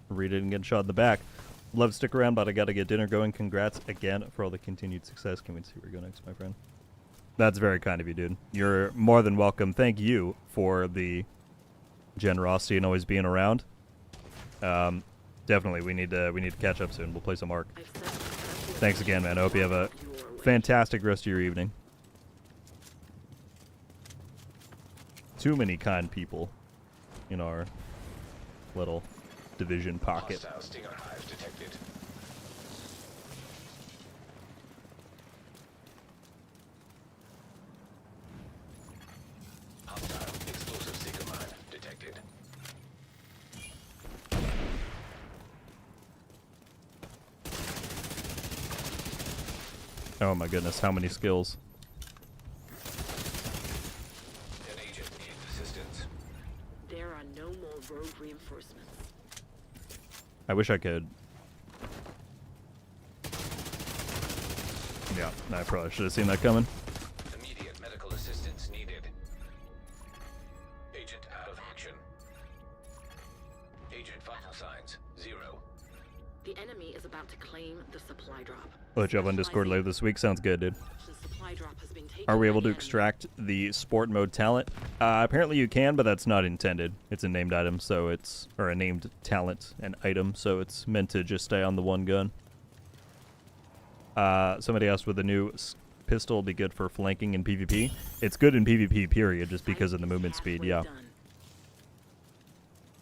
read it and get shot in the back. Love to stick around, but I gotta get dinner going. Congrats again for all the continued success. Can we see where we go next, my friend? That's very kind of you, dude. You're more than welcome. Thank you for the generosity and always being around. Definitely, we need to catch up soon. We'll play some Ark. Thanks again, man. I hope you have a fantastic rest of your evening. Too many kind people in our little division pocket. Hostile Stinger hives detected. Hostile explosive seeker mine detected. Oh my goodness, how many skills. An agent needs assistance. There are no more rogue reinforcements. I wish I could. Yeah, I probably should have seen that coming. Immediate medical assistance needed. Agent out of action. Agent vital signs 0. The enemy is about to claim the supply drop. Let you up on Discord later this week. Sounds good, dude. The supply drop has been taken Are we by able to the enemy. extract the sport mode talent? Apparently you can, but that's not intended. It's a named item, so it's... Or a named talent and item, so it's meant to just stay on the one gun. Somebody asked, would the new pistol be good for flanking in PvP? It's good in PvP, period, just because of the movement speed, yeah.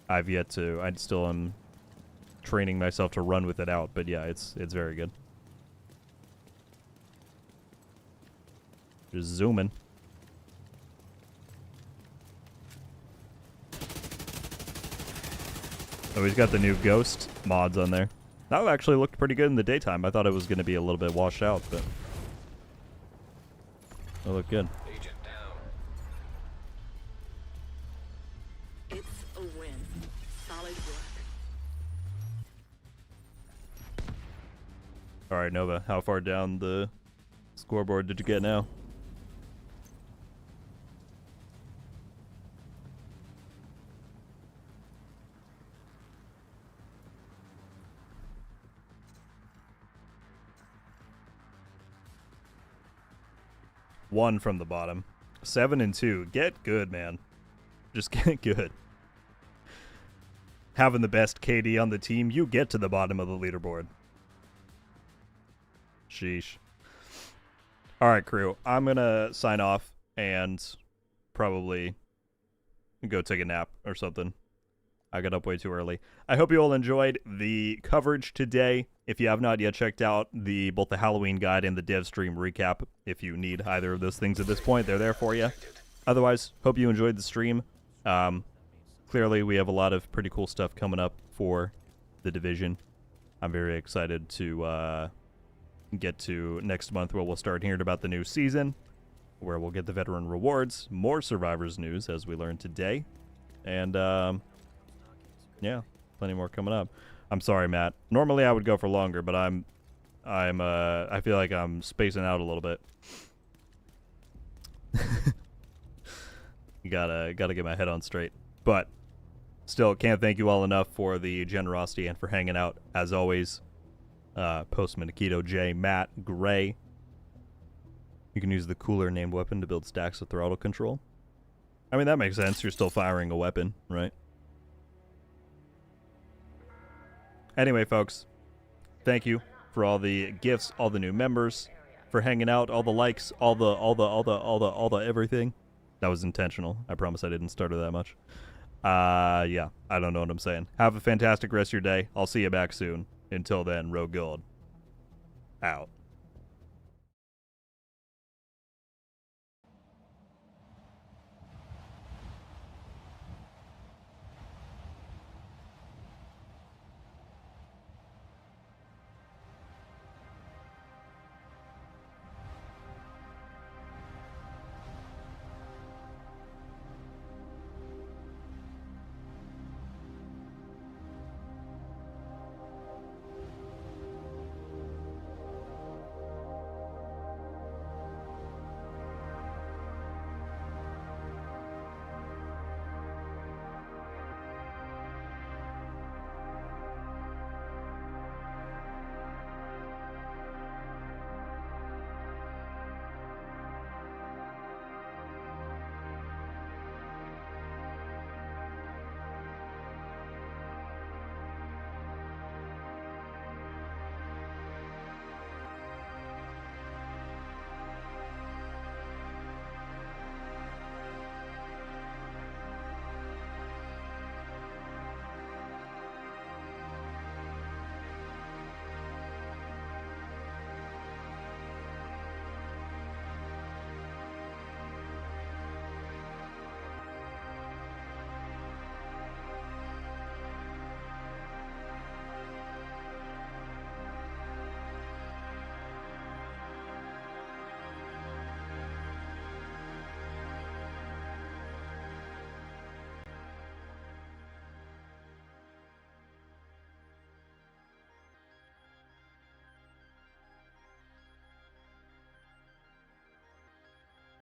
I've yet to... I still am training myself to run with it out, but yeah, it's very good. Just zooming. Oh, he's got the new ghost mods on there. That actually looked pretty good in the daytime. I thought it was going to be a little bit washed out, but it looked good. Agent down. It's a win. Solid work. All right, Nova, how far down the scoreboard did you get now? One from the bottom. 7 and 2. Get good, man. Just get good. Having the best KD on the team, you get to the bottom of the leaderboard. Sheesh. Alright, crew. I'm gonna sign off and probably go take a nap or something. I got up way too early. I hope you all enjoyed the coverage today. If you have not yet checked out both the Halloween guide and the dev stream recap, if you need either of those things at this point, they're there for you. Otherwise, hope you enjoyed the stream. Clearly, we have a lot of pretty cool stuff coming up for the division. I'm very excited to get to next month where we'll start hearing about the new season, where we'll get the veteran rewards, more Survivors news as we learned today, and yeah, plenty more coming up. I'm sorry, Matt. Normally I would go for longer, but I feel like I'm spacing out a little bit. gotta get my head on straight. But still, can't thank you all enough for the generosity and for hanging out as always. Postman Akito J, Matt, Gray. You can use the cooler named weapon to build stacks of throttle control. I mean, that makes sense. You're still firing a weapon, right? Anyway, folks, thank you for all the gifts, all the new members, for hanging out, all the likes, all the everything. That was intentional. I promise I didn't stutter that much. Yeah, I don't know what I'm saying. Have a fantastic rest of your day. I'll see you back soon. Until then, RogueGold out.